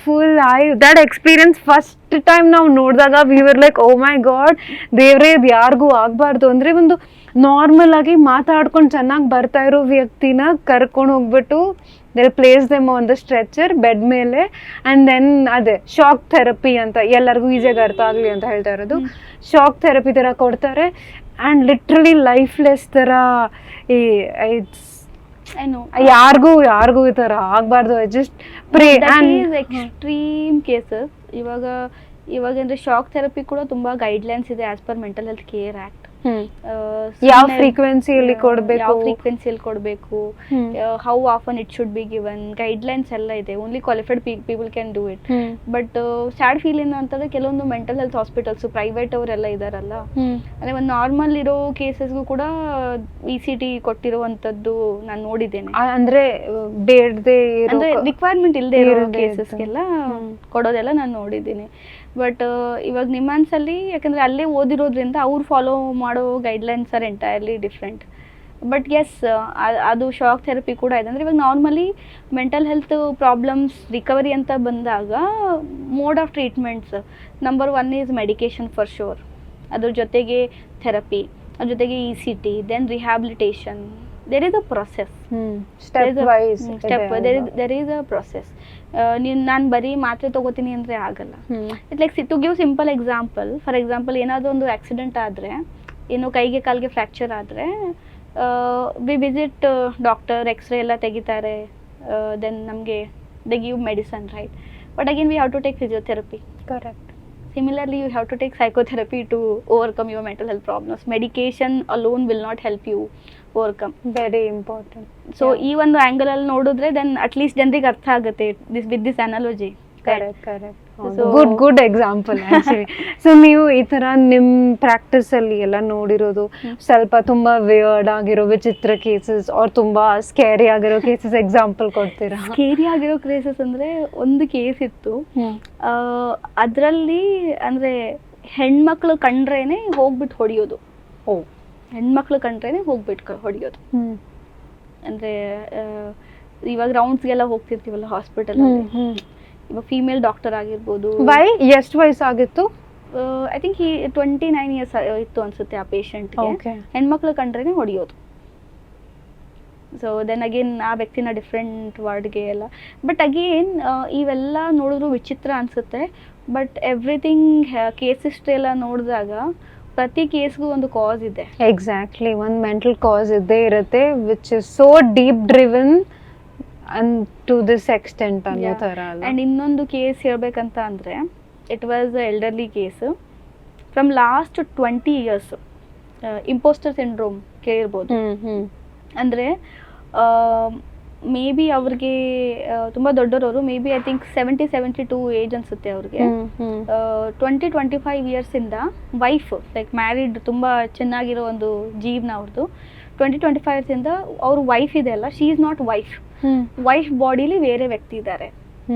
full that experience first time ನಾವು ನೋಡಿದಾಗ we were like oh my god, ದೇವ್ರೇ ಇದು ಯಾರಿಗೂ ಆಗಬಾರ್ದು. ಅಂದರೆ ಒಂದು ನಾರ್ಮಲ್ ಆಗಿ ಮಾತಾಡ್ಕೊಂಡು ಚೆನ್ನಾಗಿ ಬರ್ತಾ ಇರೋ ವ್ಯಕ್ತಿನ ಕರ್ಕೊಂಡು ಹೋಗ್ಬಿಟ್ಟು they'll place them on the stretcher bed ಮೇಲೆ, ಆ್ಯಂಡ್ ದೆನ್ ಅದೇ ಶಾಕ್ ಥೆರಪಿ ಅಂತ ಎಲ್ಲರಿಗೂ ಈಸಿಯಾಗಿ ಅರ್ಥ ಆಗಲಿ ಅಂತ ಹೇಳ್ತಾ ಇರೋದು. ಶಾಕ್ ಥೆರಪಿ ಥರ ಕೊಡ್ತಾರೆ ಆ್ಯಂಡ್ ಲಿಟ್ರಲಿ ಲೈಫ್ಲೆಸ್ ಥರ. ಇಟ್ಸ್ ಯಾರಿಗೂ ಈ ಥರ ಆಗಬಾರ್ದು. Just pray. Extreme cases. ಇವಾಗ ಅಂದರೆ ಶಾಕ್ ಥೆರಪಿ ಕೂಡ ತುಂಬ ಗೈಡ್ಲೈನ್ಸ್ ಇದೆ as per mental health care act. ಯಾವ ಫ್ರೀಕ್ವೆನ್ಸಿಯಲ್ಲಿ ಕೊಡಬೇಕು, how often it should be given, guidelines ಎಲ್ಲ ಇದೆ. Only qualified people can do it. But sad feel ಏನು ಅಂತಂದ್ರೆ ಕೆಲವೊಂದು ಮೆಂಟಲ್ ಹೆಲ್ತ್ ಹಾಸ್ಪಿಟಲ್ಸ್ ಪ್ರೈವೇಟ್ ಅವರೆಲ್ಲ ಇದಾರಲ್ಲ, ಅಂದ್ರೆ ಒಂದು ನಾರ್ಮಲ್ ಇರೋ ಕೇಸಸ್ಗೂ ಕೂಡ ECT ಕೊಟ್ಟಿರುವಂತದ್ದು ನಾನು ನೋಡಿದ್ದೇನೆ. ಅಂದ್ರೆ ಬೇಡದೆ ಅಂದ್ರೆ ರಿಕ್ವೈರ್ಮೆಂಟ್ ಇಲ್ಲದೆ ಇರೋ ಕೇಸಸ್ಗೆಲ್ಲ ಕೊಡೋದೆಲ್ಲ ನಾನು ನೋಡಿದ್ದೀನಿ. ಬಟ್ ಇವಾಗ ನಿಮ್ಮಾನ್ಸಲ್ಲಿ ಯಾಕಂದರೆ ಅಲ್ಲೇ ಓದಿರೋದ್ರಿಂದ ಅವ್ರು ಫಾಲೋ ಮಾಡೋ guidelines are entirely different. But yes, ಅದು ಶಾಕ್ ಥೆರಪಿ ಕೂಡ ಇದೆ. ಅಂದರೆ ಇವಾಗ normally mental health problems recovery ಅಂತ ಬಂದಾಗ mode of treatments number 1 is medication for sure. ಅದ್ರ ಜೊತೆಗೆ ಥೆರಪಿ, ಅದ್ರ ಜೊತೆಗೆ ECT, then rehabilitation. there is a process, there is a process. ನಾನು ಬರೀ ಮಾತ್ರೆ ತಗೋತೀನಿ ಅಂದರೆ ಆಗಲ್ಲ. It like to give simple example, for example ಏನಾದರೂ ಒಂದು ಆಕ್ಸಿಡೆಂಟ್ ಆದರೆ, ಏನು ಕೈಗೆ ಕಾಲಿಗೆ ಫ್ರ್ಯಾಕ್ಚರ್ ಆದರೆ, ವಿ ವಿಸಿಟ್ ಡಾಕ್ಟರ್, ಎಕ್ಸ್ರೇ ಎಲ್ಲ ತೆಗಿತಾರೆ, ದೆನ್ ನಮಗೆ they give medicine, right? But again we have to take physiotherapy. Correct. Similarly, you have to take psychotherapy to overcome your mental health problems. Medication alone will not help you overcome. Very important. So, ಈ ಒಂದು angle ಅಲ್ಲಿ ನೋಡಿದ್ರೆ then at least ಜನರಿಗೆ ಅರ್ಥ ಆಗುತ್ತೆ with this analogy. Correct. Good example actually. So ನೀವು ಈ ತರ ನಿಮ್ಮ ಪ್ರಾಕ್ಟೀಸ್ ಅಲ್ಲಿ ಎಲ್ಲ ನೋಡಿರೋದು ಸ್ವಲ್ಪ ತುಂಬಾ ವಿಯರ್ಡ್ ಆಗಿರೋ ವಿಚಿತ್ರ ಕೇಸಸ್ ಆರ್ ತುಂಬಾ ಸ್ಕೇರಿ ಆಗಿರೋ ಕೇಸಸ್ ಎಕ್ಸಾಂಪಲ್ ಕೊಡ್ತೀರಾ? ಸ್ಕೇರಿ ಆಗಿರೋ ಕೇಸಸ್ ಅಂದ್ರೆ ಒಂದು ಕೇಸ್ ಇತ್ತು, ಅದರಲ್ಲಿ ಅಂದ್ರೆ ಹೆಣ್ಮಕ್ಳು ಕಂಡ್ರೇನೆ ಹೋಗ್ಬಿಟ್ಟು ಹೊಡಿಯೋದು. ಹೆಣ್ಮಕ್ಳು ಕಂಡ್ರೇನೆ ಹೋಗ್ಬಿಟ್ಟು ಹೊಡಿಯೋದು. ಅಂದ್ರೆ ಇವಾಗ ರೌಂಡ್ಸ್ಗೆಲ್ಲ ಹೋಗ್ತಿರ್ತೀವಲ್ಲ ಹಾಸ್ಪಿಟಲ್ ಅಲ್ಲಿ, ಇವಾಗ ಫೀಮೇಲ್ ಡಾಕ್ಟರ್ ಆಗಿರ್ಬೋದು. ಎಷ್ಟು ವಯಸ್ಸಾಗಿತ್ತು? ಐ ಥಿಂಕ್ 29 years ಇತ್ತು ಅನ್ಸುತ್ತೆ ಆ ಪೇಷಂಟ್ಗೆ. ಹೆಣ್ಮಕ್ಳು ಕಂಡ್ರೇನೆ ಹೊಡಿಯೋದು. ಸೊ ದೆನ್ ಅಗೇನ್ ಆ ವ್ಯಕ್ತಿನ ಡಿಫ್ರೆಂಟ್ ವಾರ್ಡ್ಗೆ ಎಲ್ಲ. ಬಟ್ ಅಗೇನ್ ಇವೆಲ್ಲ ನೋಡಿದ್ರು ವಿಚಿತ್ರ ಅನ್ಸುತ್ತೆ. ಬಟ್ ಎವ್ರಿಥಿಂಗ್ ಕೇಸ್ ಹಿಸ್ಟ್ರಿ ಎಲ್ಲ ನೋಡಿದಾಗ ಪ್ರತಿ ಕೇಸ್ಗೂ ಒಂದು ಕಾಸ್ ಇದೆ. ಎಕ್ಸಾಕ್ಟ್ಲಿ, ಒಂದು ಮೆಂಟಲ್ ಕಾಸ್ ಇದ್ದೇ ಇರುತ್ತೆ, which is so deep driven and to this extent ಅನ್ನೋ ಥರ ಅಲ್ಲ. ಆ್ಯಂಡ್ ಇನ್ನೊಂದು ಕೇಸ್ ಹೇಳ್ಬೇಕಂತ ಅಂದರೆ, it was elderly case from last 20 years. Imposter syndrome ಕೇಳಿರ್ಬೋದು. ಅಂದರೆ ಮೇ ಬಿ ಅವ್ರಿಗೆ ತುಂಬ ದೊಡ್ಡವರು, maybe I think 72 age ಅನಿಸುತ್ತೆ ಅವ್ರಿಗೆ. 20-25 yearsಯಿಂದ ವೈಫ್, ಲೈಕ್ ಮ್ಯಾರಿಡ್, ತುಂಬ ಚೆನ್ನಾಗಿರೋ ಒಂದು ಜೀವನ ಅವ್ರದ್ದು. 20-25 yearsಯಿಂದ ಅವ್ರ ವೈಫ್ ಇದೆ ಅಲ್ಲ, she is not wife. Wife bodily ಬೇರೆ ವ್ಯಕ್ತಿ ಇದ್ದಾರೆ,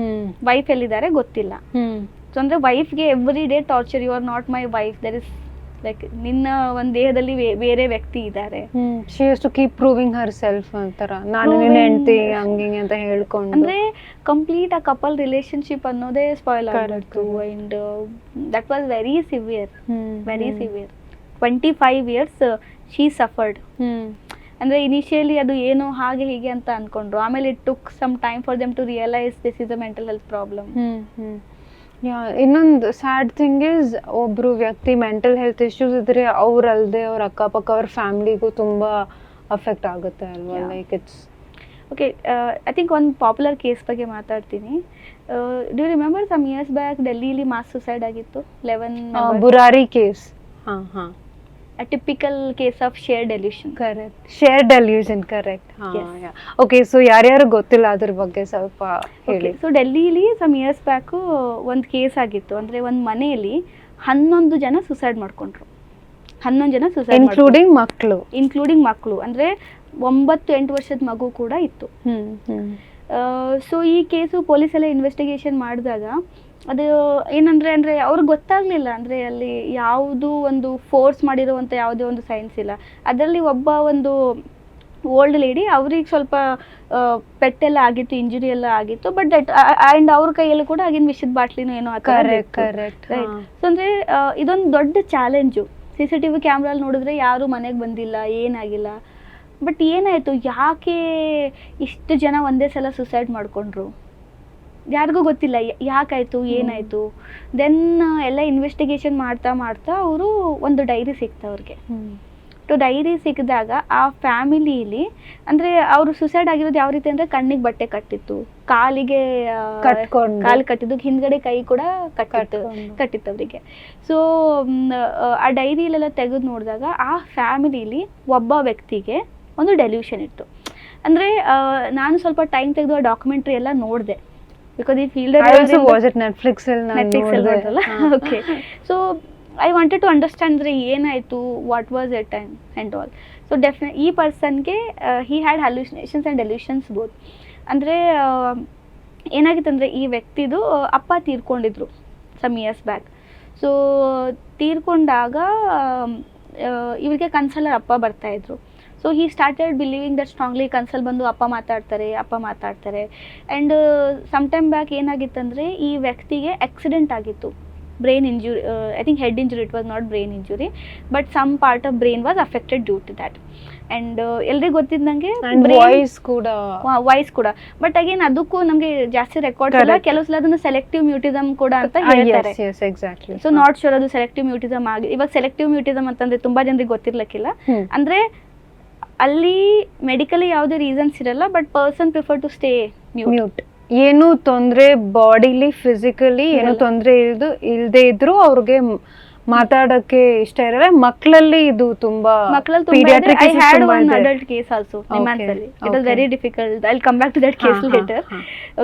ವೈಫ್ ಎಲ್ಲಿದ್ದಾರೆ ಗೊತ್ತಿಲ್ಲ. ಸೊ ಅಂದ್ರೆ ವೈಫ್ಗೆ every day torture, you are not my wife, there is like ನಿನ್ನ ಒಂದು ದೇಹದಲ್ಲಿ ಬೇರೆ ವ್ಯಕ್ತಿ ಇದ್ದಾರೆ. She has to keep proving herself ಅಂತರ, ನಾನು ನಿನ್ನ ಹೆಂಡತಿ ಹಂಗಿಂಗೆ ಅಂತ ಹೇಳ್ಕೊಂಡು. ಅಂದ್ರೆ ಕಂಪ್ಲೀಟ್ ಆ ಕಪಲ್ ರಿಲೇಶನ್ಶಿಪ್ ಅನ್ನೋದೇ ಸ್ಪಾಯ್ಲ್ ಆಗಿತ್ತು. And that was very severe. 25 years she suffered. ಅಂದರೆ ಇನಿಷಿಯಲಿ ಅದು ಏನು ಹಾಗೆ ಹೀಗೆ ಅಂತ ಅಂದ್ಕೊಂಡ್ರು, ಆಮೇಲೆ it took some time for them to realise this is a mental health problem. ಇನ್ನೊಂದು ಸ್ಯಾಡ್ ಥಿಂಗ್ ಇಸ್, ಒಬ್ಬರು ವ್ಯಕ್ತಿ ಮೆಂಟಲ್ ಹೆಲ್ತ್ ಇಶ್ಯೂಸ್ ಇದ್ರೆ ಅವ್ರಲ್ಲದೆ ಅವ್ರ ಅಕ್ಕಪಕ್ಕ ಅವ್ರ ಫ್ಯಾಮಿಲಿಗೂ ತುಂಬ ಅಫೆಕ್ಟ್ ಆಗುತ್ತೆ ಅಲ್ವಾ, like it's okay. I think ಒಂದು ಪಾಪ್ಯುಲರ್ ಕೇಸ್ ಬಗ್ಗೆ ಮಾತಾಡ್ತೀನಿ. Do remember some years back ಡೆಲ್ಲಿಲಿ ಮಾಸ್ ಸುಸೈಡ್ ಆಗಿತ್ತು 11 ಬುರಾರಿ ಕೇಸ್. ಹಾಂ ಹಾಂ, a typical case of shared delusion. Correct. Shared delusion, correct. Yes. Yeah. Okay, so ಯಾರ್ಯಾರು ಗೊತ್ತಿಲ್ಲ ಅದ್ರ ಬಗ್ಗೆ ಸ್ವಲ್ಪ ಹೇಳಿ. ಸೊ ಡೆಲ್ಲಿಲಿ ಸಮ್ ಇಯರ್ಸ್ ಬ್ಯಾಕು ಒಂದು ಕೇಸ್ ಆಗಿತ್ತು. ಅಂದರೆ ಒಂದು ಮನೆಯಲ್ಲಿ 11 ಜನ ಸುಸೈಡ್ ಮಾಡ್ಕೊಂಡ್ರು. 11 ಜನ ಸುಸೈಡ್, ಇನ್ಕ್ಲೂಡಿಂಗ್ ಮಕ್ಕಳು. ಅಂದರೆ 9-8 ವರ್ಷದ ಮಗು ಕೂಡ ಇತ್ತು. ಸೊ ಈ ಕೇಸು ಪೊಲೀಸೆಲ್ಲ ಇನ್ವೆಸ್ಟಿಗೇಷನ್ ಮಾಡಿದಾಗ ಅದು ಏನಂದರೆ ಅವ್ರಿಗೆ ಗೊತ್ತಾಗಲಿಲ್ಲ. ಅಂದರೆ ಅಲ್ಲಿ ಯಾವುದು ಒಂದು ಫೋರ್ಸ್ ಮಾಡಿರುವಂಥ ಯಾವುದೇ ಒಂದು ಸೈನ್ಸ್ ಇಲ್ಲ. ಅದರಲ್ಲಿ ಒಬ್ಬ ಒಂದು ಓಲ್ಡ್ ಲೇಡಿ, ಅವ್ರಿಗೆ ಸ್ವಲ್ಪ ಪೆಟ್ಟೆಲ್ಲ ಆಗಿತ್ತು, ಇಂಜುರಿ ಎಲ್ಲ ಆಗಿತ್ತು. ಬಟ್ ದಟ್ ಆ್ಯಂಡ್ ಅವ್ರ ಕೈಯಲ್ಲೂ ಕೂಡ ಆಗಿನ ವಿಷದ ಬಾಟ್ಲಿನೂ ಏನೋ ಕರೆಕ್ಟ್. ಸೊ ಅಂದರೆ ಇದೊಂದು ದೊಡ್ಡ ಚಾಲೆಂಜು. CCTV ಕ್ಯಾಮ್ರಲ್ಲಿ ನೋಡಿದ್ರೆ ಯಾರೂ ಮನೆಗೆ ಬಂದಿಲ್ಲ, ಏನಾಗಿಲ್ಲ. ಬಟ್ ಏನಾಯಿತು, ಯಾಕೆ ಇಷ್ಟು ಜನ ಒಂದೇ ಸಲ ಸುಸೈಡ್ ಮಾಡಿಕೊಂಡ್ರು, ಯಾರಿಗೂ ಗೊತ್ತಿಲ್ಲ ಯಾಕಾಯಿತು, ಏನಾಯಿತು. ದೆನ್ ಎಲ್ಲ ಇನ್ವೆಸ್ಟಿಗೇಷನ್ ಮಾಡ್ತಾ ಅವರು ಒಂದು ಡೈರಿ ಸಿಕ್ತು ಅವ್ರಿಗೆ. ಡೈರಿ ಸಿಕ್ಕಿದಾಗ ಆ ಫ್ಯಾಮಿಲಿಯಲ್ಲಿ ಅಂದರೆ ಅವರು ಸುಸೈಡ್ ಆಗಿರೋದು ಯಾವ ರೀತಿ ಅಂದರೆ ಕಣ್ಣಿಗೆ ಬಟ್ಟೆ ಕಟ್ಟಿತ್ತು, ಕಾಲಿಗೆ ಕಾಲು ಕಟ್ಟಿದ್ದು, ಹಿಂದ್ಗಡೆ ಕೈ ಕೂಡ ಕಟ್ಟಿತ್ತು ಅವರಿಗೆ. ಸೊ ಆ ಡೈರಿಯಲ್ಲೆಲ್ಲ ತೆಗೆದು ನೋಡಿದಾಗ ಆ ಫ್ಯಾಮಿಲಿಯಲ್ಲಿ ಒಬ್ಬ ವ್ಯಕ್ತಿಗೆ ಒಂದು ಡೆಲ್ಯೂಷನ್ ಇತ್ತು. ಅಂದರೆ ನಾನು ಸ್ವಲ್ಪ ಟೈಮ್ ತೆಗೆದು ಆ ಡಾಕ್ಯುಮೆಂಟ್ರಿ ಎಲ್ಲ ನೋಡಿದೆ. ಬಿಕಾಸ್ ಈ ಫೀಲ್ಡ್ ನೆಟ್ಫ್ಲಿಕ್ಸ್ ನೋಡಲ್ಲ. Okay. So I wanted to understand ಅಂದರೆ ಏನಾಯಿತು, what was it and all. So ಈ ಪರ್ಸನ್ಗೆ he had hallucinations and delusions both. ಅಂದರೆ ಏನಾಗಿತ್ತು ಅಂದರೆ ಈ ವ್ಯಕ್ತಿದು ಅಪ್ಪ ತೀರ್ಕೊಂಡಿದ್ರು ಸಮ್ ಇಯರ್ಸ್ ಬ್ಯಾಕ್. ಸೊ ತೀರ್ಕೊಂಡಾಗ ಇವರಿಗೆ ಕನ್ಸಲರ್ ಅಪ್ಪ ಬರ್ತಾಯಿದ್ರು. So he started believing that strongly. ಕನ್ಸಲ್ ಬಂದು ಅಪ್ಪ ಮಾತಾಡ್ತಾರೆ. ಆ್ಯಂಡ್ ಸಮ್ ಟೈಮ್ ಬ್ಯಾಕ್ ಏನಾಗಿತ್ತಂದರೆ ಈ ವ್ಯಕ್ತಿಗೆ ಆಕ್ಸಿಡೆಂಟ್ ಆಗಿತ್ತು, brain injury. I think head injury, it was not brain injury, but some part of brain was affected due to that. And ಎಲ್ರಿಗೂ ಗೊತ್ತಿದ್ದಂಗೆ ವಾಯ್ಸ್ ಕೂಡ. ಬಟ್ ಅಗೇನ್ ಅದಕ್ಕೂ ನಮಗೆ ಜಾಸ್ತಿ ರೆಕಾರ್ಡ್ಸ್ ಇಲ್ಲ. ಕೆಲವು ಸಲ ಅದನ್ನು ಸೆಲೆಕ್ಟಿವ್ ಮ್ಯೂಟಿಸಮ್ ಕೂಡ ಅಂತ ಹೇಳ್ತಾರೆ. ಸೊ ನಾಟ್ ಶೋರ್ ಅದು ಸೆಲೆಕ್ಟಿವ್ ಮ್ಯೂಟಿಸಮ್ ಆಗಿ. ಇವಾಗ ಸೆಲೆಕ್ಟಿವ್ ಮ್ಯೂಟಿಸಮ್ ಅಂತಂದ್ರೆ ತುಂಬಾ ಜನರಿಗೆ ಗೊತ್ತಿರ್ಲಿಕ್ಕಿಲ್ಲ. ಅಂದರೆ ಅಲ್ಲಿ ಮೆಡಿಕಲಿ ಯಾವುದೇ ರೀಸನ್ಸ್ ಇರಲ್ಲ, but person prefer to stay mute. ಏನು ತೊಂದರೆ ಬಾಡಿಲಿ ಫಿಸಿಕಲಿ ಏನು ತೊಂದರೆ ಇಲ್ಲದೆ ಇದ್ರು ಅವ್ರಿಗೆ ಮಾತಾಡಕ್ಕೆ ಇಷ್ಟ ಇರಲ್ಲ. ಮಕ್ಕಳಲ್ಲಿ ಇದು ತುಂಬಾ I had one adult case also ನಿಮ್ಮಾನ್ಸಲ್ಲಿ. It was very difficult. I'll come back to that case later.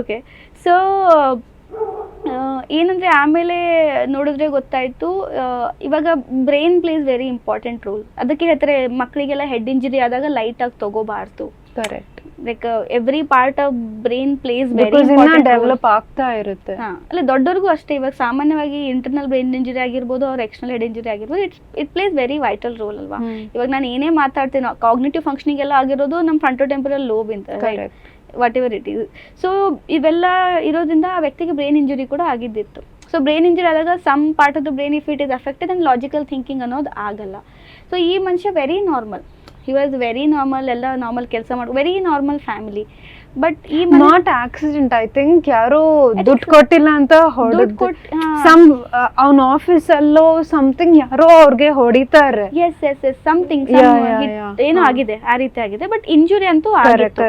Okay. So ಏನಂದರೆ ಆಮೇಲೆ ನೋಡಿದ್ರೆ ಗೊತ್ತಾಯಿತು, ಇವಾಗ brain plays very important role. ಅದಕ್ಕೆ ಹೇಳ್ತಾರೆ ಮಕ್ಕಳಿಗೆಲ್ಲ ಹೆಡ್ ಇಂಜುರಿ ಆದಾಗ ಲೈಟಾಗಿ ತಗೋಬಾರ್ದು. Correct. Like every part of brain plays very develop ಆಗ್ತಾ ಇರುತ್ತೆ. ಅಲ್ಲ ದೊಡ್ಡವ್ರಿಗೂ ಅಷ್ಟೇ. ಇವಾಗ ಸಾಮಾನ್ಯವಾಗಿ ಇಂಟರ್ನಲ್ ಬ್ರೈನ್ ಇಂಜುರಿ ಆಗಿರ್ಬೋದು, ಅವ್ರ ಎಕ್ಸ್ಟರ್ನಲ್ ಹೆಡ್ ಇಂಜುರಿ ಆಗಿರ್ಬೋದು, it place very vital role ಅಲ್ವಾ. ಇವಾಗ ನಾನು ಏನೇ ಮಾತಾಡ್ತೀನಿ, ಕಾಗ್ನಿಟಿವ್ ಫಂಕ್ಷನಿಂಗ್ ಎಲ್ಲ ಆಗಿರೋದು ನಮ್ಮ ಫ್ರಂಟೋಟೆಂಪರಲ್ ಲೋಬ್ ಅಂತ, whatever it is. So ಇವೆಲ್ಲ ಇರೋದ್ರಿಂದ ಆ ವ್ಯಕ್ತಿಗೆ ಬ್ರೈನ್ ಇಂಜುರಿ ಕೂಡ ಆಗಿದ್ದಿತ್ತು. ಸೊ ಬ್ರೈನ್ ಇಂಜುರಿ ಆದಾಗ some part of the brain if it is affected and logical thinking ಅನ್ನೋದು ಆಗಲ್ಲ. ಸೊ ಈ ಮನುಷ್ಯ very normal, he was very normal, ಎಲ್ಲ ನಾರ್ಮಲ್ ಕೆಲಸ ಮಾಡಿ ವೆರಿ ನಾರ್ಮಲ್ ಫ್ಯಾಮಿಲಿ. ಬಟ್ ಈ ನಾಟ್ ಆಕ್ಸಿಡೆಂಟ್, ಐ ಥಿಂಕ್ ಯಾರೋ ದುಡ್ಡು ಕೊಟ್ಟಿಲ್ಲ ಅಂತ ಹೊಡೆದು ಸಮ್ ಅವನ ಆಫೀಸ್ ಅಲ್ಲೋ ಸಮಥಿಂಗ್ ಯಾರೋ ಅವ್ರಿಗೆ ಹೊಡಿತಾರೆ. ಎಸ್ ಸಮಥಿಂಗ್ ಏನೋ ಆಗಿದೆ, ಆ ರೀತಿ ಆಗಿದೆ. ಬಟ್ ಇಂಜುರಿ ಅಂತೂ ಆಗಿತ್ತು.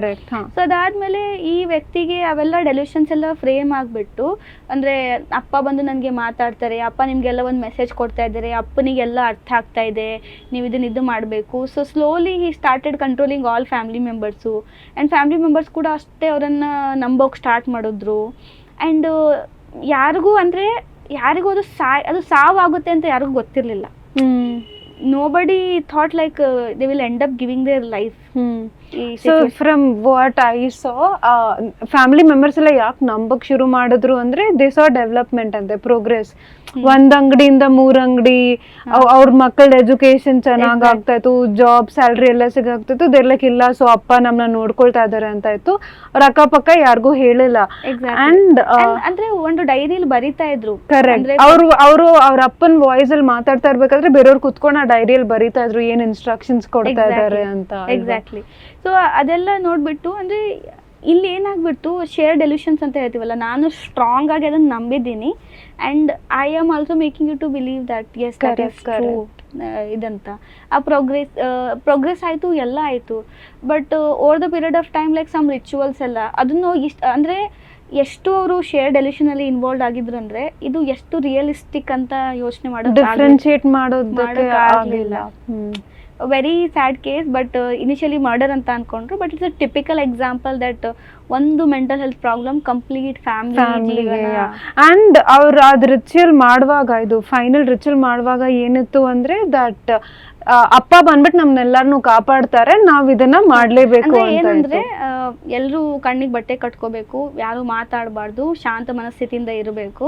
ಸೊ ಅದಾದ್ಮೇಲೆ ಈ ವ್ಯಕ್ತಿಗೆ ಅವೆಲ್ಲ ಡೆಲ್ಯೂಷನ್ಸ್ ಎಲ್ಲ ಫ್ರೇಮ್ ಆಗಿಬಿಟ್ಟು, ಅಂದ್ರೆ ಅಪ್ಪ ಬಂದು ನನಗೆ ಮಾತಾಡ್ತಾರೆ, ಅಪ್ಪ ನಿಮ್ಗೆಲ್ಲ ಒಂದು ಮೆಸೇಜ್ ಕೊಡ್ತಾ ಇದ್ದಾರೆ, ಅಪ್ಪನಿಗೆಲ್ಲ ಅರ್ಥ ಆಗ್ತಾ ಇದೆ, ನೀವು ಇದು ಮಾಡಬೇಕು. So slowly he started controlling all family members. And family members ಕೂಡ ಅಷ್ಟೇ ಅವರನ್ನು ನಂಬೋಕೆ ಸ್ಟಾರ್ಟ್ ಮಾಡಿದ್ರು. ಆ್ಯಂಡ್ ಯಾರಿಗೂ ಅದು ಸಾವಾಗುತ್ತೆ ಅಂತ ಯಾರಿಗೂ ಗೊತ್ತಿರಲಿಲ್ಲ. nobody thought like they will end up giving their life. So from what I saw, family members ಎಲ್ಲ ಯಾಕೆ ನಂಬಕ್ ಶುರು ಮಾಡಿದ್ರು ಅಂದ್ರೆ they saw development and their progress. ಒಂದ್ ಅಂಗಡಿಯಿಂದ 3 ಅಂಗಡಿ, ಅವ್ರ ಮಕ್ಕಳ ಎಜುಕೇಶನ್ ಚೆನ್ನಾಗ್ ಆಗ್ತಾ ಇತ್ತು, ಜಾಬ್ ಸ್ಯಾಲ್ರಿ ಎಲ್ಲ ಸಿಗಾಗ್ತಿತ್ತು. ದೇರ್ಲಕ್ ಇಲ್ಲ, ಸೊ ಅಪ್ಪ ನಮ್ನ ನೋಡ್ಕೊಳ್ತಾ ಇದಾರೆ ಅಂತ ಇತ್ತು. ಅವ್ರ ಅಕ್ಕಪಕ್ಕ ಯಾರಿಗೂ ಹೇಳಿಲ್ಲ. ಅಂಡ್ ಅಂದ್ರೆ ಒಂದು ಡೈರಿಲಿ ಬರೀತಾ ಇದ್ರು. ಕರೆಕ್ಟ್. ಅವರು ಅವ್ರ ಅಪ್ಪನ ವಾಯ್ಸ್ ಅಲ್ಲಿ ಮಾತಾಡ್ತಾ ಇರ್ಬೇಕಾದ್ರೆ ಬೇರೆಯವ್ರು ಕುತ್ಕೊಂಡು ಆ ಡೈರಿಯಲ್ಲಿ ಬರೀತಾ ಇದ್ರು ಏನ್ ಇನ್ಸ್ಟ್ರಕ್ಷನ್ಸ್ ಕೊಡ್ತಾ ಇದಾರೆ ಅಂತ. ಎಕ್ಸಾಕ್ಟ್ಲಿ. ಸೊ ಅದೆಲ್ಲ ನೋಡ್ಬಿಟ್ಟು ಅಂದ್ರೆ ಇಲ್ಲಿ ಏನಾಗ್ಬಿಟ್ಟು ಶೇರ್ ಡೆಲ್ಯೂಷನ್ಸ್ ಅಂತ ಹೇಳ್ತೀವಲ್ಲ, ನಾನು ಸ್ಟ್ರಾಂಗ್ ಆಗಿ ಅದನ್ನ ನಂಬಿದ್ದೀನಿ. And I am also making you to believe that as that is true. ಇದಂತ. ಆ ಪ್ರೋಗ್ರೆಸ್ ಆಯಿತು, ಎಲ್ಲ ಆಯಿತು. But over the period of time like some rituals ಎಲ್ಲ ಅದನ್ನು ಅಂದರೆ ಎಷ್ಟು ಅವರು ಶೇರ್ ಡೆಲ್ಯೂಷನಲ್ಲಿ ಇನ್ವಾಲ್ವ್ ಆಗಿದ್ರು ಅಂದರೆ ಇದು ಎಷ್ಟು ರಿಯಲಿಸ್ಟಿಕ್ ಅಂತ ಯೋಚನೆ ಡಿಫ್ರೆನ್ಶಿಯೇಟ್ ಮಾಡೋದಕ್ಕಾಗಲಿಲ್ಲ. Very sad case. But initially murder ಅಂತ ಅನ್ಕೊಂಡ್ರು, but it's a typical example that ಒಂದು mental health problem complete family. And ಅವ್ರು ಅದು ರಿಚುವಲ್ ಮಾಡುವಾಗ, ಇದು ಫೈನಲ್ ರಿಚುವಲ್ ಮಾಡುವಾಗ ಏನಿತ್ತು ಅಂದ್ರೆ ದಟ್ ಅಪ್ಪ ಬಂದ್ಬಿಟ್ಟು ನಮ್ನೆಲ್ಲರನ್ನು ಕಾಪಾಡ್ತಾರೆ, ನಾವ್ ಇದನ್ನ ಮಾಡ್ಲೇಬೇಕು ಅಂತ. ಏನಂದ್ರೆ ಎಲ್ರು ಕಣ್ಣಿಗೆ ಬಟ್ಟೆ ಕಟ್ಕೋಬೇಕು, ಯಾರು ಮಾತಾಡಬಾರ್ದು, ಶಾಂತ ಮನಸ್ಥಿತಿಯಿಂದ ಇರಬೇಕು.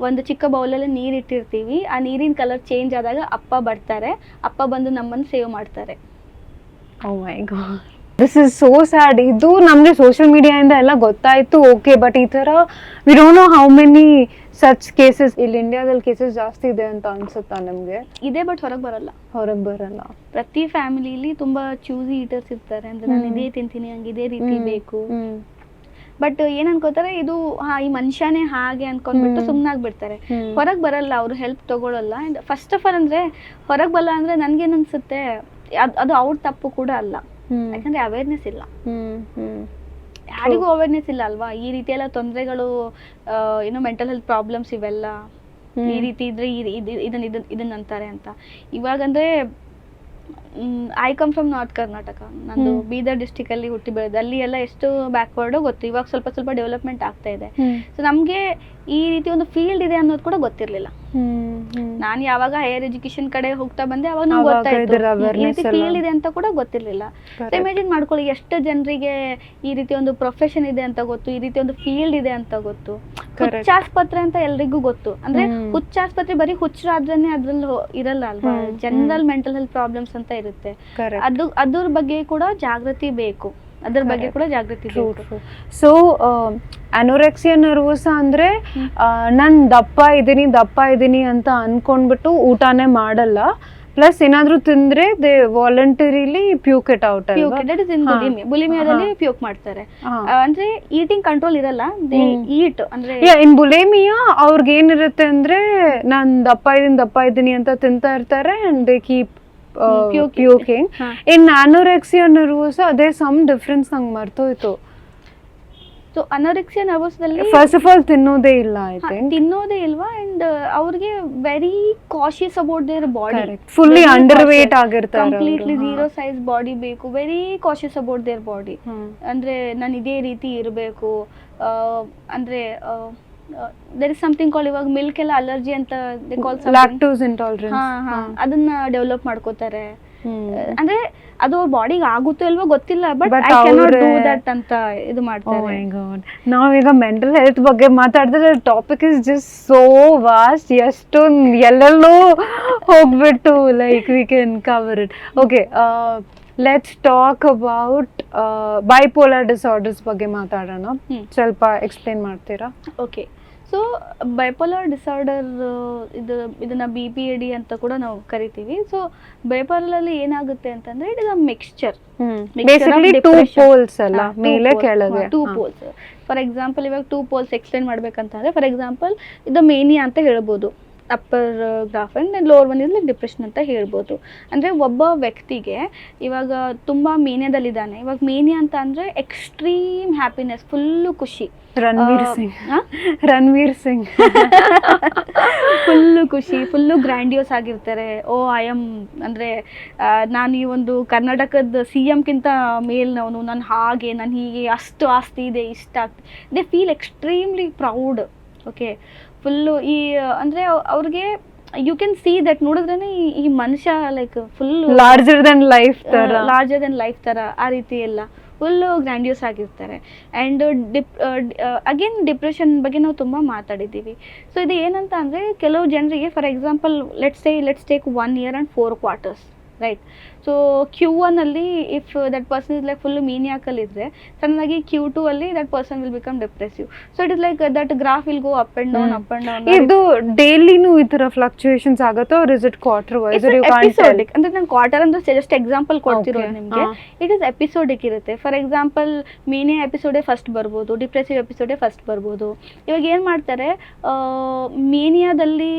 ಒಂದು ಚಿಕ್ಕ ಬೌಲಲ್ಲಿ ನೀರ್ ಇಟ್ಟಿರ್ತೀವಿ, ಆ ನೀರಿನ ಕಲರ್ ಚೇಂಜ್ ಆದಾಗ ಅಪ್ಪ ಬರ್ತಾರೆ, ಅಪ್ಪ ಬಂದು ನಮ್ಮನ್ನು ಸೇವ್ ಮಾಡ್ತಾರೆ. Oh my god, this is so sad. ಇದು ನಮ್ಗೆ ಸೋಷಿಯಲ್ ಮೀಡಿಯಾದಿಂದ ಎಲ್ಲ ಗೊತ್ತಾಯ್ತು, ಓಕೆ. ಬಟ್ ಈ ತರ we don't know how many such cases ಇಲ್ಲಿ ಇಂಡಿಯಾದಲ್ಲಿ ಕೇಸಸ್ ಜಾಸ್ತಿ ಇದೆ ಅಂತ ಅನ್ಸುತ್ತಾ ನಿಮ್ಗೆ? ಇದೆ, ಬಟ್ ಹೊರಗೆ ಬರಲ್ಲ. ಪ್ರತಿ ಫ್ಯಾಮಿಲಿಲಿ ತುಂಬಾ ಚೂಸಿ ಈಟರ್ಸ್ ಇರ್ತಾರೆ. ಅಂದ್ರೆ ನಾನು ಇದೇ ತಿಂತೀನಿ, ನಂಗೆ ಇದೇ ರೀತಿ ಬೇಕು. ಬಟ್ ಏನ್ ಅನ್ಕೋತಾರೆ, ಇದು ಈ ಮನುಷ್ಯನೇ ಹಾಗೆ ಅನ್ಕೊಂಡ್ಬಿಟ್ಟು ಸುಮ್ನಾಗ್ಬಿಡ್ತಾರೆ. ಹೊರಗೆ ಬರಲ್ಲ, ಅವ್ರು ಹೆಲ್ಪ್ ತಗೊಳಲ್ಲ. ಅಂಡ್ ಫಸ್ಟ್ ಆಫ್ ಆಲ್ ಅಂದ್ರೆ ಹೊರಗೆ ಬರಲ್ಲ ಅಂದ್ರೆ ನನ್ಗೇನ್ ಅನ್ಸುತ್ತೆ, ಅದು ಅವ್ರ ತಪ್ಪು ಕೂಡ ಅಲ್ಲ. ಯಾಕಂದ್ರೆ ಅವೇರ್ನೆಸ್ ಇಲ್ಲ, ಯಾರಿಗೂ ಅವೇರ್ನೆಸ್ ಇಲ್ಲ ಅಲ್ವಾ. ಈ ರೀತಿ ಎಲ್ಲ ತೊಂದರೆಗಳು, ಏನೋ ಮೆಂಟಲ್ ಹೆಲ್ತ್ ಪ್ರಾಬ್ಲಮ್ಸ್ ಇವೆಲ್ಲ ಈ ರೀತಿ ಇದ್ರೆ ಇದನ್ನ ಅಂತಾರೆ ಅಂತ. ಇವಾಗಂದ್ರೆ I come from north Karnataka, ನಂದು ಬೀದರ್ ಡಿಸ್ಟಿಕ್ ಅಲ್ಲಿ ಹುಟ್ಟಿ ಬೆಳೆದ. ಅಲ್ಲಿ ಎಲ್ಲ ಎಷ್ಟು ಬ್ಯಾಕ್ವರ್ಡ್ ಗೊತ್ತು, ಇವಾಗ ಸ್ವಲ್ಪ ಸ್ವಲ್ಪ ಡೆವಲಪ್ಮೆಂಟ್ ಆಗ್ತಾ ಇದೆ. ಸೊ ನಮ್ಗೆ ಈ ರೀತಿ ಒಂದು ಫೀಲ್ಡ್ ಇದೆ ಅನ್ನೋದು ಕೂಡ ಗೊತ್ತಿರ್ಲಿಲ್ಲ. ನಾನು ಯಾವಾಗ ಹೈಯರ್ ಎಜುಕೇಶನ್ ಕಡೆ ಹೋಗ್ತಾ ಬಂದೆ ಅವಾಗ ನಂಗೆ ಗೊತ್ತಾಯ್ತು ಈ ರೀತಿ ಫೀಲ್ಡ್ ಇದೆ ಅಂತ ಕೂಡ ಗೊತ್ತಿರ್ಲಿಲ್ಲ. ಇಮ್ಯಾಜಿನ್ ಮಾಡ್ಕೊಳ್ಳಿ, ಎಷ್ಟು ಜನರಿಗೆ ಈ ರೀತಿ ಒಂದು ಪ್ರೊಫೆಷನ್ ಇದೆ ಅಂತ ಗೊತ್ತು, ಈ ರೀತಿ ಒಂದು ಫೀಲ್ಡ್ ಇದೆ ಅಂತ ಗೊತ್ತು. ಹುಚ್ಚಾಸ್ಪತ್ರೆ ಅಂತ ಎಲ್ರಿಗೂ ಗೊತ್ತು. ಅಂದ್ರೆ ಹುಚ್ಚಾಸ್ಪತ್ರೆ ಬರೀ ಹುಚ್ಚರಾದ್ರೇನೆ ಅದ್ರಲ್ಲಿ ಇರಲ್ಲ ಅಲ್ವಾ, ಜನರಲ್ ಮೆಂಟಲ್ ಹೆಲ್ತ್ ಪ್ರಾಬ್ಲಮ್ಸ್ ಅಂತ ಇರುತ್ತೆ. ಅದ್ರ ಬಗ್ಗೆ ಕೂಡ ಜಾಗೃತಿ ಬೇಕು. ಸೊ ಅನೋರೆಕ್ಸಿಯಾ ನರ್ವೋಸಾ ಅಂದ್ರೆ ನಾನ್ ದಪ್ಪ ಇದೀನಿ ಅಂತ ಅನ್ಕೊಂಡ್ಬಿಟ್ಟು ಊಟನೇ ಮಾಡಲ್ಲ, ಪ್ಲಸ್ ಏನಾದ್ರೂ ತಿಂದ್ರೆ ದೇ ವಾಲಂಟರಿಲಿ ಪ್ಯೂಕ್ ಇಟ್ ಔಟ್. ಬುಲಿಮಿಯಾದಲ್ಲಿ ಪ್ಯೂಕ್ ಮಾಡ್ತಾರೆ. ಅಂದ್ರೆ ಈಟಿಂಗ್ ಕಂಟ್ರೋಲ್ ಇರಲ್ಲ, ದೇ ಈಟ್. ಅಂದ್ರೆ ಇನ್ ಬುಲಿಮಿಯಾ ಅವ್ರಿಗೆ ಏನಿರುತ್ತೆ ಅಂದ್ರೆ ನಾನ್ ದಪ್ಪ ಇದೀನಿ ಅಂತ ತಿಂತಾ ಇರ್ತಾರೆ and they keep puking. In anorexia nervosa ಅದೇ ಸಮ್ ಡಿಫರೆನ್ಸ್ ನಂಗೆ ಮರ್ತೋಯ್ತು. ಸೊ ಅನೋರೆಕ್ಸಿಯಾ ನರ್ವೋಸದಲ್ಲಿ ಫಸ್ಟ್ ಆಫ್ ಆಲ್ ತಿನ್ನೋದೇ ಇಲ್ಲ, ತಿನ್ನೋದೇ ಇಲ್ವಾ. ಅಂಡ್ ಅವ್ರಿಗೆ very cautious about their body, fully underweight ಆಗಿರ್ತಾರೆ, ಕಂಪ್ಲೀಟ್ಲಿ ಝೀರೋ ಸೈಜ್ ಬಾಡಿ ಬೇಕು, very cautious about their body. ಅಂದ್ರೆ ನಾನು ಇದೇ ರೀತಿ ಇರಬೇಕು. ಅಂದ್ರೆ there is something called ಇವಾಗ ಮಿಲ್ಕ್ ಎಲ್ಲ ಅಲರ್ಜಿ ಅಂತ they call lactose intolerance. ಅದನ್ನ ಡೆವಲಪ್ ಮಾಡ್ಕೋತಾರೆ. ಅಂದ್ರೆ ಅದು ಅವ್ರ ಬಾಡಿಗೆ ಆಗುತ್ತೋ ಇಲ್ವೋ ಗೊತ್ತಿಲ್ಲ, but I cannot do that ಅಂತ ಇದು ಮಾಡ್ತಾರೆ. ಓ ಮೈ ಗಾಡ್, ನಾವೀಗ ಮೆಂಟಲ್ ಹೆಲ್ತ್ ಬಗ್ಗೆ ಮಾತಾಡಿದ್ರೆ topic is just so vast. ಎಷ್ಟೊಂದು ಎಲ್ಲೆಲ್ಲೋ ಹೋಗ್ಬಿಟ್ಟು like we can cover it. Okay, let's talk about bipolar disorders ಬಗ್ಗೆ ಮಾತಾಡೋಣ. ಸ್ವಲ್ಪ ಎಕ್ಸ್ಪ್ಲೇನ್ ಮಾಡ್ತೀರಾ? ಓಕೆ, ಸೊ ಬೈಪೋಲಾರ್ ಡಿಸಾರ್ಡರ್ ಇದನ್ನ BPAD ಅಂತ ಕೂಡ ನಾವು ಕರಿತೀವಿ. ಸೊ ಬೈಪೋಲಾರ್ ಅಲ್ಲಿ ಏನಾಗುತ್ತೆ ಅಂತಂದ್ರೆ it is a mixture, basically two poles ಅಲ್ಲ, ಮೇಲೆ ಕೆಳಗೆ ಟೂ ಪೋಲ್ಸ್. ಫಾರ್ ಎಕ್ಸಾಂಪಲ್ ಇವಾಗ ಟೂ ಪೋಲ್ಸ್ ಎಕ್ಸ್ಪ್ಲೇನ್ ಮಾಡ್ಬೇಕಂತಂದ್ರೆ, ಫಾರ್ ಎಕ್ಸಾಂಪಲ್ ಇದು ಮೇನಿಯಾ ಅಂತ ಹೇಳ್ಬೋದು, upper graph and lower one is like depression ಅಂತ ಹೇಳ್ಬೋದು. ಅಂದರೆ ಒಬ್ಬ ವ್ಯಕ್ತಿಗೆ ಇವಾಗ ತುಂಬ ಮೇನಿಯಾದಲ್ಲಿದ್ದಾನೆ. ಇವಾಗ ಮೇನಿಯಾ ಅಂತ ಅಂದರೆ ಎಕ್ಸ್ಟ್ರೀಮ್ ಹ್ಯಾಪಿನೆಸ್, ಫುಲ್ಲು ಖುಷಿ. ರಣವೀರ್ ಸಿಂಗ್ ಫುಲ್ಲು ಖುಷಿ, ಫುಲ್ಲು ಗ್ರ್ಯಾಂಡಿಯೋಸ್ ಆಗಿರ್ತಾರೆ. ಐ ಆಮ್ ಅಂದರೆ ನಾನು ಈ ಒಂದು ಕರ್ನಾಟಕದ CM-ಗಿಂತ ಮೇಲ್ನವನು, ನಾನು ಹಾಗೆ, ನಾನು ಹೀಗೆ, ಅಷ್ಟು ಆಸ್ತಿ ಇದೆ, ಇಷ್ಟ ಆಗ್ತದೆ. They feel extremely proud. Okay, full ಈ ಅಂದರೆ ಅವ್ರಿಗೆ ಯು ಕ್ಯಾನ್ ಸಿ ದಟ್ ನೋಡಿದ್ರೇನೆ ಈ ಮನುಷ್ಯ like full larger then life ಥರ ಆ ರೀತಿ ಎಲ್ಲ ಫುಲ್ಲು ಗ್ರ್ಯಾಂಡಿಯಸ್ ಆಗಿರ್ತಾರೆ. ಆ್ಯಂಡ್ ಅಗೇನ್ ಡಿಪ್ರೆಷನ್ ಬಗ್ಗೆ ನಾವು ತುಂಬ ಮಾತಾಡಿದ್ದೀವಿ. ಸೊ ಇದು ಏನಂತ ಅಂದರೆ ಕೆಲವು ಜನರಿಗೆ, for example let's take 1 year and 4 quarters, right? So Q1 ಅಲ್ಲಿ if that person is like full maniacal ಇದ್ರೆ ಸಡನ್ನಾಗಿ Q2 ಅಲ್ಲಿ that person will become depressive. So it is like that graph will go up and down up and down. ಇದು ಡೈಲಿನೂ ಈ ತರ fluctuations ಆಗುತ್ತೋ or is it quarter wise or you can't tell? ಅಂದ್ರೆ ನಾನು ಕ್ವಾರ್ಟರ್ ಅಂದ್ರೆ just example ಕೊಡ್ತಿರೋದು ನಿಮಗೆ. ಇಟ್ ಇಸ್ ಎಪಿಸೋಡಿಕ್ ಇರುತ್ತೆ. ಫಾರ್ ಎಕ್ಸಾಂಪಲ್ ಮೀನಿಯಾ ಎಪಿಸೋಡೇ ಫಸ್ಟ್ ಬರ್ಬೋದು, ಡಿಪ್ರೆಸಿವ್ ಎಪಿಸೋಡೇ ಫಸ್ಟ್ ಬರ್ಬೋದು. ಇವಾಗ ಏನು ಮಾಡ್ತಾರೆ, ಮೇನಿಯಾದಲ್ಲಿ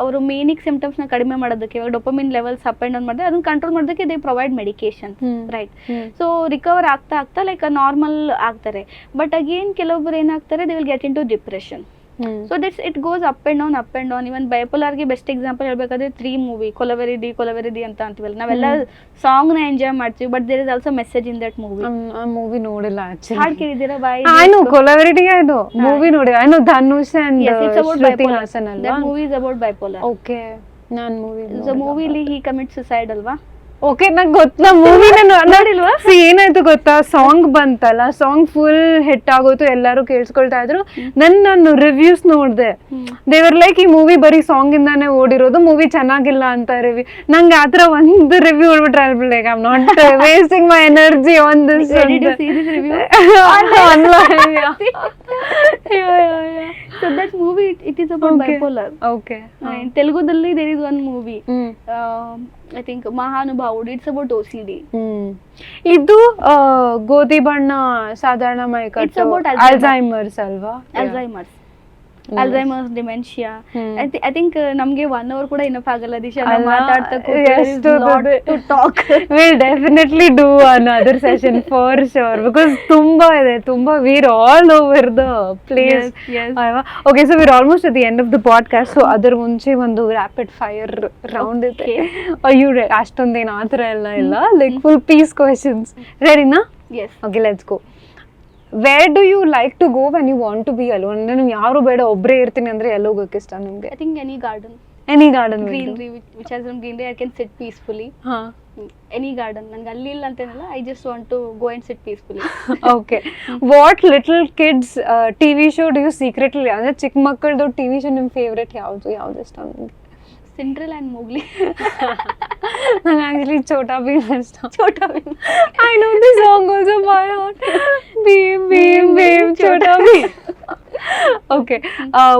ಅವರು ಮೇನಿಕ್ ಸಿಂಪ್ಟಮ್ಸ್ನ ಕಡಿಮೆ ಮಾಡೋದಕ್ಕೆ, ಇವಾಗ dopamine levels up and down ಮಾಡಿದ್ರೆ ಅದನ್ನ ಕಂಟ್ರೋಲ್ ಮಾಡೋದಕ್ಕೆ they provide medication, right? So recover ಆಗ್ತಾ ಆಗ್ತಾ ಲೈಕ್ ನಾರ್ಮಲ್ ಆಗ್ತಾರೆ. ಬಟ್ ಅಗೇನ್ ಕೆಲವೊಬ್ಬರು ಏನಾಗ್ತಾರೆ, they will get into depression. So that's it goes up and down up and down. Even ಬೈಪೋಲಾರ್ಗೆ best example ಹೇಳ್ಬೇಕಾದ್ರೆ 3 ಮೂವಿ ಕೊಲವೆರಿ ಅಂತ ಅಂತೀವಲ್ಲ ನಾವೆಲ್ಲ, ಸಾಂಗ್ನ ಎಂಜಾಯ್ ಮಾಡ್ತೀವಿ, but there is also message in that movie. ಆ ಮೂವಿ ನೋಡಿಲ್ಲ ಆಕ್ಚುಲಿ. ಹಾಡು ಕೇಳಿದ್ದೀರಾ? Boy I know Kolaveri, I know movie ನೋಡಿ, I know Dhanush and Shruti Haasan ಅಲ್ವಾ? That movie is about bipolar. Okay, ನಾನು ಮೂವಿ ಸೊ ಮೂವಿಲಿ ಹಿ ಕಮಿಟ್ ಸುಸೈಡ್ ಅಲ್ವಾ? ಓಕೆ, ನಂಗೆ ಗೊತ್ತಿಲ್ಲ ಮೂವಿ, ನಾನು ನೋಡಿಲ್ವಾ? ಏನಾಯ್ತು ಗೊತ್ತಾ, ಸಾಂಗ್ ಬಂತಲ್ಲ, ಸಾಂಗ್ ಫುಲ್ ಹಿಟ್ ಆಗೋಯ್ತು, ಎಲ್ಲರೂ ಕೇಳಿಸ್ಕೊಳ್ತಾ ಇದ್ರು. ನಾನು ರಿವ್ಯೂಸ್ ನೋಡಿದೆ, ದೇವರ್ ಲೈಕ್ ಈ ಮೂವಿ ಬರೀ ಸಾಂಗ್ ಇಂದಾನೆ ಓಡಿರೋದು, ಮೂವಿ ಚೆನ್ನಾಗಿಲ್ಲ ಅಂತ ರಿವ್ಯೂ. ನಂಗೆ ಆತರ ಒಂದು ರಿವ್ಯೂ ನೋಡ್ಬಿಟ್ರೆ like I am not wasting my energy on this review. So that movie it is about bipolar. Okay. In Telugu there is one movie. I think Mahanubhavudu. It's about OCD. ಇದು ಗೋಧಿ ಬಣ್ಣ ಸಾಧಾರಣ ಮೈಕಟ್ಟು Alzheimer's ಅಲ್ವಾ? Alzheimer's dementia. I think ನಮ್ಗೆ 1 hour ಕೂಡ enough ಆಗಲ್ಲ ದಿಶಾ, ಮಾತಾಡ್ತಾ talk. Will definitely do another session for sure because ತುಂಬಾ ಇದೆ, ತುಂಬಾ we're all over the place. ಅಲ್ವಾ? Okay, so we're almost at the end of the podcast. So ಅದರ ಮುಂಚೆ ಒಂದು rapid fire round ಇದೆ. ಅಯ್ಯೋ ಅಷ್ಟೊಂದೇನು ಆ ಥರ ಎಲ್ಲ ಇಲ್ಲ, like full peace questions. Ready na? Yes. Okay, let's go. Where do you like to go when you want to be alone? ನಾನು ಯಾರು ಬೇಡ ಒಬ್ಬರೇ ಇರ್ತೀನಿ ಅಂದ್ರೆ ಎಲ್ಲಿ ಹೋಗೋಕೆ ಇಷ್ಟ ನಿಮಗೆ? I think any garden. Any garden. Greenery, which has some greenery, I can sit peacefully. Any garden. ನಂಗೆ ಅಲ್ಲಿ ಇಲ್ಲ ಅಂತೇನಿಲ್ಲ, I just want to go and sit peacefully. Okay. What little kids TV show do you secretly, ಅಂದ್ರೆ ಚಿಕ್ಕ ಮಕ್ಕಳದು TV show ನಿಮ್ಮ favourite ಯಾವುದು ಇಷ್ಟ ನಿಮಗೆ? Cinderella and Mowgli. ನಂಗೆ ಆಕ್ಚುಲಿ ಛೋಟಾ ಭೀಮ್ ಇಷ್ಟ. Chota Bhim. I know the song also by heart. Beam, beam, beam, Chota Bhim. Okay.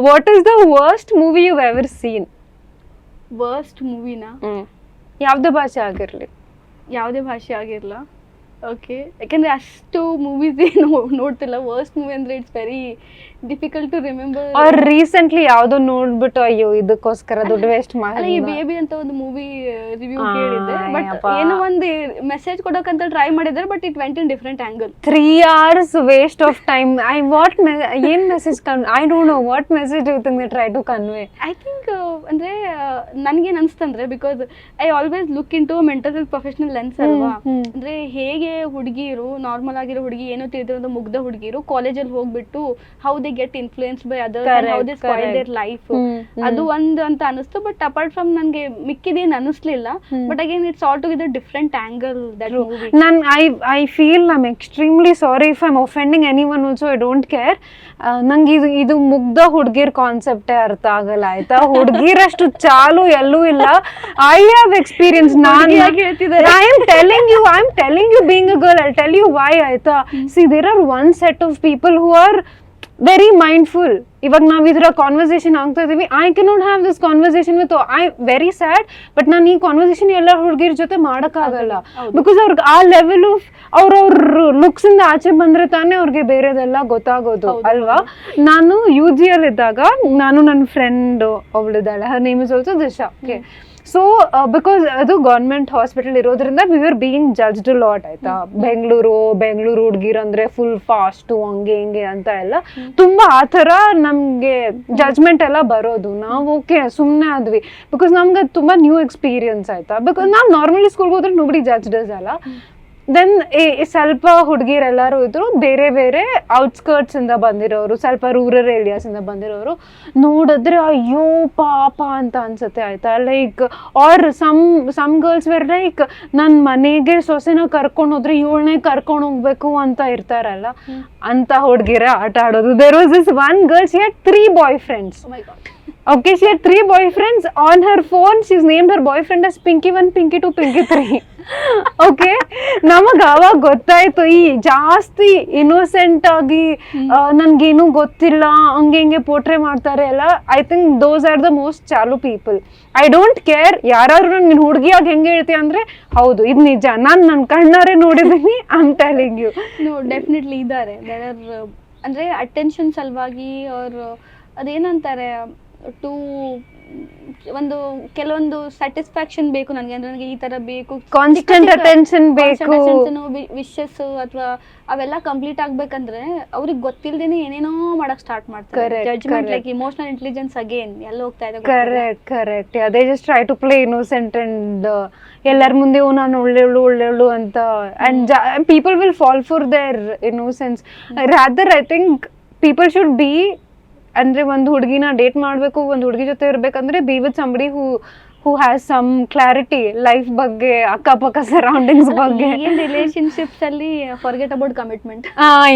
What is the worst movie you've ever seen? Worst movie ನಾ? ಯಾವುದೇ ಭಾಷೆ ಆಗಿರಲಿ. ಯಾವುದೇ ಭಾಷೆ ಆಗಿರಲ್ಲ. ಓಕೆ, ಯಾಕಂದರೆ ಅಷ್ಟು ಮೂವೀಸ್ ನೋಡ್ತಿಲ್ಲ. ವರ್ಸ್ಟ್ ಮೂವಿ ಅಂದರೆ it's very difficult to remember. ಅವ್ರು ರೀಸೆಂಟ್ಲಿ ಯಾವುದೋ ನೋಡ್ಬಿಟ್ಟು ಅಯ್ಯೋ ಇದಕ್ಕೋಸ್ಕರ ದುಡ್ಡು ವೇಸ್ಟ್ ಮಾಡಿ. ಈ ಬೇಬಿ ಅಂತ ಒಂದು ಮೂವಿ ರಿವ್ಯೂ ಕೇಳಿದ್ದೆ, ಬಟ್ ಏನೋ ಒಂದು ಮೆಸೇಜ್ ಕೊಡೋಕಂತ ಟ್ರೈ ಮಾಡಿದ್ದಾರೆ, but it went in different angle. 3 hours waste of time. ಏನ್ message I don't know what message you think they try to convey. I think ಅಂದರೆ ನನಗೇನು ಅನಿಸ್ತಂದ್ರೆ, because I always look into mental health professional lens ಅಲ್ವಾ. ಅಂದರೆ ಹೇಗೆ ಹುಡುಗಿರು, normal ಆಗಿರೋ ಹುಡುಗಿ, ಏನೋ ತಿಳಿದಿರೋ ಮುಗ್ಧ ಹುಡುಗಿರು ಕಾಲೇಜಲ್ಲಿ ಹೋಗ್ಬಿಟ್ಟು how they get influenced by others and how they spoil their life, ಅದು ಒಂದು ಅಂತ ಅನಿಸ್ತು. ಬಟ್ ಅಪಾರ್ಟ್ ಫ್ರಮ್ ನನಗೆ ಮಿಕ್ಕಿದೇನು ಅನಿಸ್ಲಿಲ್ಲ. But again it's altogether different angle that movie. I feel I'm extremely sorry if I'm offending anyone also. I don't care. ನಂಗೆ ಇದು ಮುಗ್ಧ ಹುಡುಗಿರ್ ಕಾನ್ಸೆಪ್ಟೇ ಅರ್ಥ ಆಗಲ್ಲ, ಆಯ್ತಾ? ಹುಡುಗಿರಷ್ಟು ಚಾಲು ಎಲ್ಲೂ ಇಲ್ಲ. I have experience. I am telling you being a girl, I'll tell you why, ಆಯ್ತಾ? See, there are one set of people who are very mindful. ಇವಾಗ ನಾವು ಇದರ ಕಾನ್ವರ್ಸೇಷನ್ ಆಗ್ತಾ ಇದೀವಿ, I cannot have this conversation with I very sad, but ನಾನು ಈ conversation ಎಲ್ಲ ಹುಡುಗಿರ ಜೊತೆ ಮಾಡೋಕ್ಕಾಗಲ್ಲ. ಬಿಕಾಸ್ ಅವ್ರಿಗೆ ಆ ಲೆವೆಲ್ ಆಫ್ ಅವ್ರ ಲುಕ್ಸ್ ಇಂದ ಆಚೆ ಬಂದ್ರೆ ತಾನೇ ಅವ್ರಿಗೆ ಬೇರೆದೆಲ್ಲ ಗೊತ್ತಾಗೋದು ಅಲ್ವಾ. ನಾನು UG ಅಲ್ಲಿ ಇದ್ದಾಗ ನಾನು ನನ್ನ ಫ್ರೆಂಡ್ ಅವಳಿದ್ದಾಳೆ, her name is also Disha. Okay, so because ಅದು ಗೌರ್ಮೆಂಟ್ ಹಾಸ್ಪಿಟಲ್ ಇರೋದ್ರಿಂದ we are being judged lot, ಆಯ್ತಾ? ಬೆಂಗಳೂರು ಹುಡುಗಿರ್ ಅಂದ್ರೆ ಫುಲ್ ಫಾಸ್ಟು ಹಂಗೆ ಹಿಂಗೆ ಅಂತ ಎಲ್ಲ ತುಂಬಾ ಆ ಥರ ನಮ್ಗೆ ಜಡ್ಜ್ಮೆಂಟ್ ಎಲ್ಲ ಬರೋದು. ನಾವು ಓಕೆ ಸುಮ್ಮನೆ ಆದ್ವಿ, ಬಿಕಾಸ್ ನಮ್ಗೆ ಅದು ತುಂಬಾ ನ್ಯೂ ಎಕ್ಸ್ಪೀರಿಯನ್ಸ್, ಆಯ್ತಾ? ಬಿಕಾಸ್ ನಾವು ನಾರ್ಮಲಿ ಸ್ಕೂಲ್ಗೆ ಹೋದ್ರೆ ನೋಬಡಿ ಜಡ್ಜ್ಡ್ ಅಲ್ಲ. ದೆನ್ ಸ್ವಲ್ಪ ಹುಡುಗಿರೆಲ್ಲರೂ ಇದ್ರು, ಬೇರೆ ಬೇರೆ ಔಟ್ಸ್ಕರ್ಟ್ಸ್ ಇಂದ ಬಂದಿರೋರು, ಸ್ವಲ್ಪ ರೂರಲ್ ಏರಿಯಾಸ್ ಇಂದ ಬಂದಿರೋರು. ನೋಡಿದ್ರೆ ಅಯ್ಯೋ ಪಾಪ ಅಂತ ಅನ್ಸುತ್ತೆ, ಆಯ್ತಾ? Like are some girls where like ನನ್ನ ಮನೆಗೆ ಸೊಸೆನ ಕರ್ಕೊಂಡು ಹೋದ್ರೆ 7ನೇ ಕರ್ಕೊಂಡು ಹೋಗ್ಬೇಕು ಅಂತ ಇರ್ತಾರಲ್ಲ, ಅಂತ ಹುಡುಗಿರ ಆಟ ಆಡೋದು. There was this one girl, she had 3 boyfriends. Okay, she had 3 boyfriends. On her phone she's named her boyfriend as Pinky 1, Pinky 2, Pinky 3. Okay, ನಮಗ ಅವಾಗ ಗೊತ್ತಾಯ್ತು ಈ ಜಾಸ್ತಿ ಇನ್ನೋಸೆಂಟ್ ಆಗಿ ನನ್ಗೇನು ಗೊತ್ತಿಲ್ಲ ಹಂಗೆ ಹಿಂಗೆ ಪೋಟ್ರೆ ಮಾಡ್ತಾರೆ ಅಲ್ಲ. I think those are the most ಚಾಲು ಪೀಪಲ್. ಐ ಡೋಂಟ್ ಕೇರ್ ಯಾರು ನೀನ್ ಹುಡುಗಿಯಾಗಿ ಹೆಂಗೆ ಹೇಳ್ತೀಯ ಅಂದ್ರೆ ಹೌದು ಇದು ನಿಜ, ನಾನ್ ನನ್ ಕಣ್ಣಾರೆ ನೋಡಿದೀನಿ. I am telling you. No, definitely ಇದ್ದಾರೆ. ಅಂದ್ರೆ ಅಟೆನ್ಷನ್ ಸಲುವಾಗಿ ಅವ್ರು ಅದೇನಂತಾರೆ ಟು ಒಂದು ಕೆಲವೊಂದು ಸ್ಯಾಟಿಸ್ಫ್ಯಾಕ್ಷನ್ ಬೇಕು ನನಗೆ, ಅಂದ್ರೆ ನನಗೆ ಈ ತರ ಬೇಕು, ಕಾನ್ಸ್ಟೆಂಟ್ ಅಟೆನ್ಷನ್ ಬೇಕು, ವಿಶಸ್ ಅಥವಾ ಅವೆಲ್ಲ ಕಂಪ್ಲೀಟ್ ಆಗ್ಬೇಕಂದ್ರೆ ಅವ್ರಿಗೆ ಗೊತ್ತಿಲ್ದೇನೆ ಏನೇನೋ ಮಾಡಕ್ ಸ್ಟಾರ್ಟ್ ಮಾಡ್ತಾರೆ. Judgement like emotional intelligence again ಎಲ್ಲ ಹೋಗ್ತಾ ಇದೆ. Correct. They just try to play innocent and ಎಲ್ಲರ ಮುಂದೆ ನಾನು ಒಳ್ಳೆಳು ಅಂತ, and people will fall for their innocence. Rather I think people should be, ಅಂದ್ರೆ ಒಂದು ಹುಡುಗಿನ ಡೇಟ್ ಮಾಡ್ಬೇಕು, ಒಂದು ಹುಡುಗಿ ಜೊತೆ ಇರ್ಬೇಕಂದ್ರೆ be with somebody who has some clarity life ಬಗ್ಗೆ, ಅಕ್ಕಪಕ್ಕ ಸರೌಂಡಿಂಗ್ಸ್ ಬಗ್ಗೆ. ರಿಲೇಶನ್ಶಿಪ್ಸ್ ಅಲ್ಲಿ ಫಾರ್ಗೆಟ್ ಅಬೌಟ್ ಕಮಿಟ್ಮೆಂಟ್.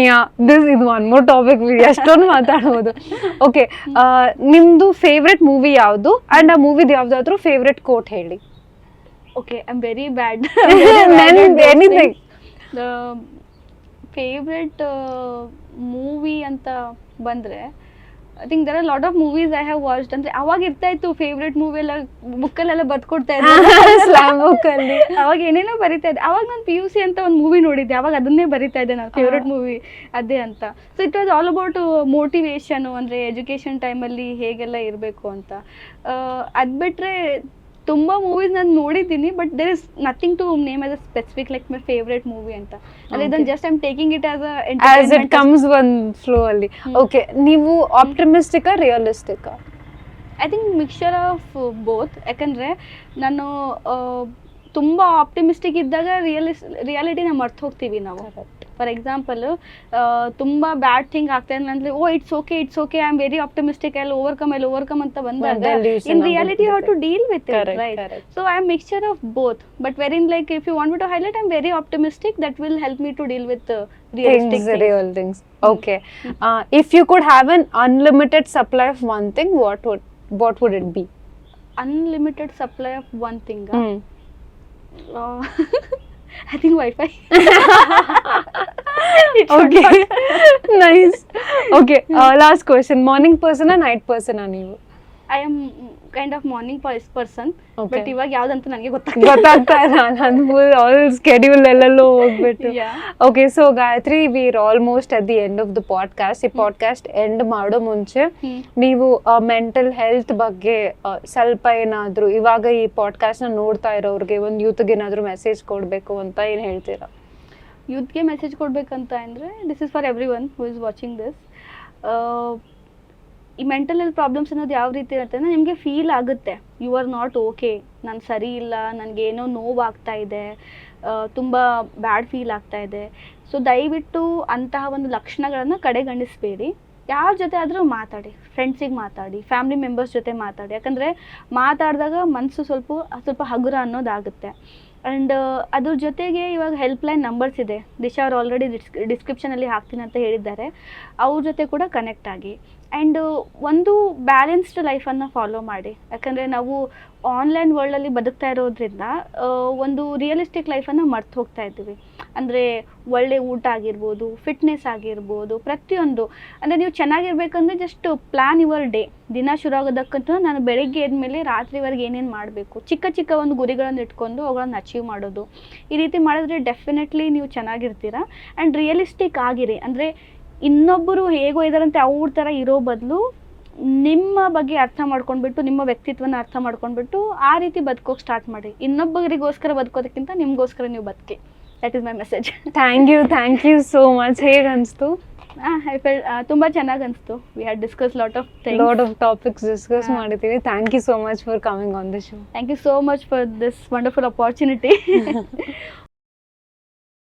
ದಿಸ್ ಇದು ಒನ್ ಮೋರ್ ಟಾಪಿಕ್, ಎಷ್ಟೊಂದು ಮಾತಾಡ್ಬೋದು. ಓಕೆ, ನಿಮ್ದು ಫೇವ್ರೆಟ್ ಮೂವಿ ಯಾವುದು ಅಂಡ್ ಆ ಮೂವಿದ್ ಯಾವ್ದಾದ್ರು ಫೇವ್ರೆಟ್ ಕೋಟ್ ಹೇಳಿ. Okay, I am very bad. Anything. Favourite movie ಅಂತ ಬಂದ್ರೆ I think there are lot of movies I have watched. ಅಂದ್ರೆ ಅವಾಗ ಇರ್ತಾ ಇತ್ತು ಫೇವ್ರೆಟ್ ಮೂವಿ ಎಲ್ಲ ಬುಕ್ಕಲ್ಲೆಲ್ಲ ಬರ್ಕೊಡ್ತಾ ಇದ್ದೆ. ಸ್ಲಾಮ್ ಬುಕ್ಕಲ್ಲಿ ಅವಾಗ ಏನೇನೋ ಬರಿತಾ ಇದ್ದೆ. ಅವಾಗ ನಾನು PUC ಅಂತ ಒಂದು ಮೂವಿ ನೋಡಿದ್ದೆ, ಅವಾಗ ಅದನ್ನೇ ಬರಿತಾ ಇದ್ದೆ ನಾನು, ಫೇವ್ರೆಟ್ ಮೂವಿ ಅದೇ ಅಂತ. So it was all about motivation, ಅಂದ್ರೆ ಎಜುಕೇಶನ್ ಟೈಮಲ್ಲಿ ಹೇಗೆಲ್ಲ ಇರಬೇಕು ಅಂತ. ಅದು ಬಿಟ್ರೆ ತುಂಬಾ ಮೂವೀಸ್ ನಾನು ನೋಡಿದ್ದೀನಿ, but there is nothing to name as a specific like my favourite movie ಅಂತ. ಅಂದ್ರೆ ಇದನ್ನ just I am taking it as it comes on flow ಅಲ್ಲಿ. ಓಕೆ, ನೀವು optimistic realistic? I think mixture of both. ಯಾಕಂದ್ರೆ ನಾನು ತುಂಬಾ optimistic ಇದ್ದಾಗ ರಿಯಾಲಿಟಿನ ಮರ್ತು ಹೋಗ್ತೀವಿ ನಾವು. ಫಾರ್ ಎಕ್ಸಾಂಪಲ್ ತುಂಬಾ ಬ್ಯಾಡ್ ಥಿಂಗ್ ಆಗ್ತಾ ಇದೆ ಅಂದ್ರೆ it's okay I am very optimistic, I overcome ಅಂತ ಬಂದಾಗ in reality how to deal with it, right? So I am mixture of both, but very like if you want me to highlight, I am very optimistic. That will help me to deal with real things. Okay, if you could have an unlimited supply of one thing, what would it be? Unlimited supply of one thing. I think Wi-Fi. Okay, nice. Okay, last question. Morning person or night person are you? I am kind of morning person. Okay. But ಇವಾಗ ಯಾವ್ದಂತ ನನಗೆ ಗೊತ್ತಾಗ್ತಾ ಇಲ್ಲ, ನಾನು full all schedule ಎಲ್ಲೆಲ್ಲೋ ಹೋಗ್ಬಿಟ್ಟು. Okay, so Gayatri, we are almost at the end of the podcast. ಈ podcast end ಮಾಡೋ ಮುಂಚೆ ನೀವು ಮೆಂಟಲ್ ಹೆಲ್ತ್ ಬಗ್ಗೆ ಸ್ವಲ್ಪ ಏನಾದ್ರು ಇವಾಗ ಈ ಪಾಡ್ಕಾಸ್ಟ್ ನ ನೋಡ್ತಾ ಇರೋರಿಗೆ, ಒಂದು ಯೂತ್ಗೆ ಏನಾದ್ರು ಮೆಸೇಜ್ ಕೊಡ್ಬೇಕು ಅಂತ ಏನ್ ಹೇಳ್ತೀರಾ? ಯೂತ್ಗೆ ಮೆಸೇಜ್ ಕೊಡ್ಬೇಕಂತ ಅಂದ್ರೆ this is for every one who is watching this. ಈ ಮೆಂಟಲ್ ಹೆಲ್ತ್ ಪ್ರಾಬ್ಲಮ್ಸ್ ಅನ್ನೋದು ಯಾವ ರೀತಿ ಇರುತ್ತೆ ಅಂದರೆ, ನಿಮಗೆ ಫೀಲ್ ಆಗುತ್ತೆ ಯು ಆರ್ ನಾಟ್ ಓಕೆ, ನಾನು ಸರಿ ಇಲ್ಲ, ನನಗೇನೋ ನೋವಾಗ್ತಾ ಇದೆ, ತುಂಬ ಬ್ಯಾಡ್ ಫೀಲ್ ಆಗ್ತಾ ಇದೆ. ಸೊ ದಯವಿಟ್ಟು ಅಂತಹ ಒಂದು ಲಕ್ಷಣಗಳನ್ನು ಕಡೆಗಣಿಸಬೇಡಿ. ಯಾರ ಜೊತೆ ಆದರೂ ಮಾತಾಡಿ, ಫ್ರೆಂಡ್ಸಿಗೆ ಮಾತಾಡಿ, ಫ್ಯಾಮಿಲಿ ಮೆಂಬರ್ಸ್ ಜೊತೆ ಮಾತಾಡಿ. ಯಾಕಂದರೆ ಮಾತಾಡಿದಾಗ ಮನಸ್ಸು ಸ್ವಲ್ಪ ಹಗುರ ಅನ್ನೋದಾಗುತ್ತೆ. ಆ್ಯಂಡ್ ಅದ್ರ ಜೊತೆಗೆ ಇವಾಗ ಹೆಲ್ಪ್ಲೈನ್ ನಂಬರ್ಸ್ ಇದೆ, ದಿಶಾ ಅವ್ರು ಆಲ್ರೆಡಿ ಡಿಸ್ಕ್ರಿಪ್ಷನಲ್ಲಿ ಹಾಕ್ತೀನಿ ಅಂತ ಹೇಳಿದ್ದಾರೆ, ಅವ್ರ ಜೊತೆ ಕೂಡ ಕನೆಕ್ಟ್ ಆಗಿ. ಆ್ಯಂಡ್ ಒಂದು ಬ್ಯಾಲೆನ್ಸ್ಡ್ ಲೈಫನ್ನು ಫಾಲೋ ಮಾಡಿ. ಯಾಕಂದರೆ ನಾವು ಆನ್ಲೈನ್ ವರ್ಲ್ಡಲ್ಲಿ ಬದುಕ್ತಾ ಇರೋದ್ರಿಂದ ಒಂದು ರಿಯಲಿಸ್ಟಿಕ್ ಲೈಫನ್ನು ಮರ್ತು ಹೋಗ್ತಾ ಇದ್ದೀವಿ. ಅಂದರೆ ಒಳ್ಳೆ ಊಟ ಆಗಿರ್ಬೋದು, ಫಿಟ್ನೆಸ್ ಆಗಿರ್ಬೋದು, ಪ್ರತಿಯೊಂದು. ಅಂದರೆ ನೀವು ಚೆನ್ನಾಗಿರ್ಬೇಕಂದ್ರೆ ಜಸ್ಟ್ ಪ್ಲ್ಯಾನ್ ಯುವರ್ ಡೇ. ದಿನ ಶುರು ಆಗೋದಕ್ಕಂತೂ ನಾನು ಬೆಳಗ್ಗೆ ಎದ್ಮೇಲೆ ರಾತ್ರಿವರೆಗೆ ಏನೇನು ಮಾಡಬೇಕು, ಚಿಕ್ಕ ಒಂದು ಗುರಿಗಳನ್ನು ಇಟ್ಕೊಂಡು ಅವುಗಳನ್ನು ಅಚೀವ್ ಮಾಡೋದು. ಈ ರೀತಿ ಮಾಡಿದ್ರೆ ಡೆಫಿನೆಟ್ಲಿ ನೀವು ಚೆನ್ನಾಗಿರ್ತೀರ. ಆ್ಯಂಡ್ ರಿಯಲಿಸ್ಟಿಕ್ ಆಗಿರಿ. ಅಂದರೆ ಇನ್ನೊಬ್ಬರು ಹೇಗೋ ಇದ್ದಾರಂತೆ ಅವ್ರ ಥರ ಇರೋ ಬದಲು ನಿಮ್ಮ ಬಗ್ಗೆ ಅರ್ಥ ಮಾಡ್ಕೊಂಡ್ಬಿಟ್ಟು, ನಿಮ್ಮ ವ್ಯಕ್ತಿತ್ವನ ಅರ್ಥ ಮಾಡ್ಕೊಂಡ್ಬಿಟ್ಟು ಆ ರೀತಿ ಬದುಕೋಕೆ ಸ್ಟಾರ್ಟ್ ಮಾಡಿ. ಇನ್ನೊಬ್ಬರಿಗೋಸ್ಕರ ಬದುಕೋದಕ್ಕಿಂತ ನಿಮಗೋಸ್ಕರ ನೀವು ಬದುಕಿ. That is my message. Thank you so much. ಹೇಗೆ ಅನಿಸ್ತು? ಐ ಫೆಲ್ ತುಂಬ ಚೆನ್ನಾಗಿ ಅನಿಸ್ತು. We had discuss lot of topics discuss ಮಾಡಿದ್ದೀವಿ. Thank you so much for coming on the show. Thank you so much for this wonderful opportunity.